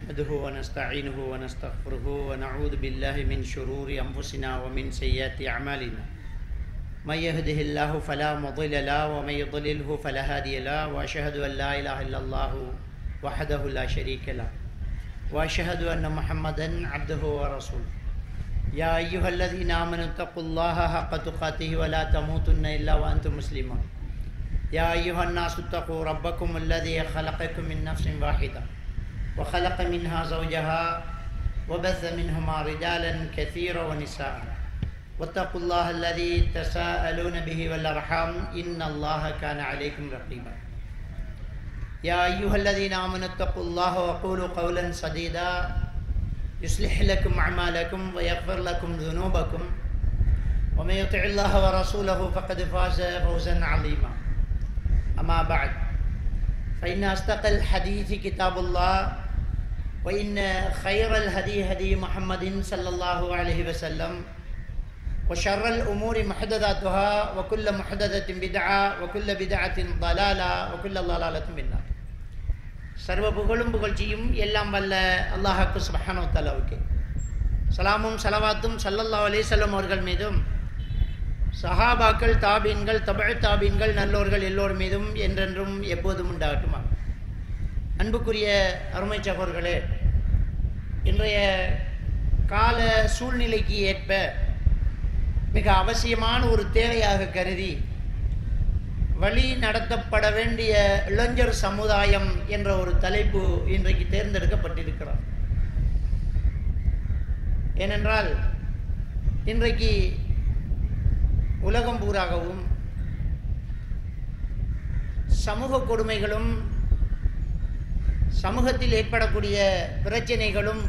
نحمده ونستعينه ونستغفره ونعوذ بالله من شرور أنفسنا ومن سيئات أعمالنا من يهده الله فلا مضل له ومن يضلله فلا هادي له وأشهد أن لا إله إلا الله وحده لا شريك له وأشهد أن محمدا عبده ورسوله يا أيها الذين آمنوا اتقوا الله حق تقاته ولا تموتن إلا وأنتم مسلمون يا أيها الناس اتقوا ربكم الذي خلقكم من نفس واحدة وخلق منها زوجها وبث منهما رجالا كثيرا ونساء واتقوا الله الذي تساءلون به والأرحام إن الله كان عليكم رقيبا يا أيها الذين آمنوا اتقوا الله وقولوا قولا سديدا يصلح لكم أعمالكم ويغفر لكم ذنوبكم ومن يطع الله ورسوله فقد فاز فوزا عظيما أما بعد فإن أصدق الحديث كتاب الله وإن خير الهدي هدي محمد صلى الله عليه وسلم وشر الأمور محدثاتها وكل محدثة بدعة وكل بدعة ضلالة وكل ضلالة في النار. சர்வ புகழும் புகழ்ச்சியும் எல்லாம் வல்ல அல்லாஹ்வுக்கு சுப்ஹானஹு வ தஆலாவுக்கு சலாமும் ஸலவாத்தும் ஸல்லல்லாஹு அலைஹி வஸல்லம் அவர்கள் மீதும் சஹாபாக்கள் தாபீன்கள் தபஅ தாபீன்கள் நல்லோர்கள் எல்லோர் மீதும் என்றென்றும் எப்போதும் உண்டாகட்டுமா. அன்புக்குரிய அருமை சகோதரர்களே, இன்றைய கால சூழ்நிலைக்கு ஏற்ப மிக அவசியமான ஒரு தேவையாக கருதி வழி நடத்தப்பட வேண்டிய இளைஞர் சமுதாயம் என்ற ஒரு தலைப்பு இன்றைக்கு தேர்ந்தெடுக்கப்பட்டிருக்கிறார். ஏனென்றால் இன்றைக்கு உலகம் பூராகவும் சமூக கொடுமைகளும் சமூகத்தில் ஏற்படக்கூடிய பிரச்சனைகளும்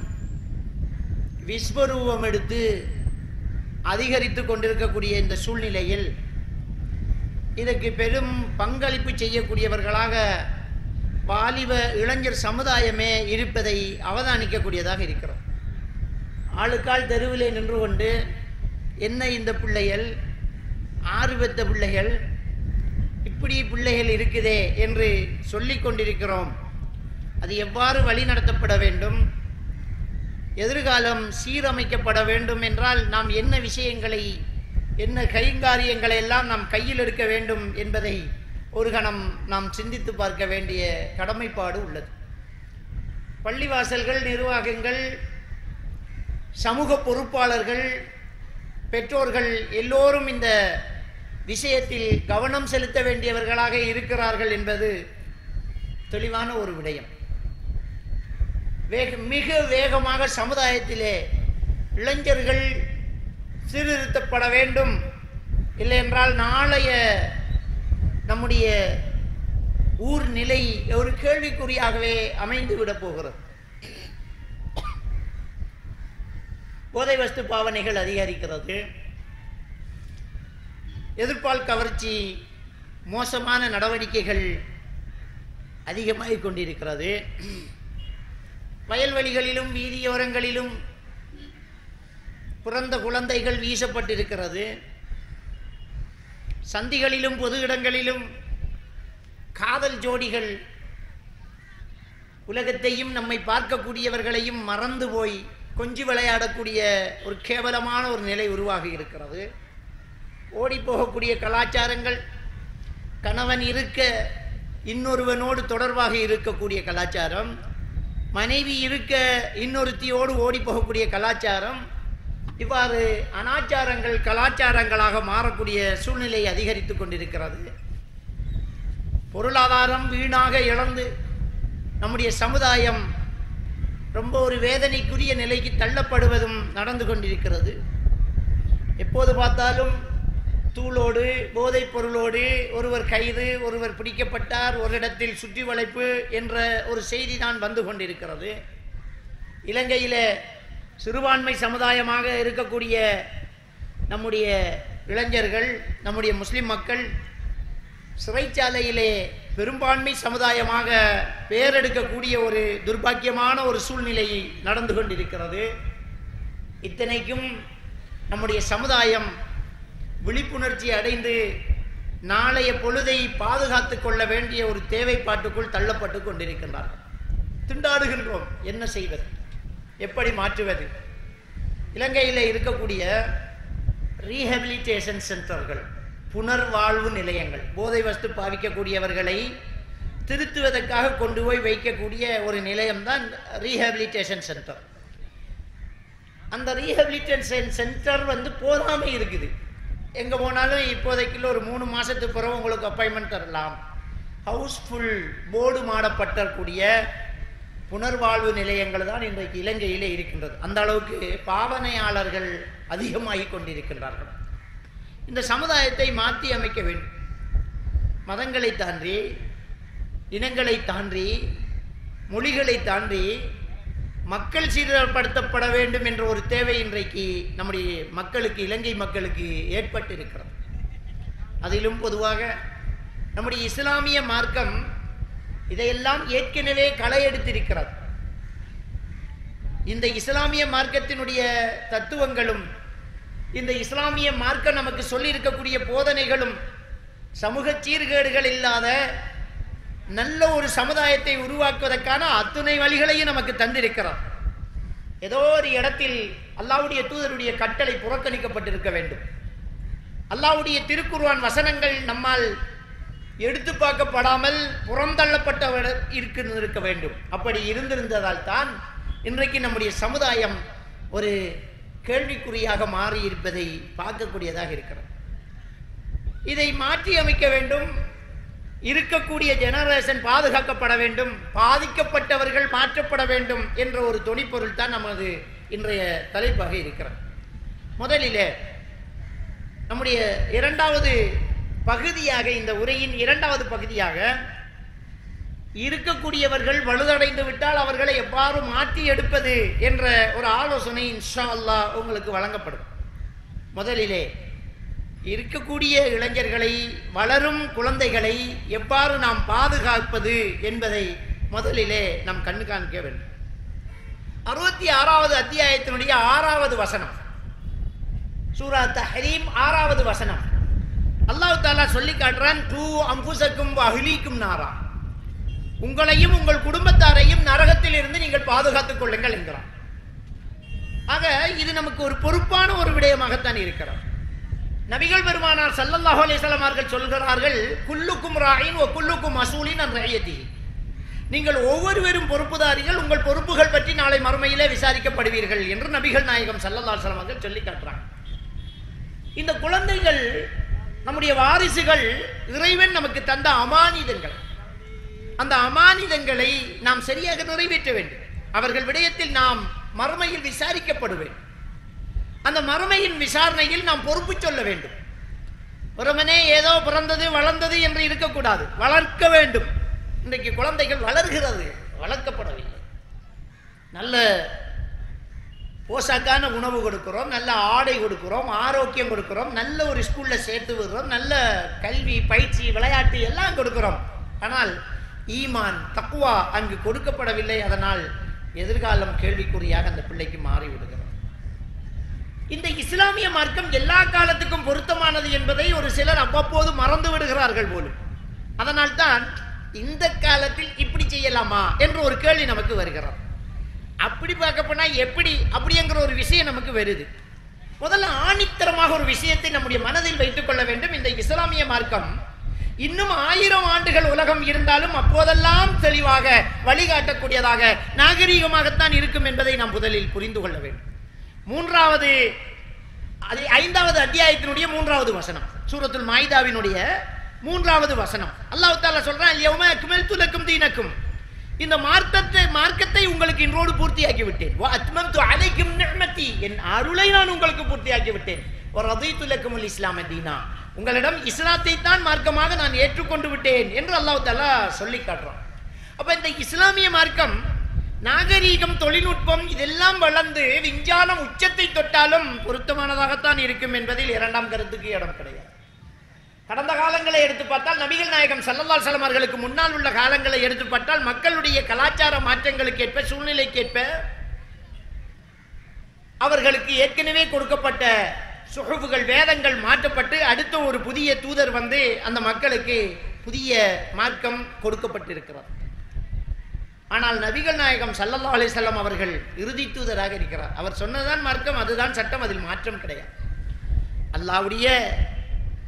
விஸ்வரூபம் எடுத்து அதிகரித்து கொண்டிருக்கக்கூடிய இந்த சூழ்நிலையில் இதற்கு பெரும் பங்களிப்பு செய்யக்கூடியவர்களாக வாலிப இளைஞர் சமுதாயமே இருப்பதை அவதானிக்கக்கூடியதாக இருக்கிறோம். ஆளுக்கால் தெருவிலே நின்று கொண்டு என்ன இந்த பிள்ளைகள், ஆறு பெத்த பிள்ளைகள், இப்படி பிள்ளைகள் இருக்குதே என்று சொல்லிக் கொண்டிருக்கிறோம். அது எவ்வாறு வழி நடத்தப்பட வேண்டும், எதிர்காலம் சீரமைக்கப்பட வேண்டும் என்றால் நாம் என்ன விஷயங்களை, என்ன கைங்காரியங்களை எல்லாம் நாம் கையில் எடுக்க வேண்டும் என்பதை ஒரு கணம் நாம் சிந்தித்து பார்க்க வேண்டிய கடமைப்பாடு உள்ளது. பள்ளிவாசல்கள், நிர்வாகங்கள், சமூக பொறுப்பாளர்கள், பெற்றோர்கள் எல்லோரும் இந்த விஷயத்தில் கவனம் செலுத்த வேண்டியவர்களாக இருக்கிறார்கள் என்பது தெளிவான ஒரு விடயம். மிக வேகமாக சமுதாயத்திலே இளைஞர்கள் சீர்திருத்தப்பட வேண்டும், இல்லை என்றால் நாளைய நம்முடைய ஊர் நிலை ஒரு கேள்விக்குறியாகவே அமைந்து விட போகிறது. போதை வஸ்து பாவனைகள் அதிகரிக்கிறது, எதிர்ப்பால் கவர்ச்சி, மோசமான நடவடிக்கைகள் அதிகமாகிக் கொண்டிருக்கிறது. வயல்வெளிகளிலும் வீதியோரங்களிலும் பிறந்த குழந்தைகள் வீசப்பட்டிருக்கிறது. சந்திகளிலும் பொது இடங்களிலும் காதல் ஜோடிகள் உலகத்தையும் நம்மை பார்க்கக்கூடியவர்களையும் மறந்து போய் கொஞ்சி விளையாடக்கூடிய ஒரு கேவலமான ஒரு நிலை உருவாகி இருக்கிறது. ஓடி போகக்கூடிய கலாச்சாரங்கள், கணவன் இருக்க இன்னொருவனோடு தொடர்பாக இருக்கக்கூடிய கலாச்சாரம், மனைவி இருக்க இன்னொருத்தியோடு ஓடி போகக்கூடிய கலாச்சாரம், இவ்வாறு அனாச்சாரங்கள் கலாச்சாரங்களாக மாறக்கூடிய சூழ்நிலை அதிகரித்து கொண்டிருக்கிறது. பொருளாதாரம் வீணாக இழந்து நம்முடைய சமுதாயம் ரொம்ப ஒரு வேதனைக்குரிய நிலைக்கு தள்ளப்படுவதும் நடந்து கொண்டிருக்கிறது. எப்போது பார்த்தாலும் தூளோடு, போதைப் பொருளோடு ஒருவர் கைது, ஒருவர் பிடிக்கப்பட்டார், ஒரு இடத்தில் சுற்றி வளைப்பு என்ற ஒரு செய்தி தான் வந்து கொண்டிருக்கிறது. இலங்கையில் சிறுபான்மை சமுதாயமாக இருக்கக்கூடிய நம்முடைய இளைஞர்கள், நம்முடைய முஸ்லிம் மக்கள் சிறைச்சாலையிலே பெரும்பான்மை சமுதாயமாக பெயரெடுக்கக்கூடிய ஒரு துர்பாக்கியமான ஒரு சூழ்நிலை நடந்து கொண்டிருக்கிறது. இத்தனைக்கும் நம்முடைய சமுதாயம் விழிப்புணர்ச்சி அடைந்து நாளைய பொழுதை பாதுகாத்து கொள்ள வேண்டிய ஒரு தேவைப்பாட்டுக்குள் தள்ளப்பட்டு கொண்டிருக்கின்றார்கள். திண்டாடுகின்றோம். என்ன செய்வது, எப்படி மாற்றுவது? இலங்கையில் இருக்கக்கூடிய ரீஹபிலிட்டேஷன் சென்டர்கள், புனர்வாழ்வு நிலையங்கள், போதை வஸ்து பாவிக்கக்கூடியவர்களை திருத்துவதற்காக கொண்டு போய் வைக்கக்கூடிய ஒரு நிலையம்தான் ரீஹபிலிட்டேஷன் சென்டர். அந்த ரீஹபிலிட்டேஷன் சென்டர் போதாமல் இருக்குது. எங்கே போனாலும் இப்போதைக்கு ஒரு 3 மாதத்துக்கு பிறகு உங்களுக்கு அப்பாயின்மெண்ட் தரலாம். ஹவுஸ்ஃபுல் போர்டு மாடப்பட்டக்கூடிய புனர்வாழ்வு நிலையங்கள் தான் இன்றைக்கு இலங்கையிலே இருக்கின்றது. அந்த அளவுக்கு பாவனையாளர்கள் அதிகமாகி கொண்டிருக்கின்றார்கள். இந்த சமுதாயத்தை மாற்றி அமைக்க வேண்டும். மதங்களை தாண்டி, இனங்களை தாண்டி, மொழிகளை தாண்டி மக்கள் சீர்படுத்தப்பட வேண்டும் என்ற ஒரு தேவை இன்றைக்கு நம்முடைய மக்களுக்கு, இலங்கை மக்களுக்கு ஏற்பட்டு இருக்கிறது. அதிலும் பொதுவாக நம்முடைய இஸ்லாமிய மார்க்கம் இதையெல்லாம் ஏற்கனவே களை எடுத்திருக்கிறது. இந்த இஸ்லாமிய மார்க்கத்தினுடைய தத்துவங்களும், இந்த இஸ்லாமிய மார்க்கம் நமக்கு சொல்லி இருக்கக்கூடிய போதனைகளும் சமூக சீர்கேடுகள் இல்லாத நல்ல ஒரு சமுதாயத்தை உருவாக்குவதற்கான அத்துணை வழிகளையும் நமக்கு தந்திருக்கிறார். ஏதோ ஒரு இடத்தில் அல்லாஹ்வுடைய தூதருடைய கட்டளை புறக்கணிக்கப்பட்டிருக்க வேண்டும். அல்லாஹ்வுடைய திருக்குர்ஆன் வசனங்கள் நம்மால் எடுத்து பார்க்கப்படாமல் புறந்தள்ளப்பட்ட இருக்க வேண்டும். அப்படி இருந்திருந்ததால் தான் இன்றைக்கு நம்முடைய சமுதாயம் ஒரு கேள்விக்குறியாக மாறி இருப்பதை பார்க்கக்கூடியதாக இருக்கிறது. இதை மாற்றி அமைக்க வேண்டும். இருக்கக்கூடிய ஜெனரேஷன் பாதுகாக்கப்பட வேண்டும், பாதிக்கப்பட்டவர்கள் மாற்றப்பட வேண்டும் என்ற ஒரு தொனிப்பொருள் தான் நமது இன்றைய தலைப்பாக இருக்கிறது. முதலிலே நம்முடைய இரண்டாவது பகுதியாக, இந்த உரையின் இரண்டாவது பகுதியாக, இருக்கக்கூடியவர்கள் வலுதடைந்து விட்டால் அவர்களை எவ்வாறு மாற்றி எடுப்பது என்ற ஒரு ஆலோசனை இன்ஷா அல்லாஹ் உங்களுக்கு வழங்கப்படும். முதலிலே இருக்கக்கூடிய இளைஞர்களை, வளரும் குழந்தைகளை எவ்வாறு நாம் பாதுகாப்பது என்பதை முதலிலே நாம் கண்ணு காணிக்க வேண்டும். 66வது அத்தியாயத்தினுடைய 6வது வசனம், சூரா தஹ்ரீம் 6வது வசனம், அல்லாஹ் தஆலா சொல்லி காட்டுறான், தூ அன்ஃபுஸக்கும் வ அஹ்லீக்கும் நாரா, உங்களையும் உங்கள் குடும்பத்தாரையும் நரகத்தில் இருந்து நீங்கள் பாதுகாத்துக் கொள்ளுங்கள் என்கிறான். ஆக இது நமக்கு ஒரு பொறுப்பான ஒரு விடயமாகத்தான் இருக்கிறது. நபிகள் பெருமானார் ஸல்லல்லாஹு அலைஹி வஸல்லம் அவர்கள் சொல்கிறார்கள், குல்லுக்கும் ராயின் வ குல்லுக்கும் மஸ்ஊலின் அன் ரஇயத்திஹி, நீங்கள் ஒவ்வொருவரும் பொறுப்புதாரிகள், உங்கள் பொறுப்புகள் பற்றி நாளை மறுமையிலே விசாரிக்கப்படுவீர்கள் என்று நபிகள் நாயகம் ஸல்லல்லாஹு அலைஹி வஸல்லம் அவர்கள் சொல்லி காட்டுறாங்க. இந்த குழந்தைகள் நம்முடைய வாரிசுகள், இறைவன் நமக்கு தந்த அமானிதங்கள். அந்த அமானிதங்களை நாம் சரியாக நிறைவேற்ற வேண்டும். அவர்கள் விடயத்தில் நாம் மறுமையில் விசாரிக்கப்படுவேன். அந்த மறுமையின் விசாரணையில் நாம் பொறுப்பு சொல்ல வேண்டும். ஒருவனே ஏதோ பிறந்தது வளர்ந்தது என்று இருக்கக்கூடாது, வளர்க்க வேண்டும். இன்றைக்கு குழந்தைகள் வளர்கிறது, வளர்க்கப்படவில்லை. நல்ல போஷாக்கான உணவு கொடுக்கிறோம், நல்ல ஆடை கொடுக்கிறோம், ஆரோக்கியம் கொடுக்கிறோம், நல்ல ஒரு ஸ்கூல்ல சேர்த்து விடுறோம், நல்ல கல்வி, பயிற்சி, விளையாட்டு எல்லாம் கொடுக்கிறோம். ஆனால் ஈமான், தக்வா அங்கு கொடுக்கப்படவில்லை. அதனால் எதிர்காலம் கேள்விக்குறியாக அந்த பிள்ளைக்கு மாறிவிடுகிறது. இந்த இஸ்லாமிய மார்க்கம் எல்லா காலத்துக்கும் பொருத்தமானது என்பதை ஒரு சிலர் அவ்வப்போது மறந்து விடுகிறார்கள் போலும். அதனால்தான் இந்த காலத்தில் இப்படி செய்யலாமா என்ற ஒரு கேள்வி நமக்கு வருகிறது. அப்படி பார்க்க போனா எப்படி அப்படிங்கிற ஒரு விஷயம் நமக்கு வருது. முதல்ல ஆணித்தரமாக ஒரு விஷயத்தை நம்முடைய மனதில் வைத்துக் கொள்ள வேண்டும். இந்த இஸ்லாமிய மார்க்கம் இன்னும் 1000 ஆண்டுகள் உலகம் இருந்தாலும் அப்போதெல்லாம் தெளிவாக வழிகாட்டக்கூடியதாக, நாகரீகமாகத்தான் இருக்கும் என்பதை நாம் முதலில் புரிந்து கொள்ள வேண்டும். 5வது அத்தியாயத்தினுடைய 3வது வசனம், சூரத்துல் மாயிதாவினுடைய 3வது வசனம், அல்லாஹ் தஆலா சொல்றான், யௌம அக்மல்து லக்கும் தீனக்கும், இந்த மார்க்கத்தை உங்களுக்கு இன்றோடு பூர்த்தியாக்கி விட்டேன். வ அத்மம்து அலைக்கும் நிஅமதி, என் அருளை நான் உங்களுக்கு பூர்த்தியாக்கி விட்டேன். வ ரதீது லக்குமுல் இஸ்லாம தீனா, உங்களிடம் இஸ்லாத்தை தான் மார்க்கமாக நான் ஏற்றுக்கொண்டு விட்டேன் என்று அல்லாஹ் தஆலா சொல்லி காட்டுறான். அப்ப இந்த இஸ்லாமிய மார்க்கம் நாகரீகம், தொழில்நுட்பம் இதெல்லாம் வளர்ந்து விஞ்ஞானம் உச்சத்தை தொட்டாலும் பொருத்தமானதாகத்தான் இருக்கும் என்பதில் இரண்டாம் கருத்துக்கு இடம் கிடையாது. கடந்த காலங்களை எடுத்து பார்த்தால், நபிகள் நாயகம் ஸல்லல்லாஹு அலைஹி வஸல்லம் அவர்களுக்கு முன்னால் உள்ள காலங்களை எடுத்து பார்த்தால், மக்களுடைய கலாச்சார மாற்றங்களுக்கு ஏற்ப, சூழ்நிலைக்கேற்ப அவர்களுக்கு ஏற்கனவே கொடுக்கப்பட்ட சுஹுஃபுகள், வேதங்கள் மாற்றப்பட்டு அடுத்த ஒரு புதிய தூதர் வந்து அந்த மக்களுக்கு புதிய மார்க்கம் கொடுக்கப்பட்டிருக்கிறது. ஆனால் நபிகள் நாயகம் ஸல்லல்லாஹு அலைஹி வஸல்லம் அவர்கள் இறுதி தூதராக இருக்கிறார். அவர் சொன்னதுதான் மார்க்கம், அதுதான் சட்டம், அதில் மாற்றம் கிடையாது. அல்லாஹ்வுடைய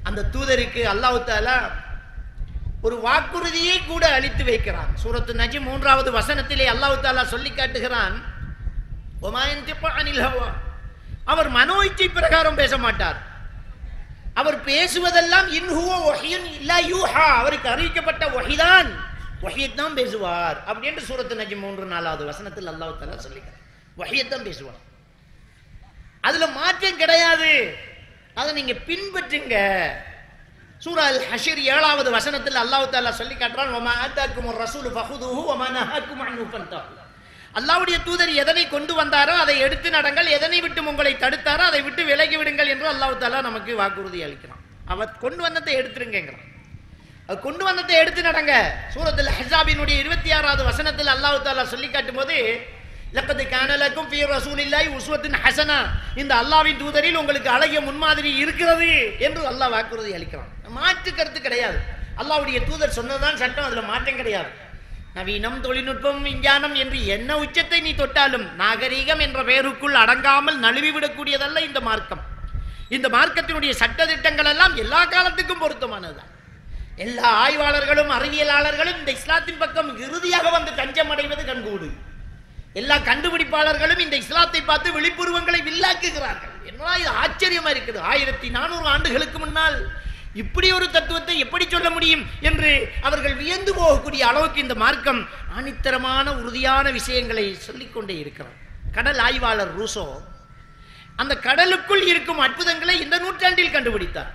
அந்த தூதருக்கு அல்லாஹ் தஆலா ஒரு வாக்குறுதியை கூட அளித்து வைக்கிறான். சூரத்து நஜ்ம் 3வது வசனத்திலே அல்லாஹ் தஆலா சொல்லி காட்டுகிறான், வமா யன்திகு அனில் ஹவா, அவர் மனோ இச்சை பிரகாரம் பேச மாட்டார். அவர் பேசுவதெல்லாம் இன் ஹுவ வஹ்யுன் இல்லா யூஹா, அவருக்கு அறிவிக்கப்பட்ட வஹிதான், வஹியத்தான் பேசுவார் அப்படின்னு சூரத்து நஜ்ம் 3 வசனத்தில் அல்லாஹ் தஆலா சொல்லிக்கிறார். வஹியத்தான் பேசுவார், அதுல மாற்றம் கிடையாது, அதை நீங்க பின்பற்றுங்க. சூரா அல் ஹஷ்ர் 7வது வசனத்தில் அல்லாஹ் தஆலா சொல்லி காட்டுறான், வமா ஆதாக்குமுர் ரசூலு ஃபஹுதுஹு வமா நஹாக்கும் அன்ஹு ஃபன்தஹு. அல்லாஹ்வுடைய தூதர் எதனை கொண்டு வந்தாரோ அதை எடுத்து நடங்கள், எதனை விட்டு உங்களை தடுத்தாரோ அதை விட்டு விலகி விடுங்கள் என்று அல்லாஹ் தஆலா நமக்கு வாக்குறுதி அளிக்கிறான். அவர் கொண்டு வந்ததை எடுத்துருங்கிறான், அது கொண்டு வந்ததை எடுத்து நடங்க. சூரத்துல் அஹ்ஸாபினுடைய 26வது வசனத்தில் அல்லாஹ் தஆலா சொல்லி காட்டும்போது, லக்கத் கான லக்கும் ஃபீ ரசூலில்லாஹி உஸ்வத்துன் ஹஸனா, இந்த அல்லாஹ்வின் தூதரில் உங்களுக்கு அழகிய முன்மாதிரி இருக்கிறது என்று அல்லாஹ் வாக்குறுதி அளிக்கிறான். மாற்று கருத்து கிடையாது. அல்லாஹ்வுடைய தூதர் சொன்னதுதான் சட்டம், அதுல மாற்றம் கிடையாது. நவீனம், தொழில்நுட்பம், விஞ்ஞானம் என்று என்ன உச்சத்தை நீ தொட்டாலும் நாகரீகம் என்ற பெயருக்குள் அடங்காமல் நழுவிவிடக்கூடியதல்ல இந்த மார்க்கம். இந்த மார்க்கத்தினுடைய சட்ட திட்டங்கள் எல்லாம் எல்லா காலத்துக்கும் பொருத்தமானதுதான். எல்லா ஆய்வாளர்களும் அறிவியலாளர்களும் இந்த இஸ்லாத்தின் பக்கம் இறுதியாக வந்து தஞ்சம் அடைவது கண்கூடு. எல்லா கண்டுபிடிப்பாளர்களும் இந்த இஸ்லாத்தை பார்த்து விழிப்புருவங்களை வில்லாக்குகிறார்கள். என்ன இது ஆச்சரியமா இருக்குது, 1400 ஆண்டுகளுக்கு முன்னால் இப்படி ஒரு தத்துவத்தை எப்படி சொல்ல முடியும் என்று அவர்கள் வியந்து போகக்கூடிய அளவுக்கு இந்த மார்க்கம் ஆணித்தரமான உறுதியான விஷயங்களை சொல்லிக்கொண்டே இருக்கிறார். கடல் ஆய்வாளர் ரூசோ அந்த கடலுக்குள் இருக்கும் அற்புதங்களை இந்த நூற்றாண்டில் கண்டுபிடித்தார்.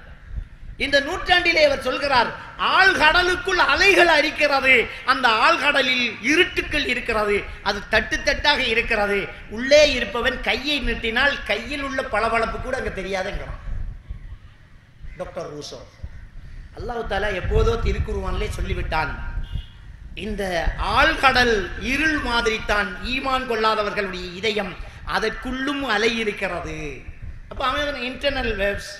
இந்த நூற்றாண்டிலே அவர் சொல்கிறார், ஆழ்கடலுக்குள் அலைகள் அரிக்கிறது, அந்த ஆழ்கடலில் இருட்டுக்கள் இருக்கிறது, அது தட்டு தட்டாக இருக்கிறது, உள்ளே இருப்பவன் கையை நீட்டினால் கையில் உள்ள பளபளப்பு கூட அங்க தெரியாதுங்கிறான் டாக்டர் ரூசோ. அல்லாஹ் தஆலா எப்போதோ திருக்குர்ஆனிலே சொல்லிவிட்டான், இந்த ஆழ்கடல் இருள் மாதிரி தான் ஈமான் கொள்ளாதவர்களுடைய இதயம், அதற்குள்ளும் அலை இருக்கிறது. அப்ப அவன் இன்டர்னல் வேவ்ஸ்,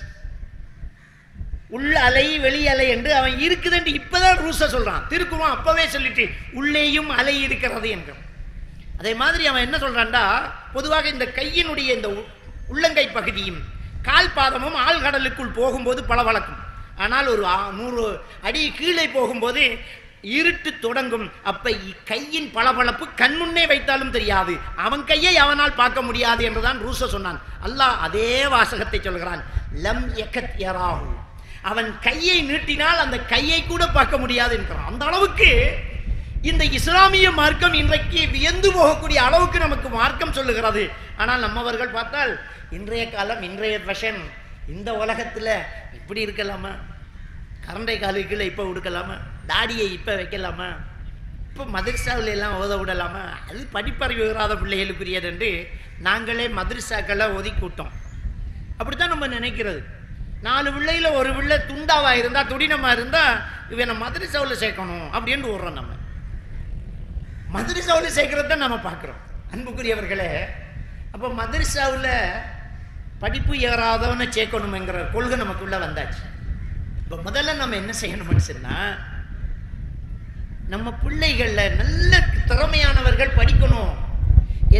உள்ள அலை வெளி அலை என்று அவன் இருக்குதுன்னு இப்பதான் ரூசா சொல்றான். திருக்குர்ஆன் அப்பவே சொல்லிட்டு உள்ளேயும் அலை இருக்கிறது என்கிறான். அதே மாதிரி அவன் என்ன சொல்றான்டா, பொதுவாக இந்த கையினுடைய இந்த உள்ளங்கை பகுதியும் கால் பாதமும் ஆழ்கடலுக்குள் போகும்போது பளபளக்கும். ஆனால் ஒரு 100 அடி கீழே போகும்போது இருட்டு தொடங்கும். அப்ப கையின் பளபளப்பு கண்முன்னே வைத்தாலும் தெரியாது, அவன் கையை அவனால் பார்க்க முடியாது என்றுதான் ரூசோ சொன்னான். அல்லாஹ் அதே வாசகத்தை சொல்கிறான், லம் யகத் யராஹு, அவன் கையை நீட்டினால் அந்த கையை கூட பார்க்க முடியாது என்கிறான். அந்த அளவுக்கு இந்த இஸ்லாமிய மார்க்கம் இன்றைக்கு வியந்து போகக்கூடிய அளவுக்கு நமக்கு மார்க்கம் சொல்லுகிறது. ஆனால் நம்மவர்கள் பார்த்தால் இன்றைய காலம், இன்றைய ஃபேஷன், இந்த உலகத்துல இப்படி இருக்கலாமா, கரண்டை காலுக்குள்ள இப்ப உடுக்கலாமா, தாடியை இப்ப வைக்கலாமா, இப்ப மதரசாவில் எல்லாம் ஓத விடலாமா, அது படிப்பறிவு வராத பிள்ளைகளுக்குரியது என்று நாங்களே மதரசாக்களை ஒதுக்கிவிட்டோம். அப்படித்தான் நம்ம நினைக்கிறது. 4 பிள்ளையில ஒரு பிள்ளை துண்டாவா இருந்தா, துடினமா இருந்தா, இவனை மதரசாவில் சேர்க்கணும் அப்படின்னு ஓடுறோம். நம்ம மதரசாவில் சேர்க்கறத நம்ம பார்க்கிறோம். அன்புக்குரியவர்களே, அப்ப மதரசாவில் படிப்பு ஏறாதவனை சேர்க்கணுங்கிற கொள்கை நமக்குள்ள வந்தாச்சு. இப்ப முதல்ல நம்ம என்ன செய்யணும்னு சொன்னா, நம்ம பிள்ளைகள்ல நல்ல திறமையானவர்கள் படிக்கணும்,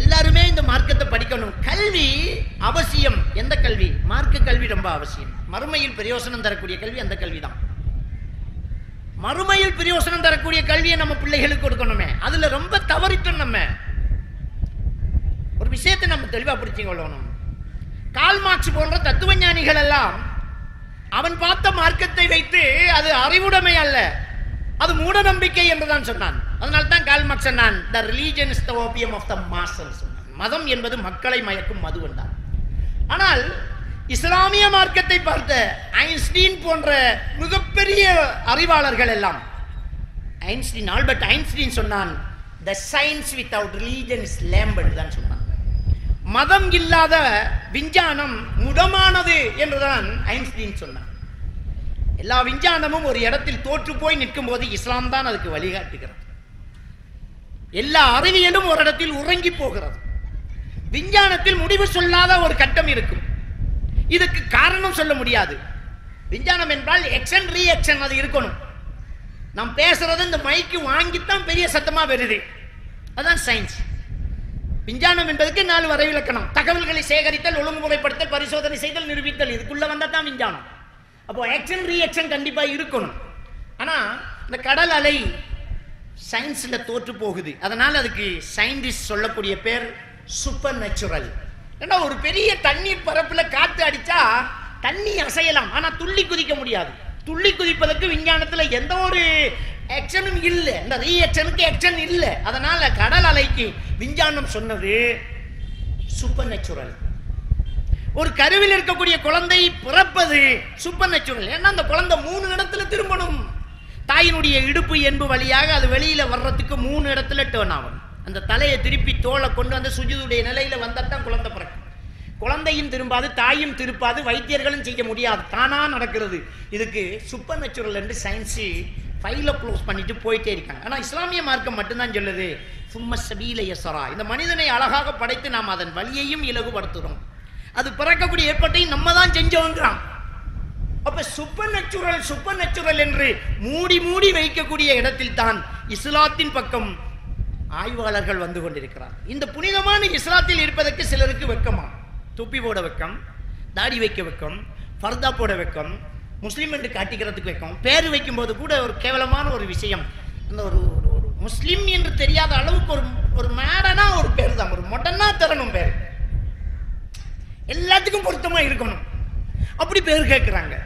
எல்லாருமே இந்த மார்க்கத்தை படிக்கணும். கல்வி அவசியம். எந்த கல்வி? மார்க்க கல்வி ரொம்ப அவசியம். மறுமையில் பிரயோசனம் தரக்கூடிய கல்வி அந்த கல்விதான். மறுமையில் பிரயோசனம் தரக்கூடிய கல்வியை நம்ம பிள்ளைகளுக்கு கொடுக்கணுமே, அதுல ரொம்ப தவறிட்டோம். நம்ம ஒரு விஷயத்தை நம்ம தெளிவா புரிஞ்சு கொள்ளணும். கால் மார்க்ஸ் போன்ற தத்துவஞானிகள் எல்லாம் அவன் பார்த்த மார்க்கத்தை வைத்து அது அறிவுடைமை அல்ல, அது மூட நம்பிக்கை என்றுதான் சொன்னான். அதனால்தான் கால் மார்க்ஸ் சொன்னான், the religion is the opium of the masses. மதம் என்பது மக்களை மயக்கும் மது என்றான். ஆனால் இஸ்லாமிய மார்க்கத்தை பார்த்த ஐன்ஸ்டீன் போன்ற மிகப்பெரிய அறிவாளர்கள் எல்லாம், ஐன்ஸ்டீன், ஆல்பர்ட் ஐன்ஸ்டீன் சொன்னான், the science without religion is lambed தான் சொன்னான். மதம் இல்லாத விஞ்ஞானம் முடமானது என்றுதான் ஐன்ஸ்டீன் சொன்னான். எல்லா விஞ்ஞானமும் ஒரு இடத்தில் தோற்று போய் நிற்கும் போது இஸ்லாம் தான் அதுக்கு வழிகாட்டுகிறது. எல்லா அறிவியலும் ஒரு இடத்தில் உறங்கி போகிறது. விஞ்ஞானத்தில் முடிவு சொல்லாத ஒரு கட்டம் இருக்கும். இதுக்கு காரணம் சொல்ல முடியாது. விஞ்ஞானம் என்றால் எக்ஷன் ரியாக்ஷன் அது இருக்கணும். நாம் பேசுறது இந்த மைக்கு வாங்கித்தான் பெரிய சத்தமா வருது. அதான் சயின்ஸ். விஞ்ஞானம் என்பதற்கு 4 வரைவிலக்கணம்: தகவல்களை சேகரித்தல், ஒழுங்குமுறைப்படுத்தல், பரிசோதனை செய்தல், நிரூபித்தல். இதுக்குள்ள வந்தா தான் விஞ்ஞானம். அப்போ ஆக்ஷன் ரியாக்ஷன் கண்டிப்பா இருக்கணும். ஆனா இந்த கடல் அலை சயின்ஸ்ல தோற்று போகுது. அதனால அதுக்கு சயின்டிஸ்ட் சொல்லக்கூடிய பேர் சூப்பர் நேச்சுரல். ஏன்னா ஒரு பெரிய தண்ணீர் பரப்புல காத்து அடிச்சா தண்ணி அசையலாம், ஆனா துள்ளி குதிக்க முடியாது. துள்ளி குதிப்பதற்கு விஞ்ஞானத்துல எந்த ஒரு ஆக்ஷனும் இல்லை, இந்த ரியாக்ஷனுக்கு ஆக்ஷன் இல்லை. அதனால கடல் அலைக்கு விஞ்ஞானம் சொன்னது சூப்பர் நேச்சுரல். ஒரு கருவில் இருக்கக்கூடிய குழந்தை பிறப்பது சூப்பர் நேச்சுரல். ஏன்னா அந்த குழந்தை 3 இடத்துல திரும்பணும். தாயினுடைய இடுப்பு என்பு வழியாக அது வெளியில வர்றதுக்கு 3 இடத்துல டேர்ன் ஆகும். அந்த தலையை திருப்பி தோலை கொண்டு அந்த சுஜூதுடைய நிலையில வந்தால் குழந்தை பிறக்கும். குழந்தையும் திரும்பாது, தாயும் திருப்பாது, வைத்தியர்களும் செய்ய முடியாது, தானா நடக்கிறது. இதுக்கு சூப்பர் நேச்சுரல் என்று சயின்ஸ் ஃபைல க்ளோஸ் பண்ணிட்டு போயிட்டே இருக்காங்க. ஆனா இஸ்லாமிய மார்க்கம் மட்டும்தான் சொல்லுது சும்ம சபீல யஸரா. இந்த மனிதனை அழகாக படைத்து நாம் அதன் வழியையும் இலகுபடுத்துறோம். அது பிறக்கக்கூடிய ஏற்பாட்டையும் நம்ம தான் செஞ்சோங்கிறான். அப்ப சூப்பர் நேச்சுரல் என்று மூடி மூடி வைக்கக்கூடிய இடத்தில் தான் இஸ்லாத்தின் பக்கம் ஆய்வாளர்கள் வந்து கொண்டிருக்கிறார். இந்த புனிதமான இஸ்லாத்தில் இருப்பதற்கு சிலருக்கு வெக்கமா, தொப்பி போட வெக்கம், தாடி வைக்க வெக்கம், ஃபர்தா போட வெக்கம், முஸ்லீம் என்று காட்டிக்கிறதுக்கு வெக்கம், பேர் வைக்கும் போது கூட ஒரு கேவலமான ஒரு விஷயம். அந்த ஒரு முஸ்லீம் என்று தெரியாத அளவுக்கு ஒரு மேடனா ஒரு பேர் தான், ஒரு மொடனா தரணும் பேர், எல்லாத்துக்கும் பொருத்தமா இருக்கணும், அப்படி பேர் கேட்கிறாங்க.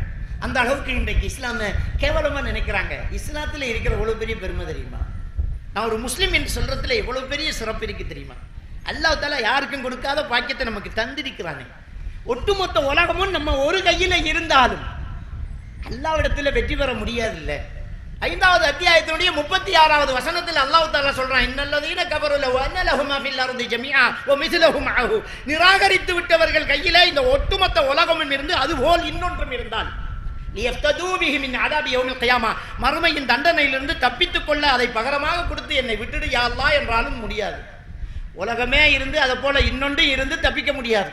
அந்த அளவுக்கு இன்றைக்கு இஸ்லாம கேவலமா நினைக்கிறாங்க. இஸ்லாத்துல இருக்கிற எவ்வளவு பெரிய பெருமை தெரியுமா? நான் ஒரு முஸ்லீம் என்று சொல்றதுல எவ்வளவு பெரிய சிறப்பு இருக்கு தெரியுமா? அல்லாஹ் தஆலா யாருக்கும் கொடுக்காத பாக்கியத்தை நமக்கு தந்திருக்கிறானே. ஒட்டுமொத்த உலகமும் நம்ம ஒரு கையில இருந்தாலும் அல்லாஹ்விடத்துல வெற்றி பெற முடியாது. இல்ல 5வது அத்தியாயத்தினுடைய 36வது வசனத்தில் அல்லாஹ் தஆலா சொல்றான், இன்னல்லதீன கஃபரு லவ் அன்ன லஹும் ஃபில் அர்தி ஜமீஆ வ மிஸ்லுஹு மஅஹு. நிராகரித்து விட்டவர்கள் கையில இந்த ஒட்டுமொத்த உலகமும் இருந்து அதுபோல் இன்னொன்றும் இருந்தால் லியஃப்தது பிஹி மின் அதாபி யௌமில் கியாமா, மறுமையின் தண்டனையிலிருந்து தப்பித்துக் கொள்ள அதை பகரமாக கொடுத்து என்னை விட்டுடு யா அல்லாஹ் என்றாலும் முடியாது. உலகமே இருந்து அதை போல இன்னொன்று இருந்து தப்பிக்க முடியாது.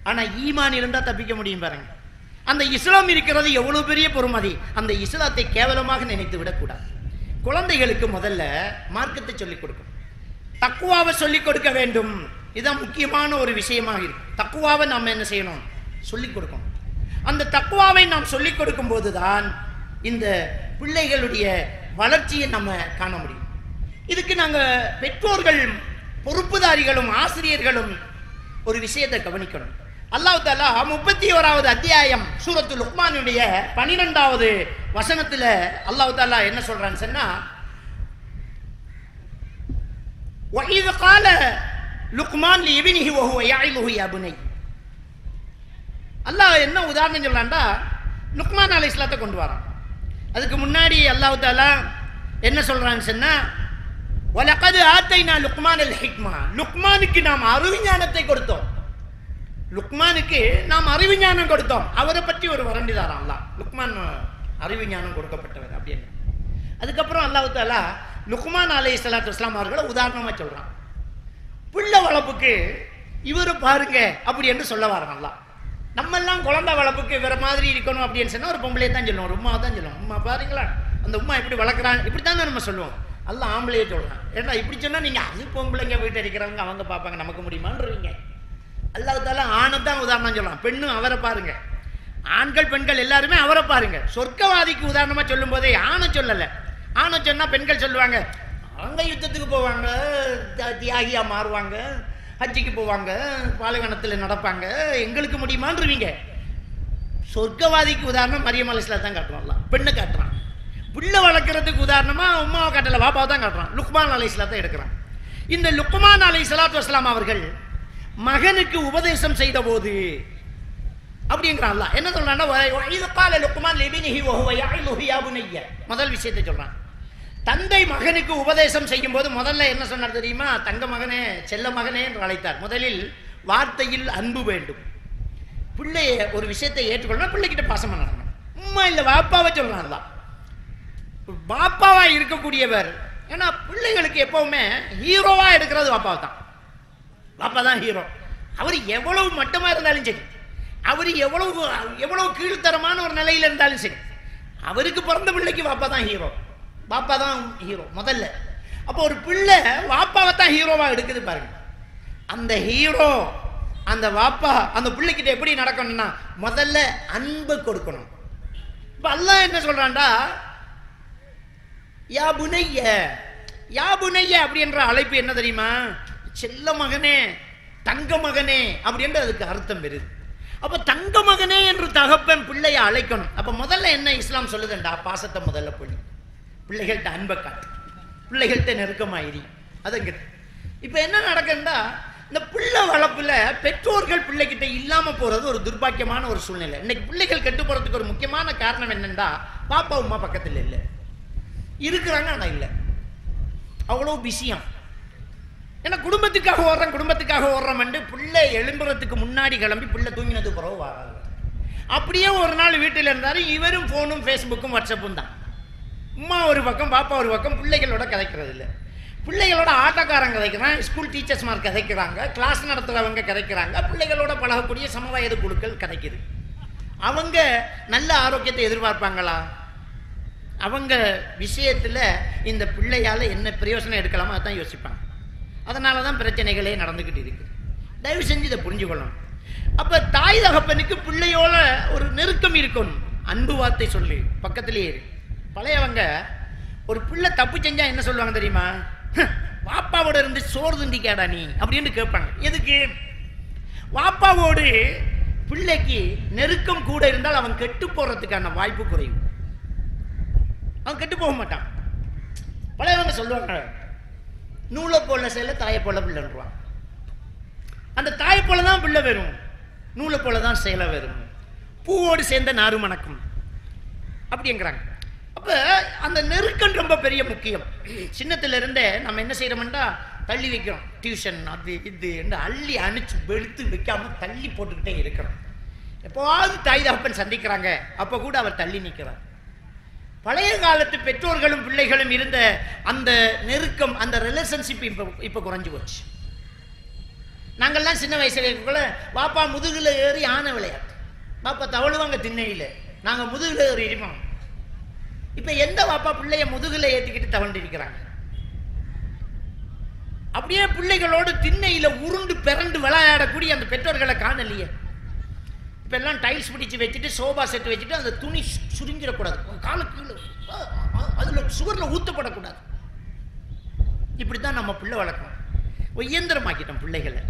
ஆனா ஈமான் இருந்தா தப்பிக்க முடியும் பாருங்க. அந்த இஸ்லாம் இருக்கிறது எவ்வளவு பெரிய பொறுமதி. அந்த இஸ்லாத்தை கேவலமாக நினைத்து விடக்கூடாது. குழந்தைகளுக்கு முதல்ல மார்க்கத்தை சொல்லிக் கொடுக்கணும், தக்குவாவை சொல்லிக் கொடுக்க வேண்டும். இதுதான் முக்கியமான ஒரு விஷயமாக இருக்கு. தக்குவாவை நாம் என்ன செய்யணும்? சொல்லிக் கொடுக்கணும். அந்த தக்குவாவை நாம் சொல்லிக் கொடுக்கும் போதுதான் இந்த பிள்ளைகளுடைய வளர்ச்சியை நம்ம காண முடியும். இதுக்கு நாங்க பெற்றோர்கள், பொறுப்புதாரிகளும் ஆசிரியர்களும் ஒரு விஷயத்தை கவனிக்கணும். அல்லாஹ் தஆலா 31வது அத்தியாயம் சூரத்து லுக்மானுடைய 12வது வசனத்துல அல்லாஹ் தஆலா என்ன சொல்றான்னு சொன்னா, وَإِذْ قَالَ لُقْمَانُ لِابْنِهِ وَهُوَ يَعِظُهُ يَا بُنَيَّ. அல்லாஹ் என்ன உதாரணம் சொல்றான்டா, லுக்மான் அலைஹிஸ்ஸலாத்தை கொண்டு வரான். அதுக்கு முன்னாடி அல்லாஹ் தஆலா என்ன சொல்றான்னு சொன்னா, وَلَقَدْ آتَيْنَا لُقْمَانَ الْحِكْمَةَ. லுக்மானுக்கு நாம் அறிவுஞானத்தை கொடுத்தோம். லுக்மானுக்கு நாம் அறிவுஞானம் கொடுத்தோம். அவரை பற்றி ஒரு வரண்டிதாராம் அல்லாஹ். லுக்மான் அறிவுஞானம் கொடுக்கப்பட்டவர் அப்படின்னு. அதுக்கப்புறம் அல்லாஹ் தஆலா லுக்மான் அலைஹிஸ்ஸலாத்து வஸ்ஸலாம் அவர்களை உதாரணமா சொல்றான். பிள்ளை வளர்ப்புக்கு இவரு பாருங்க அப்படி என்று சொல்ல வரான் அல்லாஹ். நம்ம எல்லாம் குழந்தை வளர்ப்புக்கு வேற மாதிரி இருக்கணும் அப்படின்னு சொன்னா ஒரு பொம்பளையை தான் சொல்லுவோம், ஒரு உமா தான் சொல்லுவோம். உமா பாருங்களா அந்த உமா எப்படி வளர்க்குறாங்க, இப்படித்தான் நம்ம சொல்லுவோம். அல்லாஹ் ஆம்பளையே சொல்றான். ஏன்னா இப்படி சொன்னா நீங்க அது பொம்பளைங்க வீட்டை இருக்கிறவங்க அவங்க பார்ப்பாங்க, நமக்கு முடியுமான்றீங்க. அல்லாஹ் தஆலா ஆணை தான் உதாரணம் சொல்லலாம், பெண்ணும் அவரை பாருங்க. ஆண்கள் பெண்கள் எல்லாருமே அவரை பாருங்க. சொர்க்கவாதிக்கு உதாரணமா சொல்லும் போதே ஆணை சொல்லல. ஆணை சொன்னா பெண்கள் சொல்லுவாங்க, அவங்க யுத்தத்துக்கு போவாங்க, தியாகியா மாறுவாங்க, ஹஜ்ஜிக்கு போவாங்க, பாலைவனத்தில் நடப்பாங்க, எங்களுக்கு முடியுமான்றீங்க. சொர்க்கவாதிக்கு உதாரணம் மரியம் அலைஹிஸ்ஸலாம் தான் காட்டுவான்ல, பெண்ணை காட்டுறான். பிள்ளை வளர்க்கறதுக்கு உதாரணமா உம்மாவை காட்டல, பாப்பாவை தான் காட்டுறான். லுக்மான் அலைஹிஸ்ஸலாத்தை எடுக்கிறான். இந்த லுக்மான் அலைஹிஸ்ஸலாத்து வஸ்ஸலாம் அவர்கள் மகனுக்கு உபதேசம் செய்த போது அப்படிங்கிறான் அல்லாஹ். என்ன சொல்றான்னா, وَإِذْ قَالَ لُقْمَانُ لِابْنِهِ وَهُوَ يَعِظُهُ يَا بُنَيَّ. முதல் விஷயத்தை சொல்றான். தந்தை மகனுக்கு உபதேசம் செய்யும் போது முதல்ல என்ன சொன்னார் தெரியுமா? தங்க மகனே, செல்ல மகனே என்று அழைத்தார். முதலில் வார்த்தையில் அன்பு வேண்டும். பிள்ளைய ஒரு விஷயத்தை ஏற்றுக்கொள்ளணும், பிள்ளைகிட்ட பாசம் பண்ணணும். உம்மா இல்லை வாப்பாவை சொல்றான் அல்லாஹ். பாப்பாவா இருக்கக்கூடியவர். ஏன்னா பிள்ளைகளுக்கு எப்பவுமே ஹீரோவா எடுக்கிறது பாப்பாவை தான். பாப்பா தான் ஹீரோ. அவர் எவ்வளவு மட்டமா இருந்தாலும் சரி, அவர் எவ்வளவு கீழ்த்தரமான ஒரு நிலையில இருந்தாலும் சரி, அவருக்கு பிறந்த பிள்ளைக்கு பாப்பா தான் ஹீரோ. பாப்பா தான் ஹீரோ முதல்ல. அப்போ ஒரு பிள்ளை வாப்பாவை தான் ஹீரோவா எடுக்குது பாருங்க. அந்த ஹீரோ அந்த வாப்பா அந்த பிள்ளைகிட்ட எப்படி நடக்கணும்னா முதல்ல அன்பு கொடுக்கணும். இப்ப அல்லாஹ் என்ன சொல்றான்டா, யா புனைய, யா புனைய அப்படின்ற அழைப்பு என்ன தெரியுமா? செல்ல மகனே, தங்க மகனே அப்படின்ற அதுக்கு அர்த்தம் வருது. அப்ப தங்க மகனே என்று தகப்பன் பிள்ளைய அழைக்கணும். அப்ப முதல்ல என்ன இஸ்லாம் சொல்லுதுண்டா, பாசத்தை முதல்ல பொழி, பிள்ளைகள்கிட்ட அன்பை காட்டு, பிள்ளைகள்கிட்ட நெருக்கமாயிரி. அதுங்க இப்ப என்ன நடக்குதுன்னா, இந்த பிள்ளை வளர்ப்புல பெற்றோர்கள் பிள்ளைகிட்ட இல்லாம போறது ஒரு துர்பாக்கியமான ஒரு சூழ்நிலை. இன்னைக்கு பிள்ளைகள் கெட்டு போறதுக்கு ஒரு முக்கியமான காரணம் என்னன்னா, பாப்பா அம்மா பக்கத்துல இல்லை, இருக்கிறாங்க ஆனா இல்லை, அவ்வளோ பிஸியாம். ஏன்னா குடும்பத்துக்காக ஓடுறோம் பிள்ளை எழும்புறதுக்கு முன்னாடி கிளம்பி பிள்ளை தூங்கினது பிறகு வராது. அப்படியே ஒரு நாள் வீட்டில் இருந்தாரு, இவரும் போனும் ஃபேஸ்புக்கும் வாட்ஸ்அப்பும் தான். அம்மா ஒரு பக்கம் பாப்பா ஒரு பக்கம், பிள்ளைகளோட கதைக்கிறது இல்லை. பிள்ளைகளோட ஆட்டக்காரங்க கதைக்கிறான், ஸ்கூல் டீச்சர்ஸ்மார் கதைக்கிறாங்க, கிளாஸ் நடத்துறவங்க கதைக்கிறாங்க, பிள்ளைகளோட பழகக்கூடிய சமவயது குழுக்கள் கதைக்குது. அவங்க நல்ல ஆரோக்கியத்தை எதிர்பார்ப்பாங்களா? அவங்க விஷயத்துல இந்த பிள்ளையால என்ன பிரயோசனம் எடுக்கலாமோ அதான் யோசிப்பாங்க. அதனாலதான் பிரச்சனைகளே நடந்துகிட்டு இருக்கு. தயவு செஞ்சு இதை புரிஞ்சுக்கொள்ளணும். அப்ப தாய் தகப்பனுக்கு பிள்ளையோட ஒரு நெருக்கம் இருக்கணும். அன்பு வார்த்தை சொல்லி பக்கத்திலேயே இருக்கு. பழையவங்க ஒரு பிள்ளை தப்பு செஞ்சா என்ன சொல்லுவாங்க தெரியுமா? வாப்பாவோட இருந்து சோறு திண்டிக்காடா நீ அப்படின்னு கேட்பாங்க. எதுக்கு? வாப்பாவோடு பிள்ளைக்கு நெருக்கம் கூட இருந்தால் அவன் கெட்டு போறதுக்கான வாய்ப்பு குறையும். அவன் கெட்டு போக மாட்டான். பழையவங்க சொல்லுவாங்க, நூலை போல செயல தாயை போல பிள்ளைன்றான். அந்த தாயை போலதான் பிள்ளை வரும், நூலை போலதான் செயலை வரும், பூவோடு சேர்ந்த நாறு மணக்கும் அப்படிங்கிறாங்க. அப்ப அந்த நெருக்கம் ரொம்ப பெரிய முக்கியம். சின்னத்துல இருந்தே நம்ம என்ன செய்யறோம்னா தள்ளி வைக்கிறோம். டியூஷன் அது இது என்று அள்ளி அணிச்சு வெளுத்து வைக்காம தள்ளி போட்டுக்கிட்டே இருக்கிறோம். எப்போவாவது தாய் தகப்பன் சந்திக்கிறாங்க, அப்ப கூட அவர் தள்ளி நிற்கிறார். பழைய காலத்து பெற்றோர்களும் பிள்ளைகளும் இருந்த அந்த நெருக்கம், அந்த ரிலேஷன்ஷிப் இப்ப குறைஞ்சு போச்சு. நாங்கள்லாம் சின்ன வயசுல இருக்கக்குள்ள பாப்பா முதுகுல ஏறி ஆன விளையாட்டு, பாப்பா தவழுவாங்க திண்ணையில, நாங்க முதுகுல ஏறி இருப்போம். இப்ப எந்த பாப்பா பிள்ளைய முதுகுல ஏற்றிக்கிட்டு தவழ்ந்து இருக்கிறாங்க? அப்படியே பிள்ளைகளோடு திண்ணையில உருண்டு பிறண்டு விளையாடக்கூடிய அந்த பெற்றோர்களை காணலையே. இப்ப எல்லாம் டைல்ஸ் பிடிச்சு வச்சுட்டு சோபா செட் வச்சுட்டு அந்த துணி சுருங்கிடக்கூடாது, காலுக்கு அதுல சுவர்ல ஊத்தப்படக்கூடாது. இப்படித்தான் நம்ம பிள்ளை வளர்க்கணும். இயந்திரமாக்கிட்டோம் பிள்ளைகளை.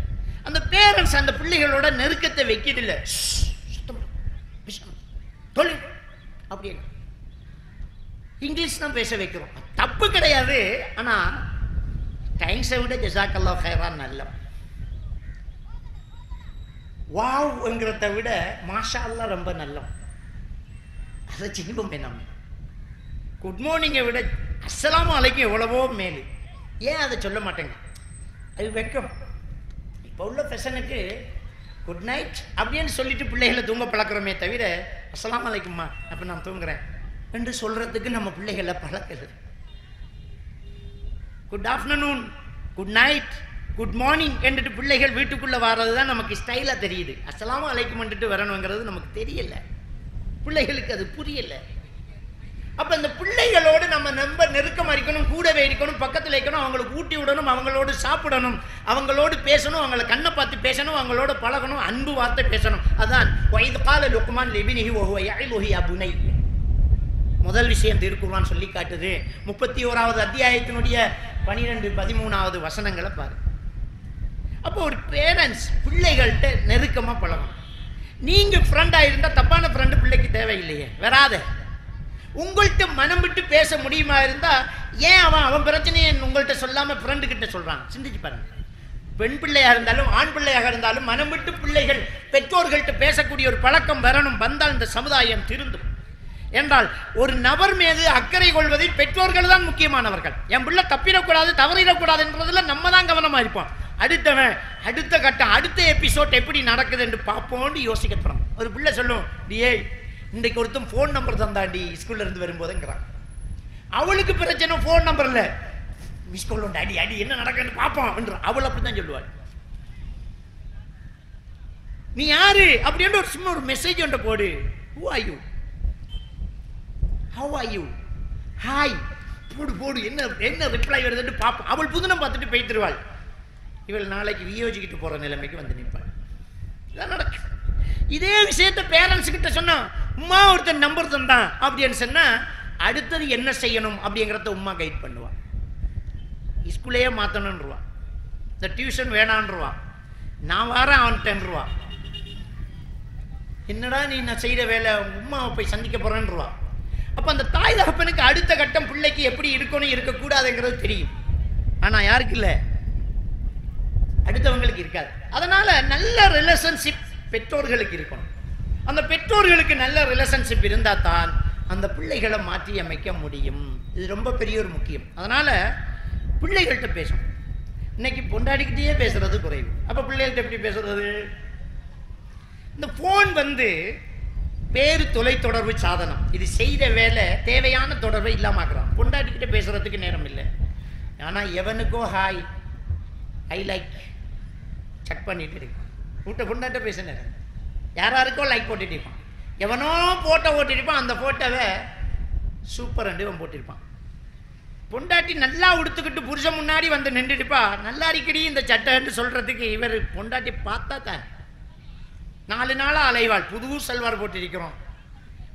அந்த பேரண்ட்ஸ் அந்த பிள்ளைகளோட நெருக்கத்தை வைக்கிடல, தொழில் அப்படி இங்கிலீஷ் தான் பேச வைக்கிறோம். தப்பு கிடையாது. ஆனா டைம்ஸை விட ஜஸாக்கல்லாஹ் ஹைரான் நல்ல, வாவ் என்கிறத விட மாஷா அல்லாஹ் ரொம்ப நல்ல. அதை செய்வோமே நம்ம. குட் மார்னிங்கை விட அஸ்ஸலாமு அலைக்கும் எவ்வளவோ மேலு. ஏன் அதை சொல்ல மாட்டேங்க? அது வெக்கம். இப்போ உள்ள ஃபெஷனுக்கு குட் நைட் அப்படின்னு சொல்லிட்டு பிள்ளைகளை தூங்க பழக்கிறோமே தவிர அஸ்ஸலாமு அலைக்கும்மா அப்போ நான் தூங்குறேன் என்று சொல்றதுக்கு நம்ம பிள்ளைகளை பழக்கிறது. Good afternoon, good night, good morning என்றுட்டு பிள்ளைகள் வீட்டுக்குள்ள வர்றது தான் நமக்கு ஸ்டைலா தெரியுது. அஸ்ஸலாமு அலைக்கும் என்றுட்டு வரணுங்கிறது நமக்கு தெரியல, பிள்ளைகளுக்கு அது புரியல. அப்ப இந்த பிள்ளைகளோடு நம்ம ரொம்ப நெருக்கமா இருக்கணும், கூடவே இருக்கணும், பக்கத்துல இருக்கணும், அவங்களுக்கு ஊட்டி விடணும், அவங்களோடு சாப்பிடணும், அவங்களோடு பேசணும், அவங்களை கண்ணை பார்த்து பேசணும், அவங்களோட பழகணும், அன்பு வார்த்தை பேசணும். அதான் வைது கால லுக்மான் லிபினிஹி வஹுவ யஇலுஹு யா புனை. முதல் விஷயம் திருக்குர்ஆன் சொல்லி காட்டுது. 31வது அத்தியாயத்தினுடைய 12-13வது வசனங்களை பாரு. அப்போ ஒரு பேரண்ட்ஸ் பிள்ளைகள்கிட்ட நெருக்கமா பழகணும். நீங்க ஃப்ரெண்டா இருந்தா தப்பான ஃப்ரெண்டு பிள்ளைக்கு தேவையில்லையே, வராத. உங்கள்கிட்ட மனம் விட்டு பேச முடியுமா இருந்தா ஏன் அவன் பிரச்சனையை உங்கள்கிட்ட சொல்லாம ஃப்ரெண்டு கிட்ட சொல்றான்? சிந்திச்சு பாருங்க. பெண் பிள்ளையா இருந்தாலும் ஆண் பிள்ளையாக இருந்தாலும் மனம் விட்டு பிள்ளைகள் பெற்றோர்கள்ட்ட பேசக்கூடிய ஒரு பழக்கம் வரணும். வந்தால் இந்த சமுதாயம் திருந்தும். என்றால் ஒரு நபர் மீது அக்கறை கொள்வதில் பெற்றோர்கள் தான் முக்கியமானவர்கள். என் பிள்ளை தப்பிடக்கூடாது, தவறிடக்கூடாது என்றதுல நம்ம தான் கவனமா இருப்போம். அடுத்தவன் அடுத்த கட்டம் அடுத்த எபிசோட் எப்படி நடக்குது என்று பார்ப்போம்னு யோசிக்க போறோம். ஒரு பிள்ளை சொல்லும், டியே இன்றைக்கு ஒருத்தன் ஃபோன் நம்பர் தந்தாண்டி ஸ்கூல்ல இருந்து வரும்போதுங்கிறான். அவளுக்கு பிரச்சனை ஃபோன் நம்பர் இல்ல, மிஸ் கால் உண்டு, அடி அடி என்ன நடக்குன்னு பார்ப்போம் என்று அவள் அப்படித்தான் சொல்லுவாள். நீ யாரு அப்படின்னு ஒரு சும்மா ஒரு மெசேஜ் ஒன்று போடு. Who are you? How are you? Hi. போடு போடு என்ன என்ன ரிப்ளை வருதுன்னு பார்ப்போம். அவள் புதினம் பார்த்துட்டு போயிட்டுருவாள். இவள் நாளைக்கு வியோஜிக்கிட்டு போகிற நிலைமைக்கு வந்து நிற்பாள். இதான் நடக்கும். இதே விஷயத்தை பேரண்ட்ஸ் கிட்ட சொன்னா, உமா ஒருத்தன் நம்பர் தந்தான் அப்படின்னு சொன்னா அடுத்தது என்ன செய்யணும் அப்படிங்கிறத உமா கைட் பண்ணுவான். ஸ்கூலையே மாற்றணுன்றுவான், இந்த டியூஷன் வேணான்றுவான், நான் வரேன் அவன்கிட்டன்றுவான். என்னடா நீ நான் செய்கிற வேலை, உமாவை போய் சந்திக்க போகிறேன்றுவான். அப்போ அந்த தாய் தகப்பனுக்கு அடுத்த கட்டம் பிள்ளைக்கு எப்படி இருக்கணும் இருக்கக்கூடாதுங்கிறது தெரியும். ஆனால் யாருக்கு இல்லை, அடுத்தவங்களுக்கு இருக்காது. அதனால நல்ல ரிலேஷன்ஷிப் பெற்றோர்களுக்கு இருக்கணும். அந்த பெற்றோர்களுக்கு நல்ல ரிலேஷன்ஷிப் இருந்தால் தான் அந்த பிள்ளைகளை மாற்றி அமைக்க முடியும். இது ரொம்ப பெரிய ஒரு முக்கியம். அதனால பிள்ளைகள்கிட்ட பேசணும். இன்னைக்கு பொண்டாடிக்கிட்டே பேசுறது குறைவு. அப்போ பிள்ளைகள்கிட்ட எப்படி பேசுறது? இந்த ஃபோன் வந்து பேரு தொலைத்தொடர்பு சாதனம். இது செய்த வேலை தேவையான தொடர்பை இல்லாமக்கிறான். பொண்டாட்டிக்கிட்ட பேசுறதுக்கு நேரம் இல்லை. ஆனால் எவனுக்கோ ஹாய் ஐ லைக் செக் பண்ணிட்டு இருக்கான். வீட்டை பொண்டாட்ட பேச நேரம், யாராருக்கோ லைக் போட்டுட்டு இருப்பான். எவனோ போட்டோ ஓட்டிருப்பான். அந்த போட்டோவை சூப்பர் ரெண்டு இவன் போட்டிருப்பான். பொண்டாட்டி நல்லா உடுத்துக்கிட்டு புருஷன் முன்னாடி வந்து நின்றுட்டுப்பா, நல்லா அடிக்கடி இந்த சட்டைன்னு சொல்றதுக்கு இவர் பொண்டாட்டி பார்த்தா தான் 4 நாளாக அலைவாள். புது சல்வார் போட்டிருக்கிறோம்,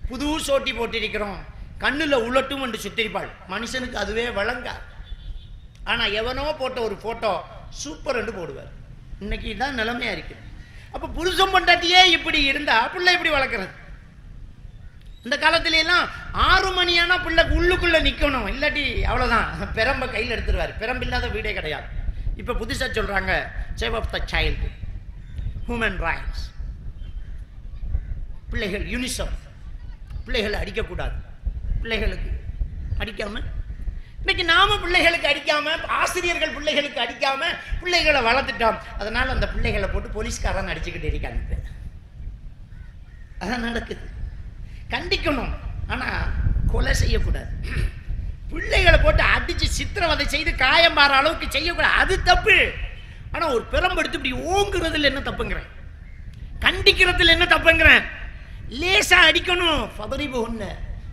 புது சோட்டி போட்டிருக்கிறோம், கண்ணில் உலட்டும் என்று சுத்திருப்பாள். மனுஷனுக்கு அதுவே வழங்கா. ஆனால் எவனோ போட்ட ஒரு போட்டோ சூப்பர் என்று போடுவார். இன்னைக்கு தான் நிலைமையா இருக்குது. அப்போ புருஷன் பொண்டாட்டியே இப்படி இருந்தா பிள்ளை எப்படி வளர்க்குறது? இந்த காலத்துல எல்லாம் 6 மணியானா பிள்ளை உள்ளுக்குள்ள நிற்கணும், இல்லாட்டி அவ்வளோதான், பெரம்ப கையில் எடுத்துருவார். பெரம்பு இல்லாத வீடே கிடையாது. இப்போ புதுசாக சொல்றாங்க save of the child, human rights, பிள்ளைகள் யூனிசெஃப், பிள்ளைகளை அடிக்கக்கூடாது. பிள்ளைகளுக்கு அடிக்காம இன்னைக்கு நாம பிள்ளைகளுக்கு அடிக்காம, ஆசிரியர்கள் பிள்ளைகளுக்கு அடிக்காம பிள்ளைகளை வளர்த்துட்டோம். அதனால அந்த பிள்ளைகளை போட்டு போலீஸ்காரன் அடிச்சுக்கிட்டு இருக்காங்க. அதான் நடக்குது. கண்டிக்கணும், ஆனா கொலை செய்யக்கூடாது. பிள்ளைகளை போட்டு அடிச்சு சித்திரவதை செய்து காயம் பாற அளவுக்கு செய்யக்கூடாது, அது தப்பு. ஆனா ஒரு பெரம்பெடுத்து இப்படி ஓங்குறதுல என்ன தப்புங்கிறேன், கண்டிக்கிறதுல என்ன தப்புங்கிறேன். லேசா அடிக்கணும். ஃபதரிபுஹுன்ன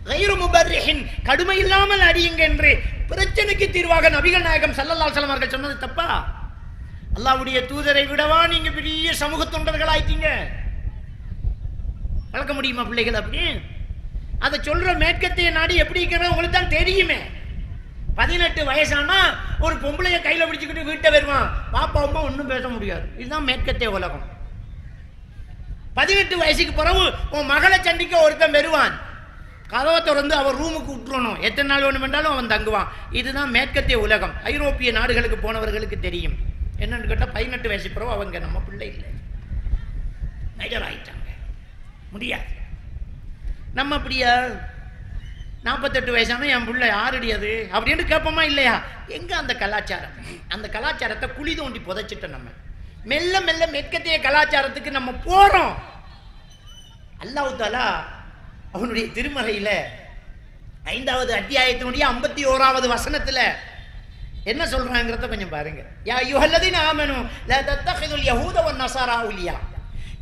கைரு முபர்ரிஹின், கடுமை இல்லாமல் அடியுங்க என்று பிரச்சனைக்கு தீர்வாக நபிகள் நாயகம் ஸல்லல்லாஹு அலைஹி வஸல்லம் அவர்கள் சொன்னது தப்பா? அல்லாஹ்வுடைய தூதரை விடவா நீங்க பெரிய சமூக தொண்டர்கள் ஆயிட்டீங்க? வளர்க்க முடியுமா பிள்ளைகள் அப்படி? அதை சொல்ற மேற்கத்திய நாடு எப்படி இருக்கிறது உங்களுக்கு தான் தெரியுமே. 18 வயசானா ஒரு பொம்பளைய கையில பிடிச்சுக்கிட்டு வீட்டை வருவான், பாப்பா அம்மா ஒன்றும் பேச முடியாது. இதுதான் மேற்கத்திய உலகம். 18 வயசுக்கு பிறகு உன் மகளை சந்திக்க ஒருத்தன் வருவான், கதவை திறந்து அவர் ரூமுக்கு விட்டுறணும், எத்தனை நாள் வேணும் என்றாலும் அவன் தங்குவான். இதுதான் மேற்கத்திய உலகம். ஐரோப்பிய நாடுகளுக்கு போனவர்களுக்கு தெரியும். என்னன்னு கேட்டால் 18 வயசு பிறகு அவங்க நம்ம பிள்ளை இல்லை, நைஜர் ஆயிட்டாங்க, முடியாது. நம்ம அப்படியா 48 வயசான என் பிள்ளை யாருடி அது அப்படின்னு கேட்போமா இல்லையா? எங்க அந்த கலாச்சாரம்? அந்த கலாச்சாரத்தை குழி தோண்டி புதைச்சிட்டோம். நம்ம மெல்ல மெல்ல மேற்கத்திய கலாச்சாரத்துக்கு நம்ம போறோம். அல்லாஹ் தஆலா அவனுடைய திருமறையில 5வது அத்தியாயத்தினுடைய 51வது வசனத்துல என்ன சொல்றாங்கிறத கொஞ்சம் பாருங்க. யா அய்யுஹல்லதீன ஆமனூ லா தத்தகிதுல் யஹூத வன் நஸாரா அவுலியா,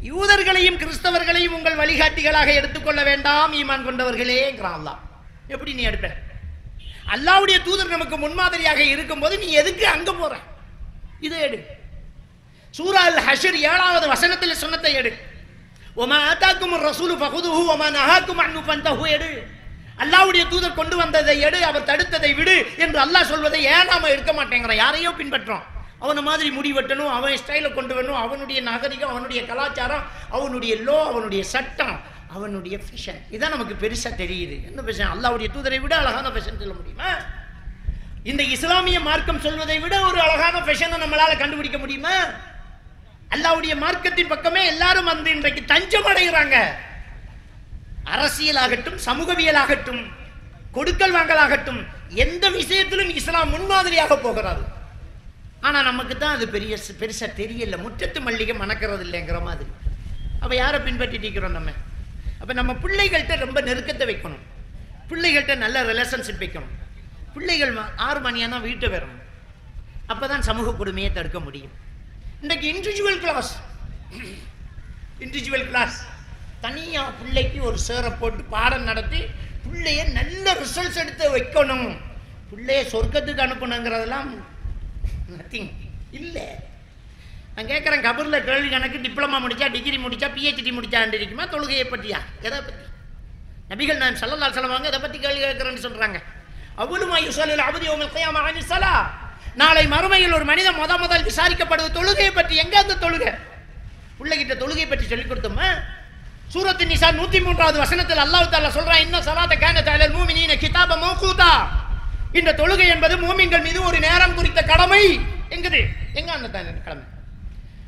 யூதர்களையும் கிறிஸ்தவர்களையும் உங்கள் வழிகாட்டிகளாக எடுத்துக்கொள்ள வேண்டாம் ஈமான் கொண்டவர்களேங்கிறான் அல்லாஹ். எப்படி நீ எடுப்ப? அல்லாஹ்வுடைய தூதர் நமக்கு முன்மாதிரியாக இருக்கும்போது நீ எதுக்கு அங்க போற? இதை எடு. சூரா அல் ஹஷ்ர் 7வது வசனத்தில் சொன்னதை எடு. வமா ஆதாக்குமுர் ரசூலு ஃபகுதுஹு வமா நஹாக்கும் அன்ஹு ஃபந்தஹு எடு. அல்லாஹ்வுடைய தூதர் கொண்டு வந்ததை எடு, அவர் தடுத்ததை விடு என்று அல்லாஹ் சொல்வதை ஏன் நாம எடுக்க மாட்டேங்கிறோம்? யாரையோ பின்பற்றோம். அவனை மாதிரி முடி வெட்டணும், அவன் ஸ்டைல கொண்டு வரணும், அவனுடைய நாகரிகம், அவனுடைய கலாச்சாரம், அவனுடைய லோ, அவனுடைய சட்டம், அவனுடைய ஃபேஷன், இதான் நமக்கு பெருசா தெரியுது. என்ன ஃபேஷன்? அல்லாஹ்வுடைய தூதரை விட அழகான ஃபேஷன் சொல்ல முடியுமா? இந்த இஸ்லாமிய மார்க்கம் சொல்வதை விட ஒரு அழகான ஃபேஷனை நம்மளால கண்டுபிடிக்க முடியுமா? அல்லாஹ்வுடைய மார்க்கத்தின் பக்கமே எல்லாரும் வந்து இன்றைக்கு தஞ்சம் அடைகிறாங்க. அரசியலாகட்டும், சமூகவியலாகட்டும், கொடுக்கல் வாங்கலாகட்டும், எந்த விஷயத்திலும் இஸ்லாம் முன்மாதிரியாக போகிறாரு. ஆனா நமக்கு தான் அது பெருசா தெரியல, முற்றத்து மல்லிகை மணக்கிறது இல்லைங்கிற மாதிரி. அப்ப யாரை பின்பற்றிட்டு இருக்கிறோம் நம்ம? அப்ப நம்ம பிள்ளைகள்கிட்ட ரொம்ப நெருக்கத்தை வைக்கணும், பிள்ளைகள்கிட்ட நல்ல ரிலேஷன்ஷிப் வைக்கணும். பிள்ளைகள் 6 மணியானா வீட்டை வரணும், அப்பதான் சமூக கொடுமையை தடுக்க முடியும். இன்றைக்கு இண்டிவிஜுவல் கிளாஸ் தனியா பிள்ளைக்கு ஒரு சேரை போட்டு பாடம் நடத்தி பிள்ளைய நல்ல ரிசல்ட்ஸ் எடுத்து வைக்கணும். பிள்ளைய சொர்க்கத்துக்கு அனுப்பணுங்கிறதெல்லாம் நத்திங் இல்லை. நான் கேட்குறேன், கபூரில் கேள்வி கணக்கு டிப்ளமா முடித்தா, டிகிரி முடித்தா, பிஹெச்டி முடித்தாண்டு இருக்குமா? தொழுகையை பற்றியா? எதை பற்றி? நபிகள் நாயகம் ஸல்லல்லாஹு அலைஹி வஸல்லம் எதை பற்றி கேள்வி கேட்குறேன்னு சொல்கிறாங்க? அவ்வளவுமா யுஸல்லில் அப்து யௌமல் கியாமா அனிஸ் ஸலா. நாளை மறுமையில் ஒரு மனிதன் முதல் விசாரிக்கப்படுவது தொழுகையை பற்றி. எங்க அந்த தொழுகை? பிள்ளைகிட்ட தொழுகை பற்றி சொல்லிக் கொடுத்தோமா? சூரத்து நிசா 103வது வசனத்தில் அல்லாஹ் தஆலா சொல்றான், இன்ன ஸலாத்த கானத் அலல் முஃமினீன கிதாப மௌகூதா. இந்த தொழுகை என்பது மூமின்கள் மீது ஒரு நேரம் குறித்த கடமை. எங்கது? எங்க அந்த கடமை?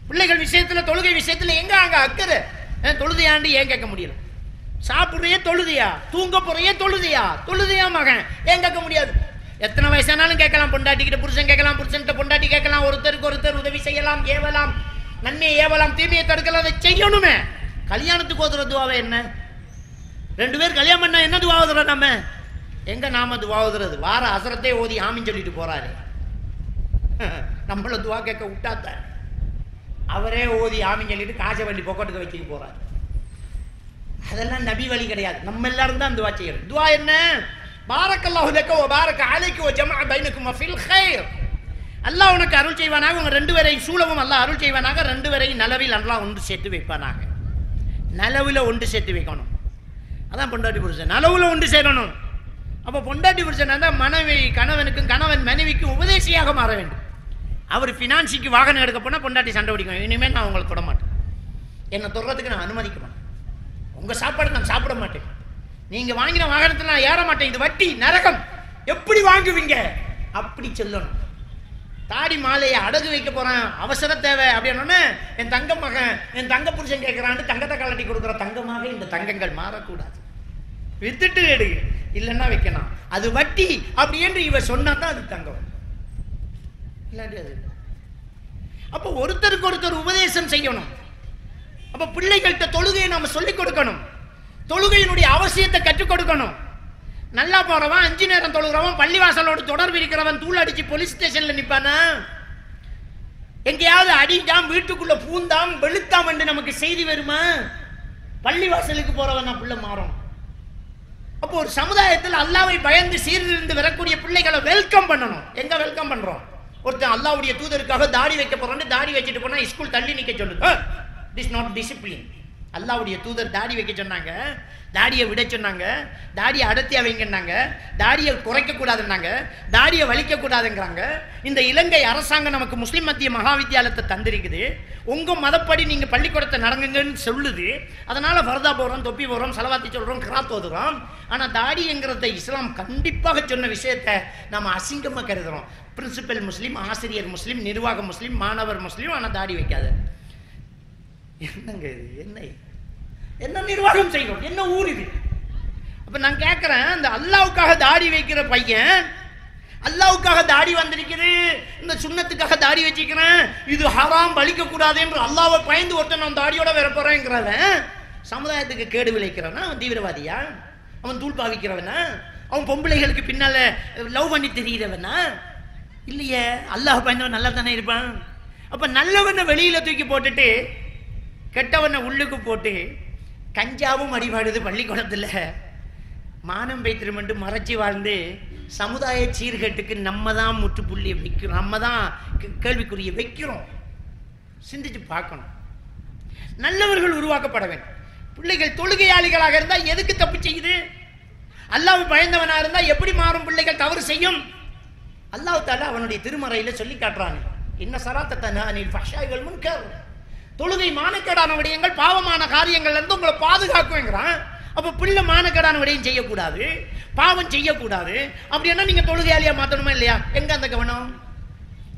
பிள்ளைகள் விஷயத்துல, தொழுகை விஷயத்துல எங்க அங்க அக்கறை? தொழுதையாண்டு ஏன் கேட்க முடியல? சாப்பிடுறையே தொழுதியா, தூங்க போறையே தொழுதியா மகன் ஏன் கேட்க முடியாது? எத்தனை வயசானாலும் கேட்கலாம். பொண்டாட்டிக்கிட்ட புருஷன் கேட்கலாம், புருஷன்கிட்ட பொண்டாட்டி கேட்கலாம். ஒருத்தருக்கு ஒருத்தர் உதவி செய்யலாம், ஏவலாம், நன்மையை ஏவலாம், தீமையை தடுக்கலாம். அதை செய்யணுமே. கல்யாணத்துக்கு ஓதுற துவாவை என்ன? 2 பேர் கல்யாணம் பண்ணா என்ன துவா ஓதுறோம் நம்ம? எங்க நாம துவா ஓதுறது? வார அசரத்தை ஓதி ஆமின்னு சொல்லிட்டு போறாரு. நம்மள துவா கேட்க விட்டாத்த அவரே ஓதி ஆமின்னு சொல்லிட்டு காசை வண்டி பொக்கட்டுக்கு வச்சுட்டு போறாரு. அதெல்லாம் நபி வழி கிடையாது. நம்ம எல்லாரும் தான் துவா செய்யணும். துவா என்ன? பாரக்கல்லாஹு லக வ பாரக அலைக வ ஜமஅ பைனகுமா ஃபில் கைர். அல்லாஹ் உனக்கு அருள் செய்வானாக, உங்க 2 பேரையும் சூழவும் அல்லாஹ் அருள் செய்வானாக, 2 பேரையும் நலவில் அல்லாஹ் ஒன்று சேர்த்து வைப்பானாக. நலவுல ஒன்று சேர்த்து வைக்கணும். அதான் பொண்டாட்டி புருஷன் நலவுல ஒன்று சேரணும். அப்போ பொண்டாட்டி புருஷன் தான் மனைவி கணவனுக்கும், கணவன் மனைவிக்கும் உபதேசியாக மாற வேண்டும். அவர் ஃபினான்ஸுக்கு வாகனம் எடுக்க போனால் பொண்டாட்டி சண்டை பிடிக்கும். இனிமேல் நான் உங்களை தொட மாட்டேன், என்னை தொடுறதுக்கு நான் அனுமதிக்க மாட்டேன், உங்கள் சாப்பாடு நான் சாப்பிட மாட்டேன், நீங்கள் வாங்கின வாகனத்தில் நான் ஏற மாட்டேன், இது வட்டி நரகம், எப்படி வாங்குவீங்க அப்படி சொல்லணும். தாடி மாலையை அடகு வைக்க போகிறேன், அவசர தேவை அப்படின்னோடனே என் தங்க மகன், என் தங்க புருஷன் கேட்குறான்னு தங்கத்தை கலட்டி கொடுக்குற தங்கமாக இந்த தங்கங்கள் மாறக்கூடாது. வித்துட்டு எடு, இல்லைன்னா வைக்கணும், அது வட்டி அப்படி என்று இவ சொன்னா தான் அது தங்கம். இல்லாட்டி அது. அப்போ ஒருத்தருக்கு ஒருத்தர் உபதேசம் செய்யணும். அப்போ பிள்ளைகள்கிட்ட தொழுகையை நாம சொல்லிக் கொடுக்கணும், தொழுகையினுடைய அவசியத்தை கற்றுக் கொடுக்கணும். நல்லா போறவன், 5 நேரம் தொழுகிறவன், பள்ளிவாசலோடு தொடர்பு இருக்கிறவன் தூள் அடிச்சு போலீஸ் ஸ்டேஷன்ல நிப்பானா? எங்கேயாவது அடித்தாம், வீட்டுக்குள்ள பூந்தாம், வெளுத்தாம் என்று நமக்கு செய்தி வருமா? பள்ளிவாசலுக்கு போறவன் நான் பிள்ளை மாறும். அப்போ ஒரு சமுதாயத்தில் அல்லாவை பயந்து சீர்திருந்து வரக்கூடிய பிள்ளைகளை வெல்கம் பண்ணணும். எங்க வெல்கம் பண்றோம்? ஒருத்தன் அல்லாவுடைய தூதருக்காக தாடி வைக்க போறான்னு தாடி வச்சுட்டு போனா ஸ்கூல் தள்ளி நிக்க சொல்லுது. This not discipline. அல்லாவுடைய தூதர் தாடி வைக்க சொன்னாங்க, தாடியை விட சொன்னாங்க, தாடியை அடர்த்தியா வைங்கன்னாங்க, தாடியை குறைக்க கூடாதுன்னாங்க, தாடியை வலிக்க கூடாதுங்கிறாங்க. இந்த இலங்கை அரசாங்கம் நமக்கு முஸ்லிம் மத்திய மகா வித்தியாலயத்தை தந்திருக்குது. உங்க மதப்படி நீங்க பள்ளிக்கூடத்தை நடங்குங்கன்னு சொல்லுது. அதனால ஃபர்தா போறோம், தொப்பி போறோம், சலவாத்தி சொல்றோம், கிராத் ஓதுறோம். ஆனா தாடிங்கிறத இஸ்லாம் கண்டிப்பாக சொன்ன விஷயத்தை நாம அசிங்கமா கருதுறோம். பிரின்சிபல் முஸ்லீம், ஆசிரியர் முஸ்லீம், நிர்வாக முஸ்லீம், மாணவர் முஸ்லீம், ஆனா தாடி வைக்காத. என்னங்க இது? என்ன என்ன நிர்வாகம் செய்யணும்? என்ன ஊர் இது? அப்ப நான் கேட்கிறேன், இந்த அல்லாவுக்காக தாடி வைக்கிற பையன், அல்லாவுக்காக தாடி வந்திருக்குது, இந்த சுண்ணத்துக்காக தாடி வச்சுக்கிறேன், இது ஹராம், பலிக்க கூடாது என்று அல்லாவை பயந்து ஒருத்தன் நான் தாடியோட வர போறேங்கிறவன் சமுதாயத்துக்கு கேடு விளைக்கிறவனா? அவன் தீவிரவாதியா? அவன் தூள் பாவிக்கிறவனா? அவன் பொம்பளைகளுக்கு பின்னால லவ் பண்ணி தெரிகிறவனா? இல்லையே, அல்லாஹ் பயந்தவன் நல்லா தானே இருப்பான். அப்ப நல்லவனை வெளியில தூக்கி போட்டுட்டு கெட்டவனை உள்ளுக்கு போட்டு கஞ்சாவும் அடிபாடுது பள்ளிக்கூடத்தில், மானம் பைத்திரமென்று மறைச்சி வாழ்ந்து சமுதாய சீர்கேட்டுக்கு நம்ம தான் முற்றுப்புள்ளியை வைக்கிறோம், நம்ம தான் கேள்விக்குரிய வைக்கிறோம். சிந்திச்சு பார்க்கணும். நல்லவர்கள் உருவாக்கப்பட வேண்டும். பிள்ளைகள் தொழுகையாளிகளாக இருந்தால் எதுக்கு தப்பு செய்யுது? அல்லாஹ் பயந்தவனாக இருந்தால் எப்படி மாறும்? பிள்ளைகள் தவறு செய்யும். அல்லாஹ் தஆலா அவனுடைய திருமறையில் சொல்லி காட்டுறாங்க, இன்ன ஸலாத்த தன்ஹா அனில் ஃபஹ்ஷாஇ வல் முன்கர். தொழுகை மானக்கேடான விடயங்கள், பாவமான காரியங்கள்ல இருந்து உங்களை பாதுகாக்குங்கிறான். அப்ப பிள்ளை மானக்கேடான விடயம் செய்யக்கூடாது, பாவம் செய்யக்கூடாது. அப்படின்னா நீங்க தொழுகையாளியா மாத்தணுமா இல்லையா? எங்க அந்த கவனம்?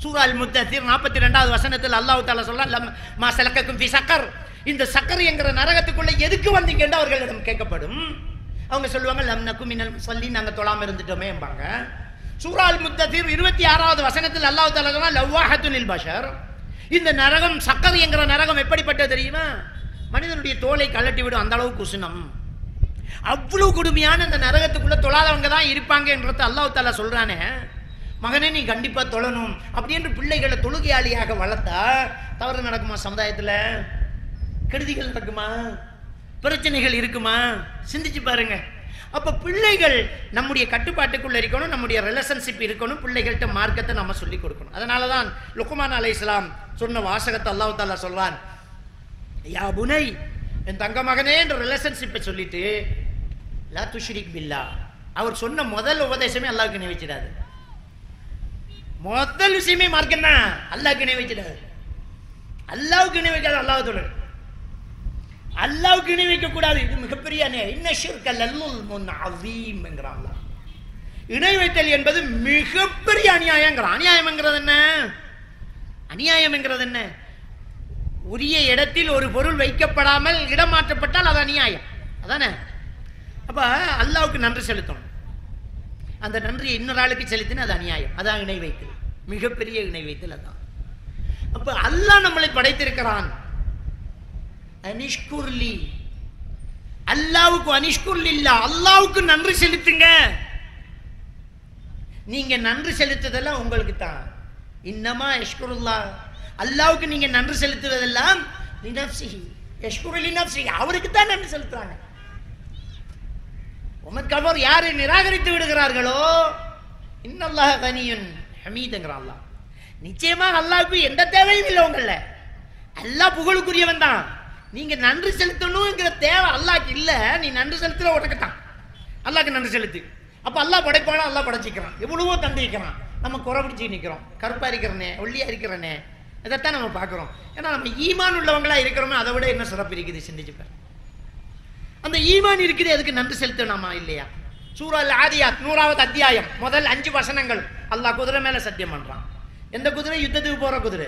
சூரா அல் முத்தஸிர் 42வது வசனத்தில் அல்லாஹ் தஆலா சொல்றான், மா ஸலக்கக்கும் ஃபீ ஸக்கர். இந்த சக்கர் என்கிற நரகத்துக்குள்ள எதுக்கு வந்தீங்கன்னு அவர்களிடம் கேட்கப்படும். அவங்க சொல்லுவாங்க, லம் நகு மினல் முஸல்லீன், நாங்க தொழாம இருந்துட்டோமே என்பாங்க. சூரா அல் முத்தஸிர் 26வது வசனத்தில் அல்லாஹ் தஆலா சொல்றான், லவ்வாஹத்துன் லில் பஷர். இந்த நரகம், சக்கர் என்கிற நரகம் எப்படிப்பட்டது தெரியுமா? மனிதனுடைய தோலை கலட்டி விடும், அந்த அளவுக்கு உஷ்ணம். அவ்வளவு கொடுமையான அந்த நரகத்துக்குள்ள தொழாதவங்க தான் இருப்பாங்க என்றது அல்லாஹ் தஆலா சொல்றானே. மகனே நீ கண்டிப்பா தொழணும் அப்படின்னு பிள்ளைகளை தொழுகையாளியாக வளர்த்தா தவறு நடக்குமா? சமுதாயத்துல கெடுதிகள் நடக்குமா? பிரச்சனைகள் இருக்குமா? சிந்திச்சு பாருங்க. அப்போ பிள்ளைகள் நம்முடைய கட்டுப்பாட்டுக்குள்ள இருக்கணும், நம்முடைய ரிலேஷன்ஷிப் இருக்கணும், பிள்ளைகள்கிட்ட மார்க்கத்தை நம்ம சொல்லிக் கொடுக்கணும். அதனால தான் லுக்மான் அலைஹிஸ்ஸலாம் சொன்ன வாசகத்தை அல்லாஹ் தஆலா சொல்றான், யா புனை, என் தங்க மகனே என்ற ரிலேஷன்ஷிப்பை சொல்லிட்டு லா துஷ்ரிக் பில்லாஹ். அவர் சொன்ன முதல் உபதேசமே அல்லாஹ்வுக்கு இணை வச்சிடாது. முதல் விஷயமே மார்க்கம் தான், அல்லாஹ்வுக்கு இணை வச்சிடாது. அல்லாஹ்வுக்கு இணை வைக்காது, அல்லாஹ் தொழு. அல்லாஹ்வுக்கு இணை வைக்க கூடாது, இது மிகப்பெரிய அநியாயம். இன்ன ஷிர்க லல்லுல்முன் அஸீம் என்கிறான் அல்லாஹ். இணை வைத்தல் என்பது மிகப்பெரிய அநியாயங்கிறான். அநியாயம்ங்கிறது என்ன? அநியாயம்ங்கிறது என்ன? உரிய இடத்தில் ஒரு பொருள் வைக்கப்படாமல் இடம் மாற்றப்பட்டால் அது அநியாயம், அதானே? அப்ப அல்லாஹ்வுக்கு நன்றி செலுத்தணும், அந்த நன்றியை இன்னொரு ஆளுக்கு செலுத்தினா அது அநியாயம், அதான் இணை வைத்தல், மிகப்பெரிய இணை வைத்தல் அதான். அப்ப அல்லாஹ் நம்மளை படைத்திருக்கிறான், அனிஷ்குர்லி, அல்லாஹ்வுக்கு அனிஷ்குர்லில்லா, அல்லாஹ்வுக்கு நன்றி செலுத்துங்க. நீங்க நன்றி செலுத்துதெல்லாம் உங்களுக்கு தான். இன்னமா யஷ்குருல்லாஹ், அல்லாஹ்வுக்கு நீங்க நன்றி செலுத்துவதெல்லாம் லினஃப்ஸிஹி யஷ்குரு லினஃப்ஸிஹி, அவருக்கு தான் நன்றி செலுத்துறாங்க. உமக்கவர் யாரை நிராகரித்து விடுகிறார்களோ இன்னல்லாஹ கனியுன் ஹமீதுங்கிறான் அல்லாஹ். நிச்சயமாக அல்லாஹ்வுக்கு எந்த தேவையும் இல்லை உங்கள, அல்லாஹ் புகழுக்குரியவன் தான். நீங்க நன்றி செலுத்தணுங்கிற தேவை அல்லாஹ்க்கு இல்ல, நீ நன்றி செலுத்துற உனக்கு தான். அல்லாஹ்க்கு நன்றி செலுத்து. அப்ப அல்லாஹ் படைப்பானா, அல்லாஹ் படைச்சிக்கிறான், எவ்வளவோ தந்திக்கிறான். நம்ம குறை பிடிச்சி நிற்கிறோம், கருப்பா இருக்கிறனே, ஒல்லியா இருக்கிறனே, இதைத்தான் நம்ம பார்க்கிறோம். ஏன்னா நம்ம ஈமான் உள்ளவங்களா இருக்கிறோமே, அதை விட என்ன சிறப்பு இருக்குது சிந்திச்சுப்பார். அந்த ஈமான் இருக்குது, அதுக்கு நன்றி செலுத்தணுமா இல்லையா? சூரா அல் ஆதியாத் 100வது அத்தியாயம் முதல் 5 வசனங்கள் அல்லாஹ் குதிரை மேல சத்தியம் பண்றான். எந்த குதிரை? யுத்தத்துக்கு போற குதிரை.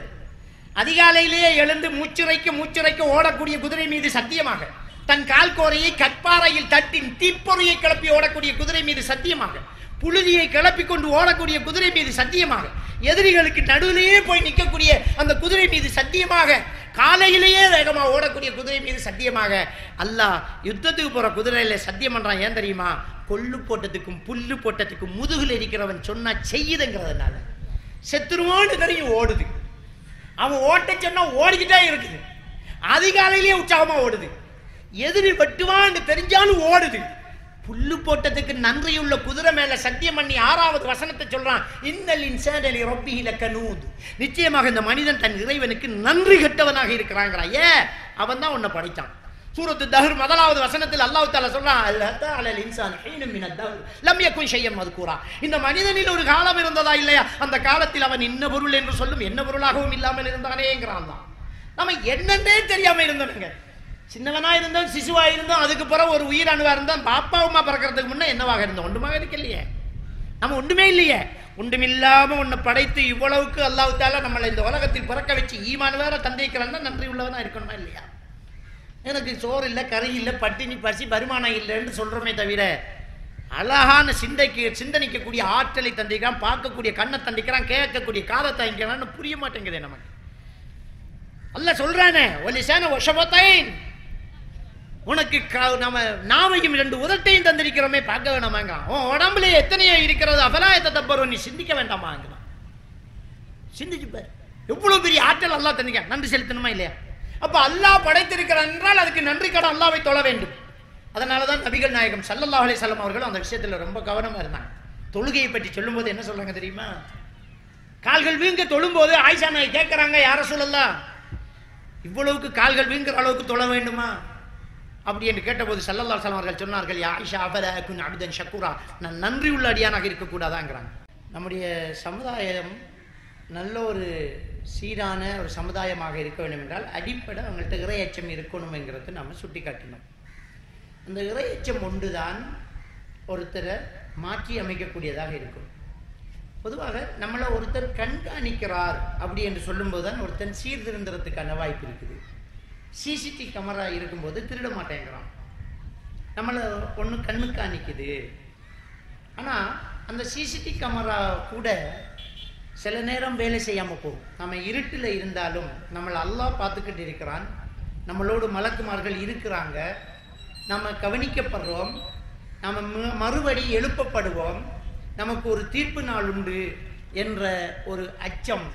அதிகாலையிலேயே எழுந்து மூச்சுரைக்க ஓடக்கூடிய குதிரை மீது சத்தியமாக, தன் கால் கோரையை கற்பாறையில் தட்டி தீப்பொறியை கிளப்பி ஓடக்கூடிய குதிரை மீது சத்தியமாக, புழுதியை கிளப்பி கொண்டு ஓடக்கூடிய குதிரை மீது சத்தியமாக, எதிரிகளுக்கு நடுவிலேயே போய் நிற்கக்கூடிய அந்த குதிரை மீது சத்தியமாக, காலையிலேயே வேகமா ஓடக்கூடிய குதிரை மீது சத்தியமாக அல்லாஹ் யுத்தத்துக்கு போற குதிரையில சத்தியம் பண்றான். ஏன் தெரியுமா? கொள்ளு போட்டதுக்கும் புல்லு போட்டதுக்கும் முதுகுல இருக்கிறவன் சொன்னா செய்யுதுங்கிறதுனால. செத்துருவான்னு தெரியும், ஓடுது. அவன் ஓட்ட சொன்னா ஓடிக்கிட்டே இருக்குது, அதிகாலையிலேயே உற்சாகமா ஓடுது. எதிரி வெட்டுவான்னு தெரிஞ்சாலும் ஓடுது. புல்லு போட்டதுக்கு நன்றியுள்ள குதிரை மேல சத்தியம் பண்ணி 6வது வசனத்தை சொல்றான், இன்னல் இன்சான லிரப்பிஹி லகனூத், நிச்சயமாக இந்த மனிதன் தன் இறைவனுக்கு நன்றி கெட்டவனாக இருக்கிறாங்கிறான். ஏன்? அவன் தான் உன்னை படைத்தான். சூரத்து தஹர் 1வது வசனத்தில் அல்லாஹ் தஆலா சொல்றான், அல்லதா அலல் இன்சான் ஹீனும் மினத் தஹர் லம் யகுன் ஷையன் மذ்கூரா, இந்த மனிதனில் ஒரு காலம் இருந்ததா இல்லையா, அந்த காலத்தில் அவன் இன்ன பொருள் என்று சொல்லும் என்ன பொருளாகவும் இல்லாமல் இருந்தானேங்கிறான். நம்ம என்னன்னே தெரியாம இருந்தோங்க. சின்னவனா இருந்தோம், சிசுவா இருந்தோம், அதுக்கு பிறகு ஒரு உயிரணுவா இருந்தோம், பாப்பா அம்மா பிறக்கிறதுக்கு முன்னே என்னவாக இருந்தோம்? ஒன்றுமாக இருக்கலையே, நம்ம ஒன்றுமே இல்லையே. ஒன்றுமில்லாம உன்னை படைத்து இவ்வளவுக்கு அல்லாஹ் தஆலா நம்மளை இந்த உலகத்தில் பிறக்க வச்சு ஈமான் வேற தந்திக்கிறான்னா நன்றி உள்ளவனா இருக்கணுமா இல்லையா? எனக்கு சோறு இல்லை, கறி இல்லை, பட்டினி பசி வருமானம் இல்லைன்னு சொல்றோமே தவிர, அழகான சிந்தனைக்கக்கூடிய ஆற்றலை தந்திக்கிறான், பார்க்கக்கூடிய கண்ணை தந்திக்கிறான், கேட்கக்கூடிய காதை தந்திக்கிறான்னு புரிய மாட்டேங்குது நமக்கு. அல்லாஹ் சொல்றானே, ஒலிசான வஷபத்தைன், உனக்கு நம்ம நாவையும் 2 உதட்டையும் தந்திருக்கிறோமே, பார்க்க வேண்டாமாங்க. உன் உடம்புல எத்தனையோ இருக்கிறது, அபலாயத்தை தப்பரும், நீ சிந்திக்க வேண்டாமாங்க. சிந்திச்சு பாரு, எவ்வளவு பெரிய ஆற்றல் அல்லாஹ் தந்திக்க. நன்றி செலுத்தணுமா இல்லையா? அப்ப அல்லாஹ் படைத்திருக்கிறான் என்றால் அதுக்கு நன்றி கடன் அல்லாஹ்வை தொழ வேண்டும். அதனாலதான் நபிகள் நாயகம் ஸல்லல்லாஹு அலைஹி வஸல்லம் அவர்கள் அந்த விஷயத்துல ரொம்ப கவனமா இருந்தாங்க. தொழுகையை பற்றி சொல்லும் போது என்ன சொல்றாங்க தெரியுமா? கால்கள் வீங்க தொழும்போது ஆயிஷா நாய் கேட்கிறாங்க, யா ரசூலல்லாஹ், இவ்வளவுக்கு கால்கள் வீங்குற அளவுக்கு தொழ வேண்டுமா அப்படி என்று கேட்டபோது ஸல்லல்லாஹு அலைஹி வஸல்லம் அவர்கள் சொன்னார்கள், யா ஆயிஷா அஃபலா அகுன் அப்தன் ஷக்கூரா, நான் நன்றி உள்ள அடியானாக இருக்கக்கூடாதாங்கிறாங்க. நம்முடைய சமுதாயம் நல்ல ஒரு சீரான ஒரு சமுதாயமாக இருக்க வேண்டும் என்றால் அடிப்படை அவங்கள்ட்ட இறையச்சம் இருக்கணும் என்கிறது நம்ம சுட்டி காட்டினோம். அந்த இறையச்சம் ஒன்றுதான் ஒருத்தரை மாற்றி அமைக்கக்கூடியதாக இருக்கும். பொதுவாக நம்மளை ஒருத்தர் கண்காணிக்கிறார் அப்படி என்று சொல்லும்போது தான் ஒருத்தன் சீர்திருந்துறதுக்கான வாய்ப்பு இருக்குது. சிசிடிவி கேமரா இருக்கும்போது திருட மாட்டேங்கிறான், நம்மளை ஒன்று கண்காணிக்குது. ஆனால் அந்த சிசிடிவி கேமரா கூட சில நேரம் வேலை செய்யாமல் போகும். நம்ம இருட்டில் இருந்தாலும் நம்மளை அல்லாஹ் பார்த்துக்கிட்டு இருக்கிறான், நம்மளோடு மலக்குமார்கள் இருக்கிறாங்க, நம்ம கவனிக்கப்படுறோம், நம்ம மறுபடி எழுப்பப்படுவோம், நமக்கு ஒரு தீர்ப்பு நாள் உண்டு என்ற ஒரு அச்சம்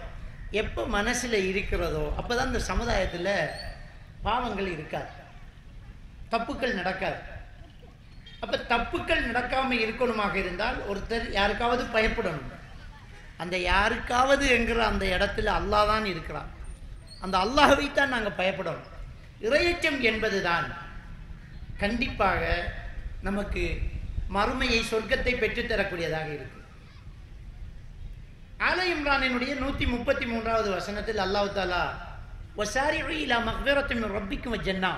எப்போ மனசில் இருக்கிறதோ அப்போ தான் இந்த சமுதாயத்தில் பாவங்கள் இருக்காது, தப்புக்கள் நடக்காது. அப்ப தப்புக்கள் நடக்காம இருக்கணுமாக இருந்தால் ஒருத்தர் யாருக்காவது பயப்படணும். அந்த யாருக்காவது என்கிற அந்த இடத்துல அல்லாஹ் தான் இருக்கிறான். அந்த அல்லாஹ்வைத்தான் நாங்கள் பயப்படணும். இறையச்சம் என்பதுதான் கண்டிப்பாக நமக்கு மறுமையை சொர்க்கத்தை பெற்றுத்தரக்கூடியதாக இருக்கு. ஆல இம்ரானினுடைய 133வது வசனத்தில் அல்லாஹ் தஆலா வஸாரிஉ இலா மக்ஃபிரத்தின் மின் ரப்பிக்கும் வஜன்னா,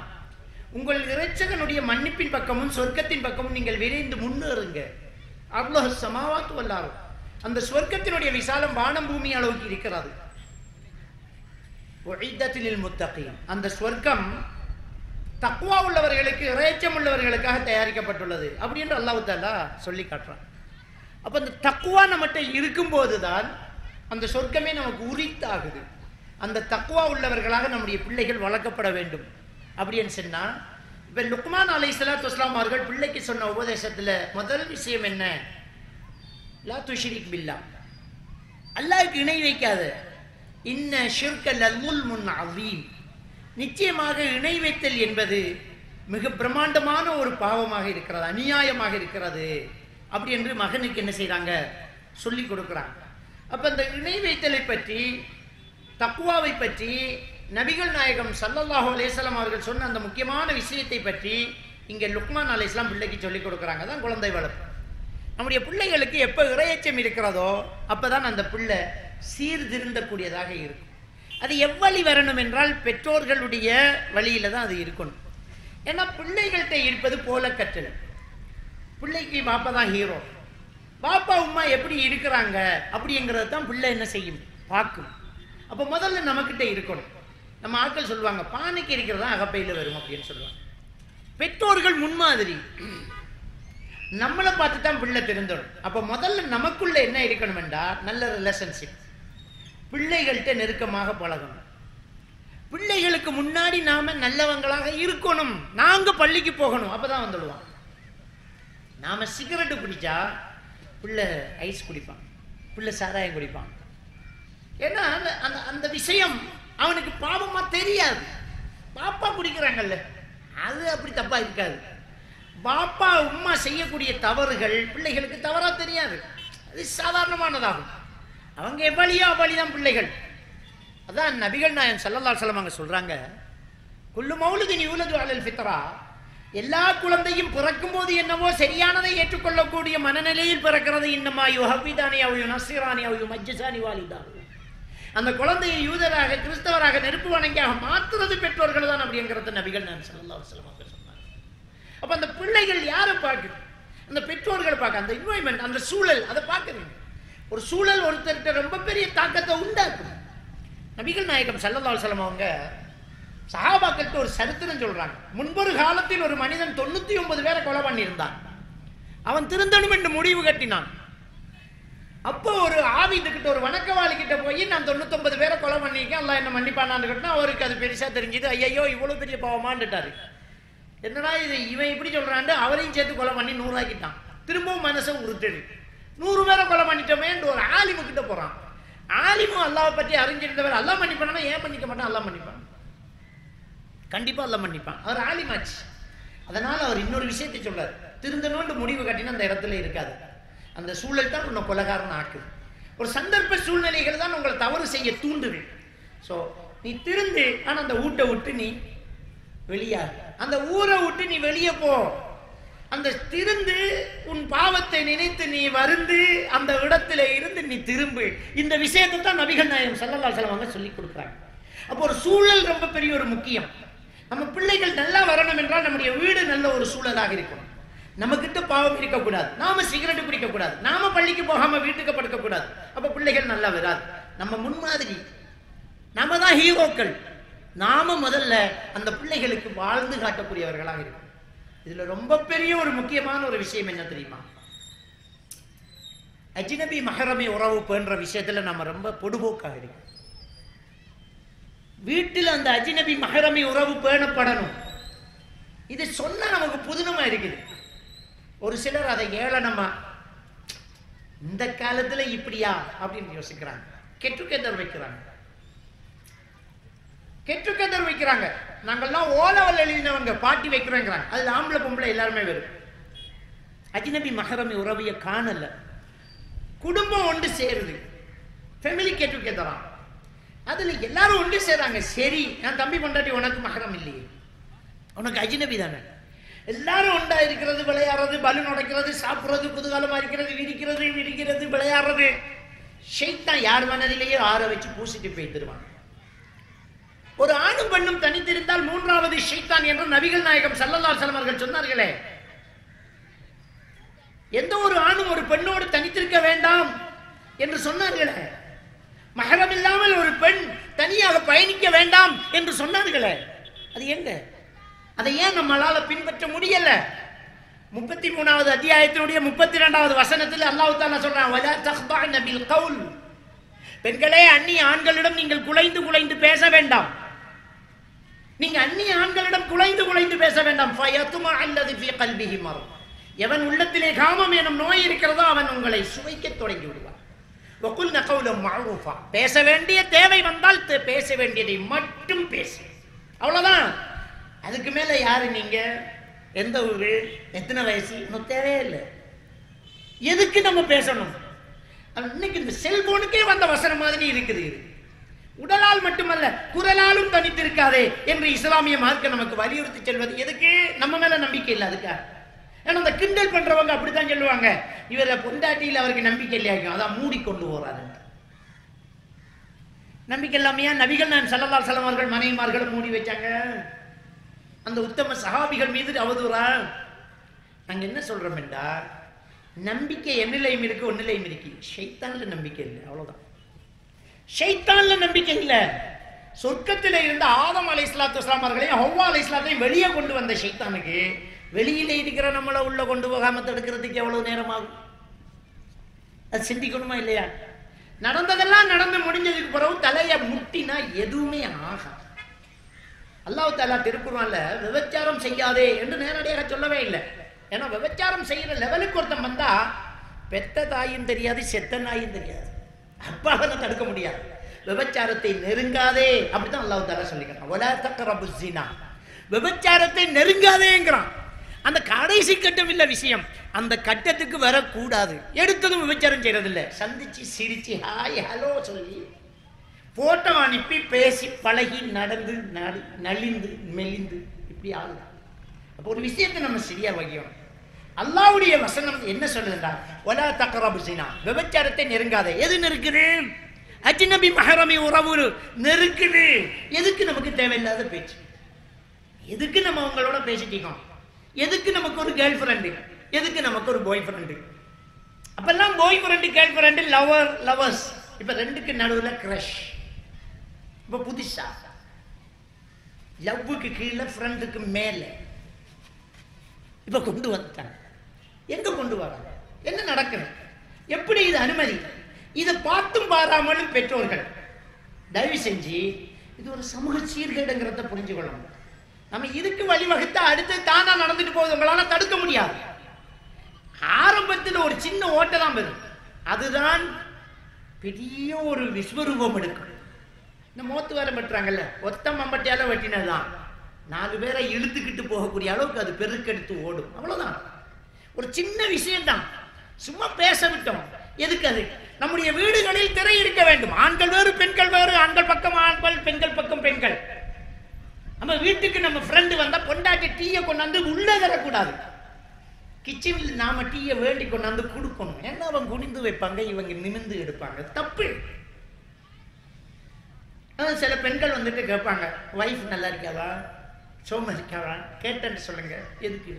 உங்கள் இறைச்சகனுடைய மன்னிப்பின் பக்கமும் சொர்க்கத்தின் பக்கமும் நீங்கள் விரைந்து முன்னேறுங்க. அல்லாஹ் ஸமாவாத்து வல் அர்த், அந்த சொர்க்கத்தினுடைய விசாலம் வானம் பூமி அளவுக்கு இருக்கிறது. உஇத்தத்தில் முத்தகீன், அந்த சொர்க்கம் தக்வா உள்ளவர்களுக்கு இறைச்சம் உள்ளவர்களுக்காக தயாரிக்கப்பட்டுள்ளது அப்படி என்று அல்லாஹ் தஆலா சொல்லி காட்டுறான். அப்ப அந்த தக்வா நம்மகிட்ட இருக்கும்போது தான் அந்த சொர்க்கமே நமக்கு உரித்தாகுது. அந்த தக்வா உள்ளவர்களாக நம்முடைய பிள்ளைகள் வளர்க்கப்பட வேண்டும் அப்படின்னு சொன்னா, இப்ப லுக்மான் அலைஹிஸ்ஸலாத்து வஸ்ஸலாம் அவர்கள் பிள்ளைக்கு சொன்ன உபதேசத்துல முதல் விஷயம் என்ன? லா துஷ்ரிக் பில்லாஹ், அல்லாஹ்வுக்கு இணை வைக்காத. இன்ன ஷிர்க லல்முல்முன் அஸீம், நிச்சயமாக இணை வைத்தல் என்பது மிக பிரம்மாண்டமான ஒரு பாவமாக இருக்கிறது, அநியாயமாக இருக்கிறது அப்படி என்று மகனுக்கு என்ன செய்றாங்க? சொல்லி கொடுக்குறாங்க. அப்ப அந்த இணை வைத்தலை பற்றி, தக்வாவை பற்றி, நபிகள் நாயகம் ஸல்லல்லாஹு அலைஹி வஸல்லம் அவர்கள் சொன்ன அந்த முக்கியமான விஷயத்தை பற்றி இங்கே லுக்மான் அலைஹிஸ்ஸலாம் பிள்ளைக்கு சொல்லி கொடுக்குறாங்க. தான் குழந்தை வளர்ப்பு. நம்முடைய பிள்ளைகளுக்கு எப்போ இறையச்சம் இருக்கிறதோ அப்பதான் அந்த பிள்ளை சீர்திருந்தக்கூடியதாக இருக்கும். அது எவ்வழி வரணும் என்றால் பெற்றோர்களுடைய வழியில தான் அது இருக்கணும். ஏன்னா பிள்ளைகள்கிட்ட இருப்பது போல கற்றல். பிள்ளைக்கு பாப்பா தான் ஹீரோ. பாப்பா உம்மா எப்படி இருக்கிறாங்க அப்படிங்கிறது தான் பிள்ளை என்ன செய்யும்? பார்க்கும். அப்போ முதல்ல நம்மக்கிட்ட இருக்கணும். நம்ம ஆட்கள் சொல்லுவாங்க பானைக்கு இருக்கிறதா அகப்பையில் வரும் அப்படின்னு சொல்லுவாங்க. பெற்றோர்கள் முன்மாதிரி. நம்மளை பார்த்து தான் பிள்ளை திருந்தணும். அப்போ முதல்ல நமக்குள்ள என்ன இருக்கணும் என்றால் நல்ல ரிலேஷன்ஷிப், பிள்ளைகள்கிட்ட நெருக்கமாக பழகணும். பிள்ளைகளுக்கு முன்னாடி நாம நல்லவங்களாக இருக்கணும். நாங்க பள்ளிக்கு போகணும், அப்பதான் வந்துடுவான். நாம சிகரெட்டு குடிச்சா பிள்ளை ஐஸ் குடிப்பான், பிள்ளை சாராயம் குடிப்பான். ஏன்னா அந்த விஷயம் அவனுக்கு பாவமா தெரியாது. பாப்பா குடிக்கிறாங்கல்ல, அது அப்படி தப்பா இருக்காது. பாப்பா உம்மா செய்யக்கூடிய தவறுகள் பிள்ளைகளுக்கு தவறா தெரியாது, அது சாதாரணமானதாகும். அவங்க எவ்வளியோ அவ்வளிதான் பிள்ளைகள். அதான் நபிகள் நாயகம் ஸல்லல்லாஹு அலைஹி வஸல்லம் அவங்க சொல்றாங்க, குல்லு மௌலுதின் யூலது அலல் ஃபித்ரா, எல்லா குழந்தையும் பிறக்கும் போது என்னவோ சரியானதை ஏற்றுக்கொள்ளக்கூடிய மனநிலையில் பிறக்கிறது. இன்னமா யுஹவ்விதானி அவ் யுனஸ்ஸிரானி அவ் யுமஜ்ஜிசானி வாலிதா, அந்த குழந்தையை யூதராக கிறிஸ்தவராக நெருப்பு வணங்கியாக மாற்றுறது பெற்றோர்கள் தான் அப்படிங்கிறது நபிகள் நாயகம் ஸல்லல்லாஹு அலைஹி வஸல்லம் அவங்க சொன்னாங்க. அப்ப அந்த பிள்ளைகள் யாரை பார்க்குது? அந்த பெற்றோர்கள் பார்க்க, அந்த என்வாயன்மெண்ட், அந்த சூழல், அதை பார்க்குறீங்க. ஒரு சூழல் ஒருத்தர்கிட்ட ரொம்ப பெரிய தாக்கத்தை உண்டாக்கும். நபிகள் நாயகம் ஸல்லல்லாஹு அலைஹி வஸல்லம் அவங்க சஹாபாக்களுக்கு ஒரு சரித்திரம் சொல்றாங்க. முன்பொரு காலத்தில் ஒரு மனிதன் 99 பேரை கொலை பண்ணியிருந்தான். அவன் திருந்தணும் என்று முடிவு கட்டினான். அப்போ ஒரு ஆவிதுகிட்ட, ஒரு வணக்கவாளி கிட்ட போய் நான் 99 பேரை கொலை பண்ணியிருக்கேன், அல்லாஹ் என்ன மன்னிப்பானான்னு கேட்டா அவருக்கு அது பெருசா தெரிஞ்சுது. ஐயோ இவ்வளவு பெரிய பாவமான்னுட்டாரு. என்னடா இது இவன் இப்படி சொல்றான்னு அவரையும் சேர்த்து கொலை பண்ணி 100 ஆக்கிட்டான். திரும்பவும் மனசை உறுத்தது. 100 பேரை கொலை பண்ணிட்டோமே என்று ஒரு ஆலிமு கிட்ட போறான். ஆலிமும் அல்லாஹ்வை பற்றி அறிஞ்சிருந்தவர் அல்லாஹ் மன்னிப்பானா? ஏன் மன்னிக்க மாட்டான்? அல்லாஹ் மன்னிப்பான், கண்டிப்பா அல்லாஹ் மன்னிப்பான். அவர் ஆலிமாச்சு. அதனால அவர் இன்னொரு விஷயத்தை சொல்றாரு, திருந்தணும்னு முடிவு கட்டினா அந்த இடத்துல இருக்காது. அந்த சூழல் தான் உன்னை கொலைகாரன் ஆக்குது. ஒரு சந்தர்ப்ப சூழ்நிலைகள் தான் உங்களை தவறு செய்ய தூண்டுது. ஸோ நீ திருந்து, ஆனா அந்த வீட்டை விட்டு நீ வெளியாகு, அந்த ஊரை விட்டு நீ வெளியே போ. அந்த திருந்து உன் பாவத்தை நினைத்து நீ வருந்து அந்த இடத்துல இருந்து நீ திரும்பு. இந்த விஷயத்தை தான் நபிகள் நாயகம் ஸல்லல்லாஹு அலைஹி வஸல்லம் சொல்லி கொடுக்குறாங்க. அப்போ ஒரு சூழல் ரொம்ப பெரிய ஒரு முக்கியம். நம்ம பிள்ளைகள் நல்லா வரணும் என்றால் நம்முடைய வீடு நல்ல ஒரு சூழலாக இருக்கணும். நம்மகிட்ட பாவம் இருக்கக்கூடாது, நாம சிகரெட்டு குடிக்கக்கூடாது, நாம பள்ளிக்கு போகாம வீட்டுக்கு படுக்கக்கூடாது. அப்ப பிள்ளைகள் நல்லா வராது. நம்ம முன்மாதிரி, நாம தான் ஹீரோக்கள். நாம முதல்ல அந்த பிள்ளைகளுக்கு வாழ்ந்து காட்டக்கூடியவர்களாக இருக்கும். இதுல ரொம்ப பெரிய ஒரு முக்கியமான ஒரு விஷயம் என்ன தெரியுமா? அஜ்னபி மஹரமி உறவு போன்ற விஷயத்துல நம்ம ரொம்ப பொடுபோக்காக இருக்கோம். வீட்டில் அந்த அஜ்னபி மஹரமி உறவு பேணப்படணும். இது சொன்னா நமக்கு புதுனமா இருக்குது. ஒரு சிலர் அதை ஏளனமா, இந்த காலத்துல இப்படியா அப்படின்னு யோசிக்கிறாங்க. கெட்டுக்கெதர் வைக்கிறாங்க, கெட்டுக்கெதர் வைக்கிறாங்க. நாங்கள்லாம் ஓலவல் எழுதினவங்க பாட்டி வைக்கிறோங்கிறாங்க. அதுல ஆம்பளை பொம்பளை எல்லாருமே வரும். அஜ்னபி மஹரமி உறவிய காணல, குடும்பம் ஒன்று சேருது, ஃபேமிலி கெட் டுகெதரா, அதுல எல்லாரும் ஒன்று சேராங்க. சரி, என் தம்பி பொண்டாட்டி உனக்கு மஹரம் இல்லையே, உனக்கு அஜ்னபி தானே. எல்லாரும் ஒன்றா இருக்கிறது, விளையாடுறது, பலூன் உடைக்கிறது, சாப்பிட்றது, குதூகலமா இருக்கிறது, விரிக்கிறது, விளையாடுறது. ஷைத்தான் யார் மனதிலேயே ஆற வச்சு பூசிட்டு போய்த்திருவான். ஒரு ஆணும் பெண்ணும் தனித்திருந்தால் மூன்றாவது ஷைத்தான் என்று நபிகள் நாயகம் ஸல்லல்லாஹு அலைஹி வஸல்லம் அவர்கள் சொன்னார்களே. எந்த ஒரு ஆணும் ஒரு பெண்ணோடு தனித்திருக்க வேண்டாம் என்று சொன்னார்களே. மஹரம் இல்லாமல் ஒரு பெண் தனியாக பயணிக்க வேண்டாம் என்று சொன்னார்களே. அது எங்க? அதை ஏன் நம்மளால பின்பற்ற முடியல? 33வது அத்தியாயத்தினுடைய 32வது வசனத்தில் அல்லாஹ் தஆலா சொல்றான், வலா தக்பஅன பில் கவுல், பெண்களே அந்நிய ஆண்களிடம் நீங்கள் குலைந்து பேச வேண்டாம். நீங்க அந்நிய ஆண்களிடம் குலைந்து பேச வேண்டாம். ஃபயத்மா அல்லதி ஃபீ கல்பிஹி மர்த், எவன் உள்ளத்திலே காமம் எனும் நோய் இருக்கிறதோ அவன் உங்களை சுவைக்க தொடங்கி விடுவான். வகுல்ன கௌலம் மஅரூஃபா, பேச வேண்டிய தேவை வந்தால் பேச வேண்டியதை மட்டும் பேசு, அவ்வளவுதான். அதுக்கு மேல யாரு நீங்க, எந்த ஊரு, எத்தனை வயசு, இன்னும் தேவையில்லை. எதுக்கு நம்ம பேசணும்? இன்னைக்கு இந்த செல்போனுக்கே வந்த வசனம் மாதிரி இருக்குது. இது உடலால் மட்டுமல்ல குரலாலும் தனித்திருக்காதே என்று இஸ்லாமிய மார்க்க நமக்கு வலியுறுத்தி செல்வது எதுக்கு? நம்ம மேல நம்பிக்கை இல்லை அதுக்காக. ஏன்னா அந்த கிண்டல் பண்றவங்க அப்படித்தான் சொல்லுவாங்க, இவரை பொண்டாட்டியில் அவருக்கு நம்பிக்கை இல்லையாக்கும், அதான் மூடிக்கொண்டு போறாரு. நம்பிக்கை இல்லாமையா நபிகள் நான் ஸல்லல்லாஹு அலைஹி வஸல்லம் அவர்கள் மனைவிமார்களும் மூடி வச்சாங்க? அந்த உத்தம சஹாபிகள் மீது அவதூறா? நாங்க என்ன சொல்றோம் என்றா, நம்பிக்கை என்னிலையும் இருக்கு, ஒன்னிலையும் இருக்கு. ஷைத்தான்ல நம்பிக்கை இல்லை, அவ்வளவுதான். ஷைத்தான்ல நம்பிக்கை இல்லை. சொர்க்கத்தில் இருந்த ஆதம் அலைஹிஸ்ஸலாத்து வஸ்ஸலாம் அவர்களையும் ஹவ்வா அலைஹிஸ்ஸலாத்தையும் வெளியே கொண்டு வந்த ஷைத்தானுக்கு வெளியில இருக்கிற நம்மளை உள்ள கொண்டு போகாம தடுக்கிறதுக்கு எவ்வளவு நேரம் ஆகும்? அது சிந்திக்கணுமா இல்லையா? நடந்ததெல்லாம் நடந்து முடிஞ்சதுக்கு பிறகு தலையை முட்டினா எதுவுமே ஆகாது. அல்லாஹ் தஆலா திருக்குர்ஆன்ல விபச்சாரம் செய்யாதே என்று நேரடியாக சொல்லவே இல்லை. ஏன்னா விபச்சாரம் செய்யற லெவலுக்கு ஒருத்தன் வந்தா பெத்த தாயும் தெரியாது, செத்த நாயும் தெரியாது, அப்பாவை தடுக்க முடியாது. விபச்சாரத்தை நெருங்காதே அப்படித்தான் அல்லாஹ் தஆலா சொல்லிக்கிறான். வலா தக்ரபுஸ் ஸினா, விபச்சாரத்தை நெருங்காதேங்கிறான். அந்த கடைசி கட்டம் இல்ல விஷயம், அந்த கட்டத்துக்கு வரக்கூடாது. எடுத்ததும் விபச்சாரம் செய்யறதில்லை, சந்திச்சு சிரிச்சு ஹாய் ஹலோ சொல்லி போட்டோ அனுப்பி பேசி பழகி நடந்து நலிந்து மெலிந்து இப்படி ஆகுது. அப்போ ஒரு விஷயத்தை நம்ம சரியா வைக்கணும். அல்லாஹ்வுடைய வசனம் என்ன சொல்லுதுன்னா, வலா தக்ரபுஸ் ஸினா, விபச்சாரத்தை நெருங்காதே. எது நெருக்குது? அஜ்னபி மஹரமி உறவு நெருக்குது. எதுக்கு நமக்கு தேவையில்லாத பேச்சு? எதுக்கு நம்ம அவங்களோட பேசிட்டோம்? எதுக்கு நமக்கு ஒரு கேர்ள் ஃப்ரெண்டு? எதுக்கு நமக்கு ஒரு பாய் ஃப்ரெண்டு? அப்பெல்லாம் boy friend, girl friend, lovers. இப்ப ரெண்டுக்கு நடுவுல கிரஷ். இப்ப புதுசா லவ்வுக்கு கீழே ஃப்ரெண்டுக்கு மேல இப்ப கொண்டு வந்துட்டாங்க. எங்க கொண்டு வராங்க? என்ன நடக்குது? எப்படி இது அனுமதி? இதை பார்த்தும் பாராமலும் பெற்றோர்கள் தயவு செஞ்சு இது ஒரு சமூக சீர்கேடுங்கிறத புரிஞ்சுக்கொள்ளணும். நம்ம இதுக்கு வழிவகுத்தா அடுத்து தானா நடந்துட்டு போகுது, உங்களால தடுக்க முடியாது. ஆரம்பத்தில் ஒரு சின்ன ஓட்டை தான் வரும், அதுதான் பெரிய ஒரு விஸ்வரூபம் எடுக்கும். இந்த மோத்து வேலை வெட்டுறாங்கல்ல, ஒத்த மம்பட்டியால வெட்டினதுதான் 4 பேரை இழுத்துக்கிட்டு போகக்கூடிய அளவுக்கு அது பெருக்கெடுத்து ஓடும். அவ்வளவுதான், ஒரு சின்ன விஷயம்தான். சும்மா பேச விட்டோம். எதுக்கு? அது நம்முடைய வீடுகளில் திரை இருக்க வேண்டும். ஆண்கள் வேறு பெண்கள் வேறு, ஆண்கள் பக்கம் ஆண்கள், பெண்கள் பக்கம் பெண்கள். நம்ம வீட்டுக்கு நம்ம ஃப்ரெண்டு வந்தா பொண்டாட்டி டீயை கொண்டாந்து உள்ள தரக்கூடாது. கிச்சனில் நாம டீயை வேண்டி கொண்டாந்து கொடுக்கணும். ஏன்னா அவங்க குனிந்து வைப்பாங்க, இவங்க நிமிந்து எடுப்பாங்க. தப்பு. சில பெண்கள் வந்துட்டு கேட்பாங்க, வைஃப் நல்லா இருக்காவா, சோம இருக்காவா, கேட்டேன்னு சொல்லுங்க. எதுக்கு?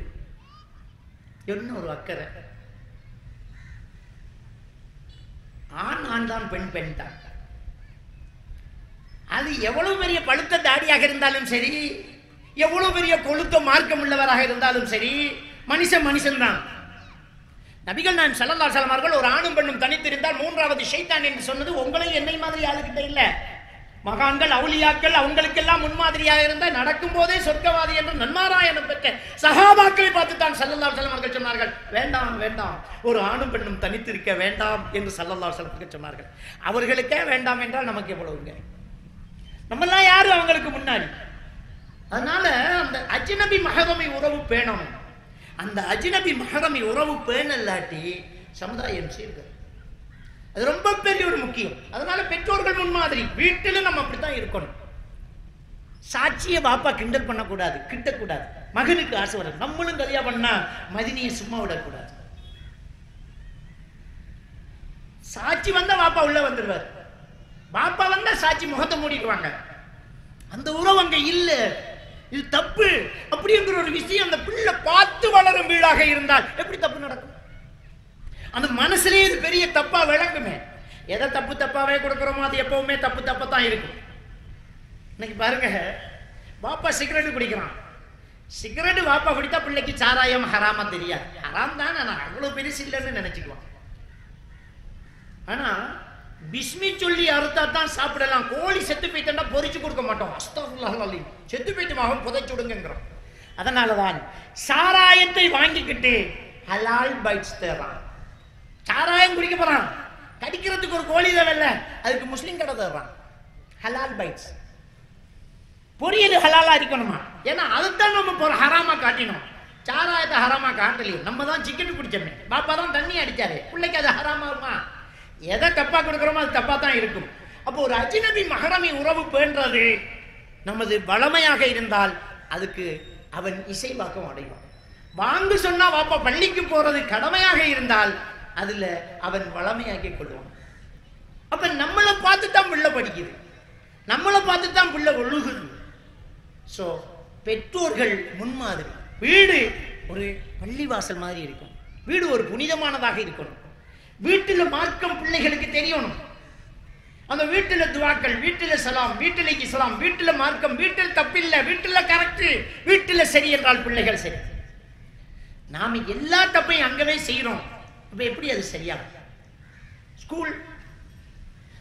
என்ன ஒரு அக்கறை? ஆண் ஆண் தான், பெண் பெண் தான். அது எவ்வளவு பெரிய பழுத்த தாடியாக இருந்தாலும் சரி, எவ்வளவு பெரிய கொழுத்த மார்க்கம் உள்ளவராக இருந்தாலும் சரி, மனுஷன் தான். நபிகள் நாயகம் ஸல்லல்லாஹு அலைஹி வஸல்லம் அவர்கள் ஒரு ஆணும் பெண்ணும் தனித்திருந்தால் மூன்றாவது ஷைத்தான் என்று சொன்னது உங்களையும் என்னை மாதிரி ஆளுகிட்ட இல்ல. மகான்கள் அவுலியாக்கள் அவங்களுக்கெல்லாம் முன்மாதிரியாக இருந்த, நடக்கும் போதே சொர்க்கவாதி என்று நன்மாராயணம் பெற்ற சஹாபாக்களை பார்த்து தான் ஸல்லல்லாஹு அலைஹி வஸல்லம் அவர்கள் சொன்னார்கள், வேண்டாம் வேண்டாம், ஒரு ஆணும் பெண்ணும் தனித்திருக்க வேண்டாம் என்று ஸல்லல்லாஹு அலைஹி வஸல்லம் சொன்னார்கள். அவர்களுக்கே வேண்டாம் என்றால் நமக்கு எவ்வளவுங்க? நம்மெல்லாம் யாரு அவங்களுக்கு முன்னாடி? அதனால அந்த அஜ்னபி மஹரமி உறவு பேணணும். அந்த அஜ்னபி மஹரமி உறவு பேணல்லாட்டி சமுதாயம் சீர்க. அது ரொம்ப பெரிய ஒரு முக்கியம். அதனால பெற்றோர்கள் முன்மாதிரி. வீட்டில் நம்ம அப்படித்தான் இருக்கணும். சாட்சியை பாப்பா கிண்டல் பண்ணக்கூடாது, கிட்டக்கூடாது. மகனுக்கு ஆசை வரும், நம்மளும் கல்யாணம் பண்ணா மதினியை சும்மா விடக்கூடாது. சாட்சி வந்தா பாப்பா உள்ள வந்துடுவார். பாப்பா வந்தா சாட்சி முகத்தை மூடிடுவாங்க. அந்த உறவு அங்க இல்ல, இது தப்பு அப்படிங்கிற ஒரு விஷயம் அந்த பிள்ளை பார்த்து வளரும் வீடாக இருந்தால் எப்படி தப்பு நடக்கும்? அந்த மனசுலயே இது பெரிய தப்பா விளங்குமே. எதை தப்பு தப்பாவே கொடுக்கிறோமோ அது எப்பவுமே தப்பு தப்பா தான் இருக்கும். இன்னைக்கு பாருங்க, பாப்பா சிகரெட் குடிக்கிறான். சிகரெட் பாப்பா குடித்தா பிள்ளைக்கு சாராயம் ஹராமா தெரியாது. ஹராம் தான், நான் அவ்வளவு பெருசு இல்லைன்னு நினைச்சுக்குவான். ஆனா பிஸ்மி சொல்லி அறுத்தா தான் சாப்பிடலாம். கோழி செத்து போயிட்டா பொரிச்சு கொடுக்க மாட்டோம். அஸ்தகுல்லாஹ், செத்து போயிட்டு மகன் புதைச்சு விடுங்கிறோம். அதனாலதான் சாராயத்தை வாங்கிக்கிட்டு ஹலால் பைட்ஸ் தர்றான். சாராயம் குடிக்க போறான், கடிக்கிறதுக்கு ஒரு கோழி தேவையில்ல, அதுக்கு முஸ்லீம் கடை தர்றான். ஹலால் பைட்ஸ். பொரியல் ஹலாலா இருக்கணுமா? ஏன்னா அதுதான் நம்ம ஹராமா காட்டினோம். சாராயத்தை ஹராமா காட்டலையே. நம்ம தான் சிக்கன் குடிச்சோமே, பாப்பா தான் தண்ணி அடிச்சாரு, பிள்ளைக்கு அது ஹராமாகுமா? எதை தப்பா கொடுக்குறோமோ அது தப்பா தான் இருக்கும். அப்போ ஒரு அஜ்னபி மஹரமி உறவு பேன்றது நமது வளமையாக இருந்தால் அதுக்கு அவன் இசைவாக்கம் அடைவான். வாங்கு சொன்னா பாப்பா பள்ளிக்கு போறது கடமையாக இருந்தால் அதுல அவன் வளமையாக்கி கொள்வான். அப்ப நம்மளை பார்த்து தான் பிள்ளை படிக்குது, நம்மளை பார்த்து தான் பிள்ளை ஒழுகுது. ஸோ பெற்றோர்கள் முன்மாதிரி. வீடு ஒரு பள்ளிவாசல் மாதிரி இருக்கும். வீடு ஒரு புனிதமானதாக இருக்கணும். வீட்டில் மார்க்கம் பிள்ளைகளுக்கு தெரியணும். அந்த வீட்டில் துவாக்கள், வீட்டில் சலாம், வீட்டில் இஸ்லாம், வீட்டில் மார்க்கம், வீட்டில் தப்பில்லை, வீட்டில் கரெக்ட், வீட்டில் சரி என்றால் பிள்ளைகள் சரி. நாம எல்லா தப்பையும் அங்கவே செய்யறோம். அப்ப எப்படி அது சரியா? ஸ்கூல்,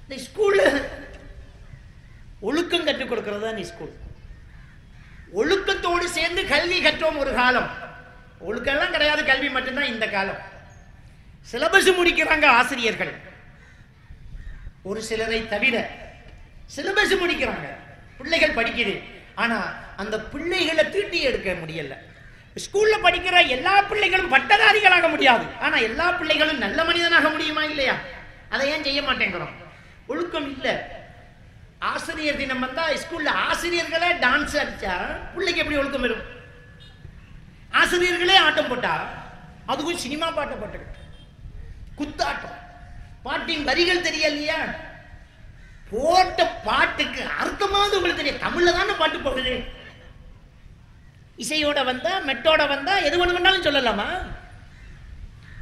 இந்த ஸ்கூல்ல ஒழுக்கம் கற்றுக் கொடுக்கறதா நீ ஸ்கூல். ஒழுக்கத்தோடு சேர்ந்து கல்வி கற்றோம் ஒரு காலம். ஒழுக்கம் எல்லாம் கிடையாது, கல்வி மட்டும்தான் இந்த காலம். சிலபஸ் முடிக்கிறாங்க ஆசிரியர்கள், ஒரு சிலரை தவிர சிலபஸ் முடிக்கிறாங்க, பிள்ளைகள் படிக்குது. ஆனா அந்த பிள்ளைகளை தீட்டி எடுக்க முடியல. ஸ்கூல்ல படிக்கிற எல்லா பிள்ளைகளும் பட்டதாரிகளாக முடியாது, ஆனா எல்லா பிள்ளைகளும் நல்ல மனிதனாக முடியுமா இல்லையா? அதை ஏன் செய்ய மாட்டேங்கிறோம்? ஒழுக்கம் இல்ல. ஆசிரியர் தினம் வந்தா ஸ்கூல்ல ஆசிரியர்களே டான்ஸ் அடிச்சா பிள்ளைக்கு எப்படி ஒழுக்கம் வரும்? ஆசிரியர்களே ஆட்டம் போட்டா, அதுக்கும் சினிமா பாட்டை போட்டு குத்தாட்டம், பாட்டின் வரிகள் தெரியலையா? போட்ட பாட்டுக்கு அர்த்தமாவது உங்களுக்கு தெரியும். தமிழ்ல தானே பாட்டு போகுது. இசையோட வந்தா, மெட்டோட வந்தா எது ஒண்ணு வேணாலும் சொல்லலாமா?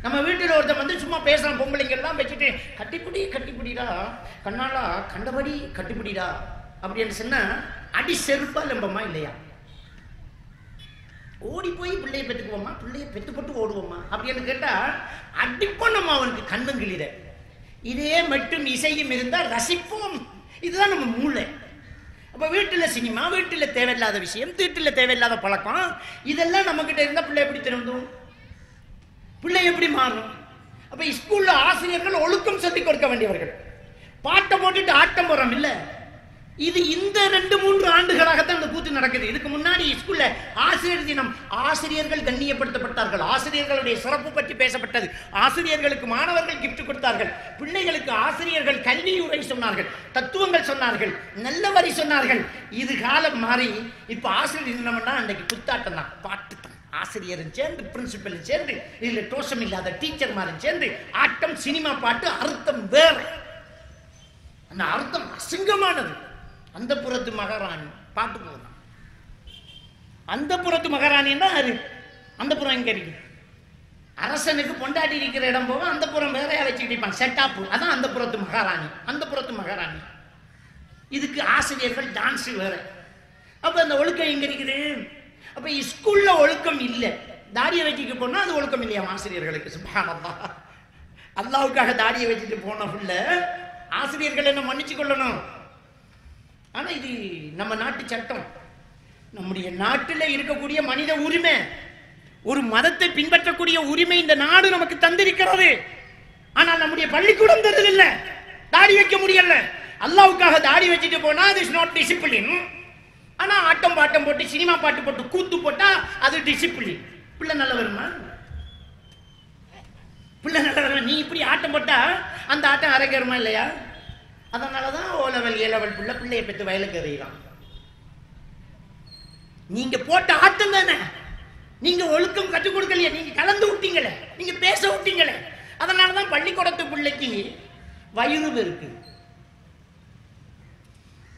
நம்ம வீட்டில் ஒருத்தன் வந்து சும்மா பேசுறான், பொம்பளைங்க எல்லாம் வச்சுட்டு கட்டிப்பிடி கட்டிப்பிடிடா, கண்ணாலா கண்டபடி கட்டிப்பிடிடா அப்படின்னு சொன்னா அடி செருப்பா லம்பமா இல்லையா? ஓடி போய் பிள்ளைய பெற்றுக்குவோமா, பிள்ளைய பெற்று போட்டு ஓடுவோமா அப்படின்னு கேட்டா அடிப்போம் நம்ம அவனுக்கு கண்ணும் கிளிட. இதே மட்டும் இசையும் இருந்தால் ரசிப்போம். இதுதான் நம்ம மூளை. அப்ப வீட்டுல சினிமா, வீட்டுல தேவையில்லாத விஷயம், வீட்டுல தேவையில்லாத பழக்கம், இதெல்லாம் நம்ம கிட்ட இருந்தா பிள்ளை எப்படி திருந்தும்? பிள்ளை எப்படி மாறும்? அப்ப ஸ்கூல்ல ஆசிரியர்கள் ஒழுக்கம் சொல்லிக் கொடுக்க வேண்டியவர்கள். பாட்டை போட்டுட்டு ஆட்டம் போறோம் இல்ல. இது இந்த 2-3 ஆண்டுகளாகத்தான் இந்த கூத்து நடக்குது. இதுக்கு முன்னாடி ஸ்கூல்ல ஆசிரியர் தினம், ஆசிரியர்கள் கண்ணியப்படுத்தப்பட்டார்கள், ஆசிரியர்களுடைய சிறப்பு பற்றி பேசப்பட்டது, ஆசிரியர்களுக்கு மாணவர்கள் கிஃப்ட் கொடுத்தார்கள், பிள்ளைகளுக்கு ஆசிரியர்கள் கல்வி உரை சொன்னார்கள், தத்துவங்கள் சொன்னார்கள், நல்ல வரி சொன்னார்கள். இது காலம் மாறி இப்ப ஆசிரியர் தினம்னா அன்றைக்கு குத்தாட்டம் தான், பாட்டு தான். ஆசிரியரும் சேர்ந்து, பிரின்சிபலும் சேர்ந்து, இதுல தோஷம் இல்லாத டீச்சர் மாதிரி சேர்ந்து ஆட்டம், சினிமா பாட்டு, அர்த்தம் வேற. அந்த அர்த்தம் அசிங்கமானது. அந்த புறத்து மகாராணி பாட்டு போதும். அந்த புறத்து மகாராணின்னா அது அந்த புறம் எங்க இருக்கு? அரசனுக்கு பொண்டாட்டி இருக்கிற இடம் போக அந்த புறம் வேறையா வச்சுக்கிட்டு செட்டாப்பு, அதான் அந்த புறத்து மகாராணி. அந்த புறத்து மகாராணி. இதுக்கு ஆசிரியர்கள் டான்ஸ் வேற. அப்ப அந்த ஒழுக்கம் எங்க இருக்குது? அப்ப ஸ்கூல்ல ஒழுக்கம் இல்லை. தாடியை வச்சுட்டு போனா அது ஒழுக்கம் இல்லையா ஆசிரியர்களுக்கு? சுப்ஹானல்லாஹ். அல்லாஹ்வுக்காக தாடியை வச்சுட்டு போன புள்ள ஆசிரியர்கள் என்ன மன்னிச்சு கொள்ளணும். ஆனா இது நம்ம நாட்டு சட்டம், நம்முடைய நாட்டில் இருக்கக்கூடிய மனித உரிமை, ஒரு மதத்தை பின்பற்றக்கூடிய உரிமை இந்த நாடு நமக்கு தந்திருக்கிறது. ஆனால் நம்முடைய பள்ளிக்கூடம் தருதில்லை, தாடி வைக்க முடியல. அல்லாஹ்வுக்காக தாடி வச்சுட்டு போனா அது இஸ் நாட் டிசிப்ளின். ஆனா ஆட்டம் பாட்டம் போட்டு, சினிமா பாட்டு போட்டு, கூத்து போட்டா அது டிசிப்ளின். பிள்ளை நல்ல வருமா? பிள்ளை நல்ல வருமா? நீ இப்படி ஆட்டம் போட்டா அந்த ஆட்டம் அரைக்கிறமா இல்லையா? அதனாலதான் ஓ லெவல் ஏ லெவல் பிள்ளைய பெற்று வயலுக்கு எறிகிறான். நீங்க போட்ட ஆட்டம் தானே, நீங்க ஒழுக்கம் கற்றுக் கொடுக்கலையே, நீங்க கலந்து விட்டீங்களே, நீங்க பேச விட்டீங்களே. அதனாலதான் பள்ளிக்கூடத்து பிள்ளைக்கு வயிறு இருக்கு.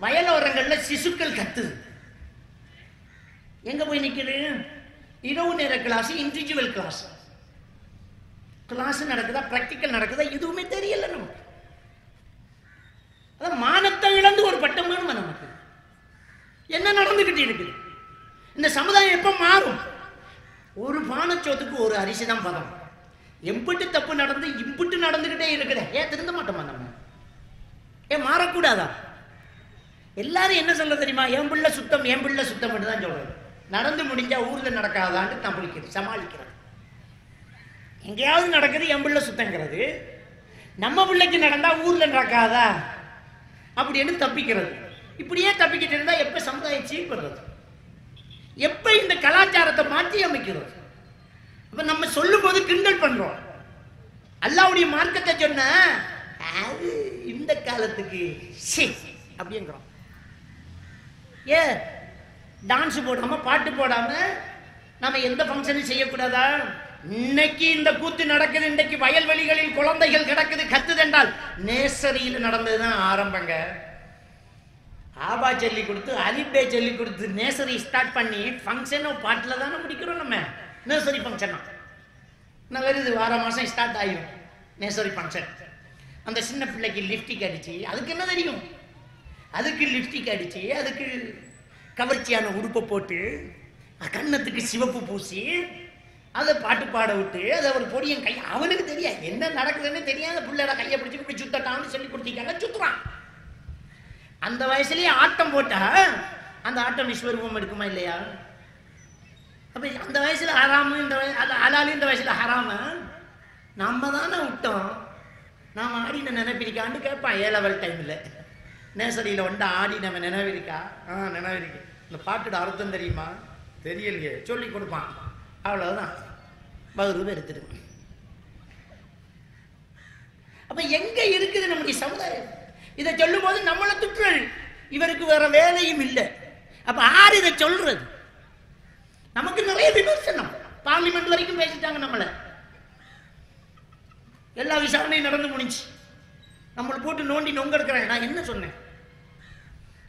வயலோரங்கள்ல சிசுக்கள் கத்துது. எங்க போய் நிக்குது? இரவு நேர கிளாஸ், இண்டிவிஜுவல் கிளாஸ். கிளாஸ் நடக்குதா, பிராக்டிக்கல் நடக்குதா, எதுவுமே தெரியல நமக்கு. அதான் மானத்தை இழந்து ஒரு பட்டம் வேணுமா நமக்கு? என்ன நடந்துகிட்டு இருக்குது? இந்த சமுதாயம் எப்ப மாறும்? ஒரு பானச்சோத்துக்கு ஒரு அரிசி தான் பதம். எம்பிட்டு தப்பு நடந்து இம்பிட்டு நடந்துகிட்டே இருக்கிற, ஏன் திருந்த மாட்டோமா நம்ம? ஏன் மாறக்கூடாதா? எல்லாரும் என்ன சொல்ல தெரியுமா? என் பிள்ளை சுத்தம், என் பிள்ளை சுத்தம் தான் சொல்றது. நடந்து முடிஞ்சா ஊர்ல நடக்காதான்னு நான் பிடிக்கிறது, சமாளிக்கிறது. எங்கேயாவது நடக்குது என் பிள்ளை சுத்தங்கிறது, நம்ம பிள்ளைக்கு நடந்தா ஊர்ல நடக்காதா அப்படின்னு தப்பிக்கிறது. இப்படியே தப்பிக்கிட்டு இருந்தா எப்ப சமுதாயம் சீர்படுறது? எப்ப இந்த கலாச்சாரத்தை மாற்றி அமைக்கிறது? அப்ப நம்ம சொல்லும் போது கிண்டல் பண்றோம். அல்லாஹ்வுடைய மார்க்கத்தை சொன்ன அது இந்த காலத்துக்கு அப்படிங்கிறோம். ஏ டான்ஸ் போடாம பாட்டு போடாம நம்ம எந்த ஃபங்க்ஷனும் செய்யக்கூடாதா? இன்னைக்கு இந்த கூத்து நடக்குது, இன்னைக்கு வயல்வெளிகளில் குழந்தைகள் கிடக்குது கத்துது என்றால் நேசரியில் நடந்ததுதான் ஆரம்பங்க. ஆபா சொல்லி கொடுத்து அலிபே சொல்லி கொடுத்து நேசரி ஸ்டார்ட் பண்ணி ஃபங்க்ஷனும் பாட்டில் தானே முடிக்கிறோம். நம்ம நேசரி ஃபங்க்ஷனா நான் வருது, வார மாதம் ஸ்டார்ட் ஆகிடும் நேசரி ஃபங்க்ஷன். அந்த சின்ன பிள்ளைக்கு லிப்டிக் அடிச்சு, அதுக்கு என்ன தெரியும்? அதுக்கு லிப்டிக் அடிச்சு, அதுக்கு கவர்ச்சியான உடுப்பை போட்டு, கன்னத்துக்கு சிவப்பு பூசி, அதை பாட்டு பாட விட்டு, அதை ஒரு பொடியன் கை, அவனுக்கு தெரியாது என்ன நடக்குதுன்னு தெரியாத பிள்ளைட கையை பிடிச்சி இப்படி சுத்தட்டான்னு சொல்லி கொடுத்தீங்க, சுத்துறான். அந்த வயசுலயே ஆட்டம் போட்டா அந்த ஆட்டம் விஸ்வரூபம் எடுக்குமா இல்லையா? அப்ப அந்த வயசுல ஹராமு, இந்த அலாலு இந்த வயசுல ஹராம நம்ம தானே விட்டோம். நாம ஆடின நினைப்பிருக்கான்னு கேட்பான். ஏ லெவல் டைம்ல நேசரியில ஒண்டா ஆடி நம்ம நினைவிருக்கா? நினைவிருக்கு. இந்த பாட்டோட அர்த்தம் தெரியுமா? தெரியலையே, சொல்லி கொடுப்பான். அவ்வளவுதான், பகுரூபம் எடுத்துருக்கு. அப்ப எங்க இருக்குது நம்முடைய சமுதாயம்? இதை சொல்லும் போது நம்மளை துற்றல், இவருக்கு வேற வேலையும் இல்லை. அப்ப ஆறு இதை சொல்றது? நமக்கு நிறைய விமர்சனம். பார்லிமெண்ட் வரைக்கும் பேசிட்டாங்க நம்மளை. எல்லா விசாரணையும் நடந்து முடிஞ்சு நம்மளை போட்டு நோண்டி நொங்க எடுக்கிறாங்க. நான் என்ன சொன்னேன்?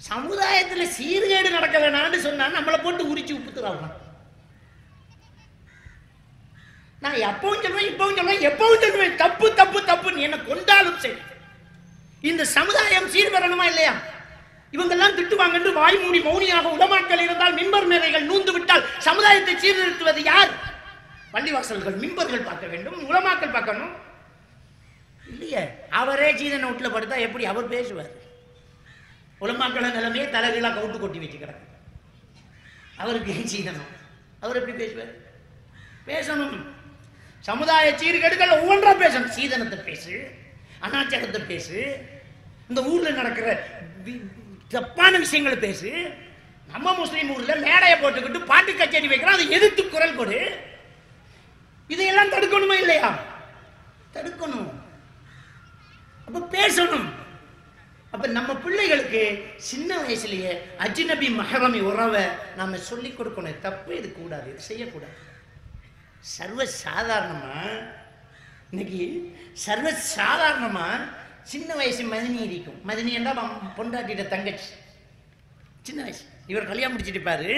சமுதாயத்துல சீர்கேடு நடக்க வேணான்னு சொன்னா நம்மளை போட்டு உரிச்சு உப்புத்துறாங்க. நான் எப்பவும் சொல்லுவேன், இப்பவும் சொல்லுவேன், எப்பவும் சொல்லுவேன், தப்பு தப்பு தப்புன்னு என்ன கொண்டாலும் சரி. இந்த சமுதாயம் சீர்பெறணுமா இல்லையா? இவங்கெல்லாம் திட்டுவாங்க வாய் மூடி மௌனியாக உலமாக்கள் இருந்தால், மிம்பர் மேதைகள் நூந்து விட்டால் சமுதாயத்தை சீர்திருத்துவது யார்? பள்ளிவாசல்கள் மிம்பர்கள் பார்க்க வேண்டும், உலமாக்கள் பார்க்கணும் இல்லையே. அவரே சீதனை வீட்டில் படுத்தா எப்படி அவர் பேசுவார்? உலமாக்கள நிலைமையே தலைகீழா கவுட்டு கொட்டி வச்சுக்கிறார். அவருக்கு சீதனம், அவர் எப்படி பேசுவார்? பேசணும். சமுதாய சீர்கேடுகள் ஒவ்வொன்றா பேசணும். சீதனத்தை பேசு, அனாச்சாரத்தை பேசு, இந்த ஊர்ல நடக்கிற தப்பான விஷயங்களை பேசு. நம்ம முஸ்லீம் ஊர்ல மேடையை போட்டுக்கிட்டு பாட்டு கச்சேரி வைக்கிறோம், அதை எதிர்த்து குரல் கொடு. இதையெல்லாம் தடுக்கணுமா இல்லையா? தடுக்கணும். அப்ப பேசணும். அப்ப நம்ம பிள்ளைகளுக்கு சின்ன வயசுலயே அஜ்னபி மஹரமி உறவை நாம சொல்லிக் கொடுக்கணும். தப்பு இது கூடாது, இது செய்யக்கூடாது. சர்வ சாதாரணமா இன்னைக்கு சர்வ சாதாரணமா சின்ன வயசு மதினி இருக்கும். மதினி என்றா பொண்டாட்டிட்ட தங்கச்சி, சின்ன வயசு. இவர் கல்யாணம் முடிச்சுட்டு பாரு,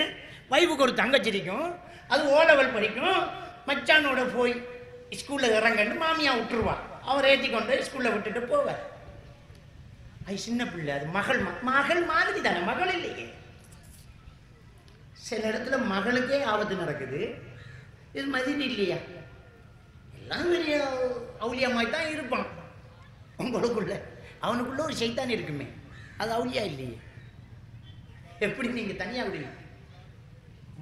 வைஃபுக்கு ஒரு தங்கச்சி இருக்கும், அது ஓ லெவல் படிக்கும். மச்சானோட போய் ஸ்கூல்ல இறங்கன்னு மாமியா விட்டுருவா, அவர் ஏற்றி கொண்டு ஸ்கூல்ல விட்டுட்டு போவார். அது சின்ன பிள்ளை, அது மகள். மகள் மாதிரி தானே, மகள் இல்லையே. சில இடத்துல மகளுக்கே ஆபத்து நடக்குது, இது மதினி இல்லையா? எல்லாம் பெரிய அவுலியமாய் தான் இருப்பான். உங்களுக்குள்ள அவனுக்குள்ள ஒரு சைத்தான் இருக்குமே, அது அவுலியா இல்லையே. எப்படி நீங்க தனியா விடுவீங்க?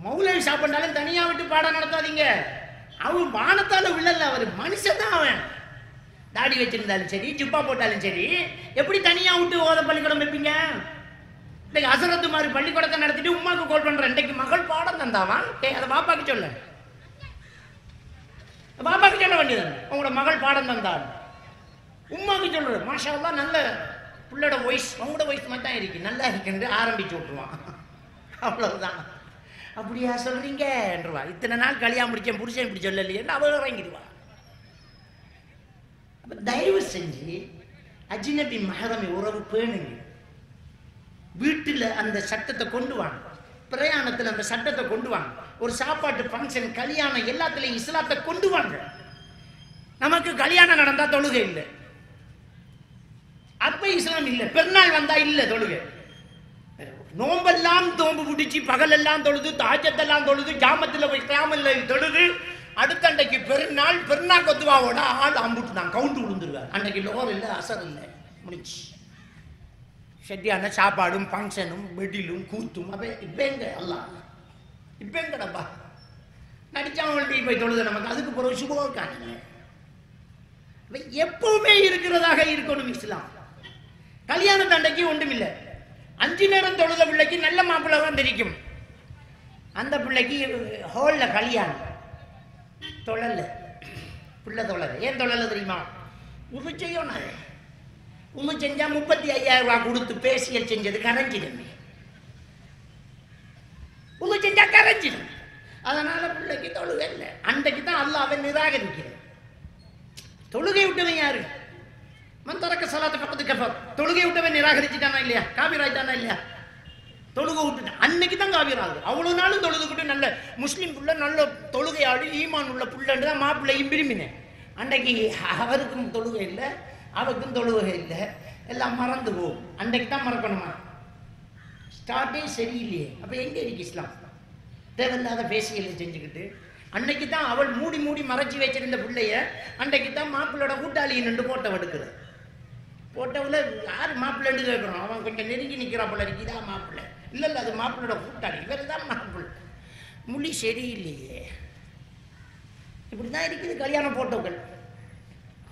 மௌலவி சாப்பிட்டாலும் தனியா விட்டு பாடம் நடத்தாதீங்க. அவன் வானத்தால விழல, அவர் மனுஷன் தான். அவன் தாடி வச்சிருந்தாலும் சரி, ஜிப்பா போட்டாலும் சரி, எப்படி தனியா விட்டு ஓத பள்ளிக்கூடம் வைப்பீங்க? இன்னைக்கு அசரத்து மாதிரி பள்ளிக்கூடத்தை நடத்திட்டு உமாக்கு கால் பண்றேன், இன்னைக்கு மகள் பாடம் தந்தாவான், அதை பாப்பாக்கு சொல்ல. பாப்பாக்கு சொல்ல வேண்டியது, உங்களோட மகள் பாடம் தந்தாள். உமாக்கு சொல்றது, மாஷா அல்லாஹ் நல்ல பிள்ளோட வயசு உங்களோட வயசு மட்டும் தான் இருக்கு, நல்லா இருக்குன்னு ஆரம்பிச்சு விட்டுருவான். அவ்வளவுதான். அப்படியா சொல்றீங்கன்றவா. இத்தனை நாள் கல்யாணம் முடிச்சேன் புருஷன் இப்படி சொல்லலையேன்னு அவள் இறங்கிடுவா. அப்ப தயவு செஞ்சு அஜ்னபி மஹரமி உறவு பேணுங்க. வீட்டில் அந்த சட்டத்தை கொண்டு வாங்க, பிரயாணத்தில் அந்த சட்டத்தை கொண்டு வாங்க. ஒரு சாப்பாட்டு ஃபங்க்ஷன், கல்யாணம், எல்லாத்துலையும் இஸ்லாத்தை கொண்டு வாங்க. நமக்கு கல்யாணம் நடந்தா தொழுகை இல்லை, அப்ப இஸ்லாம் இல்லை. பெருநாள் வந்தா இல்லை தொழுகை. நோம்பெல்லாம் தோம்பு பிடிச்சி பகலெல்லாம் தொழுது, தாஜத்தெல்லாம் தொழுது, ஜாமத்தில் போய் கிராமல்ல தொழுது, அடுத்த அன்றைக்கு பெருநாள், பெருநாள் கொத்துவாவோட ஆள் அம்புட்டு நான் கவுண்டு விழுந்துருவார். அன்றைக்கு லோர் இல்லை, அசர் இல்லை, முடிச்சு செட்டியான சாப்பாடும் ஃபங்க்ஷனும் வெட்டிலும் கூத்தும். அப்ப இப்ப எங்க எல்லாம் இப்ப எங்கடப்பா நடிச்சாங்க போய் தொழுது நமக்கு அதுக்கு பிறகு சுபம் காணுங்க. எப்பவுமே இருக்கிறதாக இருக்கணும் இஸ்லாம். கல்யாண தண்டைக்கு ஒன்றும் இல்லை. 5 நேரம் தொழுத பிள்ளைக்கு நல்ல மாப்பிள்ளை தான் தெரிக்கும். அந்த பிள்ளைக்கு ஹோல்ல கல்யாணம் தொழல, பிள்ளை தொழல. ஏன் தொழல தெரியுமா? உது செய்யணும். உது செஞ்சா 35,000 ரூபாய் கொடுத்து பேசியல் செஞ்சது கரைஞ்சிடும். உது செஞ்சா கரைஞ்சிடும். அதனால பிள்ளைக்கு தொழுகை இல்லை. அன்றைக்கு தான் அல்லாஹ்வை நிராகரிக்கிறது. தொழுகை விட்டவன் யாரு? மந்தரக்க சலாத்தை பக்கத்து கஃபர். தொழுகை விட்டவன் நிராகரிச்சுட்டானா இல்லையா? காபீர் ஆயிட்டானா இல்லையா? தொழுகை விட்டுட்டான், அன்னைக்கு தான் காபீர் ஆகுது. அவ்வளவு நாளும் தொழுதுகிட்டு நல்ல முஸ்லீம் புள்ள, நல்ல தொழுகையாடு, ஈமான் உள்ள புள்ளன்னு தான் மாப்பிள்ளையும் விரும்பினேன். அன்றைக்கு அவருக்கும் தொழுகை இல்லை, அவருக்கும் தொழுகை இல்லை, எல்லாம் மறந்து போகும். அன்றைக்கு தான் மறக்கணுமா? ஸ்டார்டே சரியில்லையே. அப்ப எங்க இருக்கு இஸ்லாம்? தேவையில்லாத பேசியலை செஞ்சுக்கிட்டு அன்னைக்கு தான் அவள் மூடி மூடி மறைச்சி வச்சிருந்த பிள்ளைய அன்றைக்கு தான் மாப்பிள்ளோட கூட்டாளியை நின்று போட்டோ எடுக்குது. போட்டோவில் யார் மாப்பிள்ளை கேட்குறோம்? அவன் கொஞ்சம் நெருங்கி நிற்கிறாப்புல இருக்குதா மாப்பிள்ளை? இல்லை இல்லை, அது மாப்பிள்ளோட கூட்டாளி, இவர் தான் மாப்பிள்ளை. மொழி சரியில்லையே. இப்படி தான் இருக்குது கல்யாண போட்டோக்கள்.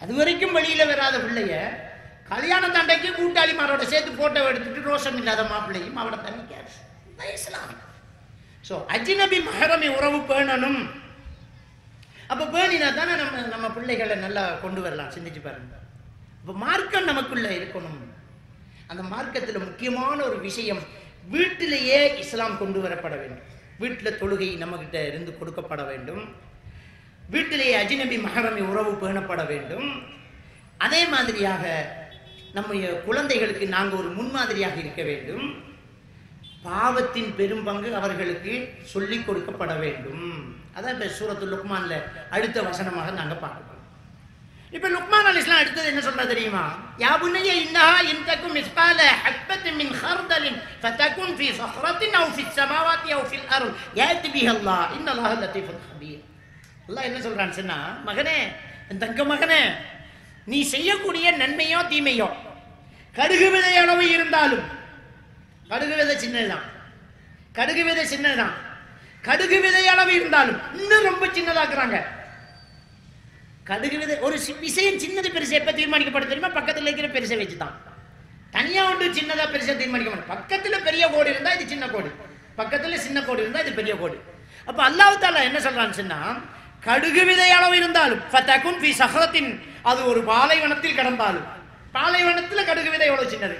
அது வரைக்கும் வெளியில் வராத பிள்ளைய கல்யாண தண்டைக்கு கூட்டாளிமாரோட சேர்த்து போட்டோ எடுத்துட்டு ரோஷம் இல்லாத மாப்பிள்ளையும் அவட தண்ணிக்காரு. இஸ்லாம். ஸோ அஜ்னபி மஹரமி உறவு பேணணும். அப்போ பேணினா தானே நம்ம பிள்ளைகளை நல்லா கொண்டு வரலாம். சிந்திச்சு பாருங்க. இப்போ மார்க்கம் நமக்குள்ள இருக்கணும். அந்த மார்க்கத்தில் முக்கியமான ஒரு விஷயம், வீட்டிலேயே இஸ்லாம் கொண்டு வரப்பட வேண்டும். வீட்டில் தொழுகை நம்மகிட்ட இருந்து கொடுக்கப்பட வேண்டும். வீட்டிலேயே அஜ்னபி மஹரமி உறவு பேணப்பட வேண்டும். அதே மாதிரியாக நம்முடைய குழந்தைகளுக்கு நாங்கள் ஒரு முன்மாதிரியாக இருக்க வேண்டும். பாவத்தின் பெரும் பங்கு அவர்களுக்கு சொல்லிக் கொடுக்கப்பட வேண்டும். அதான் இப்போ சூரத்துல் லுக்மான்ல அடுத்த வசனமாக நாங்கள் பார்க்கிறோம். இப்போ லுக்மான் அலைஹிஸ்ஸலாம் அடுத்தது என்ன சொல்றா தெரியுமா? யா புனைய இன்னஹா இன் தகும் மிஸ்கால ஹப்பத்தின் மின் ஹர்தலின் ஃபதகுன் ஃபீ ஸஹ்ரத்தின் அவ் ஃபிஸ் ஸமாவாத்தி அவ் ஃபில் அர்த் யாத்தி பிஹல்லாஹ் இன்னல்லாஹ லத்தீஃபுன் ஹபீர். அல்லாஹ் என்ன சொல்றான்னு சொன்னா, மகனே, என் தங்க மகனே, நீ செய்யக்கூடிய நன்மையோ தீமையோ கடுகு விதை அளவு இருந்தாலும், கடுகு விதை சின்னதுதான், கடுகு விதை சின்னதுதான், கடுகு விதை அளவு இருந்தாலும் இன்னும் ரொம்ப சின்னதாக்குறாங்க. கடுகு விதை ஒரு விஷயம் சின்னது பெருசு எப்ப தீர்மானிக்கப்பட தெரியுமா? பக்கத்தில் இருக்கிற பெருசை வச்சுதான். தனியா ஒன்று சின்னதா பெருசா தீர்மானிக்க மாட்டேன். பக்கத்துல பெரிய கோடு இருந்தா இது சின்ன கோடு, பக்கத்துல சின்ன கோடு இருந்தா இது பெரிய கோடு. அப்ப அல்லாஹ் தஆலா என்ன சொல்றான்னு சொன்னா, கடுகு விதை அளவு இருந்தாலும் ஃபதகுன் ஃபீ ஸஹ்ரத்தின், அது ஒரு பாலைவனத்தில் கிடந்தாலும், பாலைவனத்தில் கடுகு விதை எவ்வளவு சின்னது,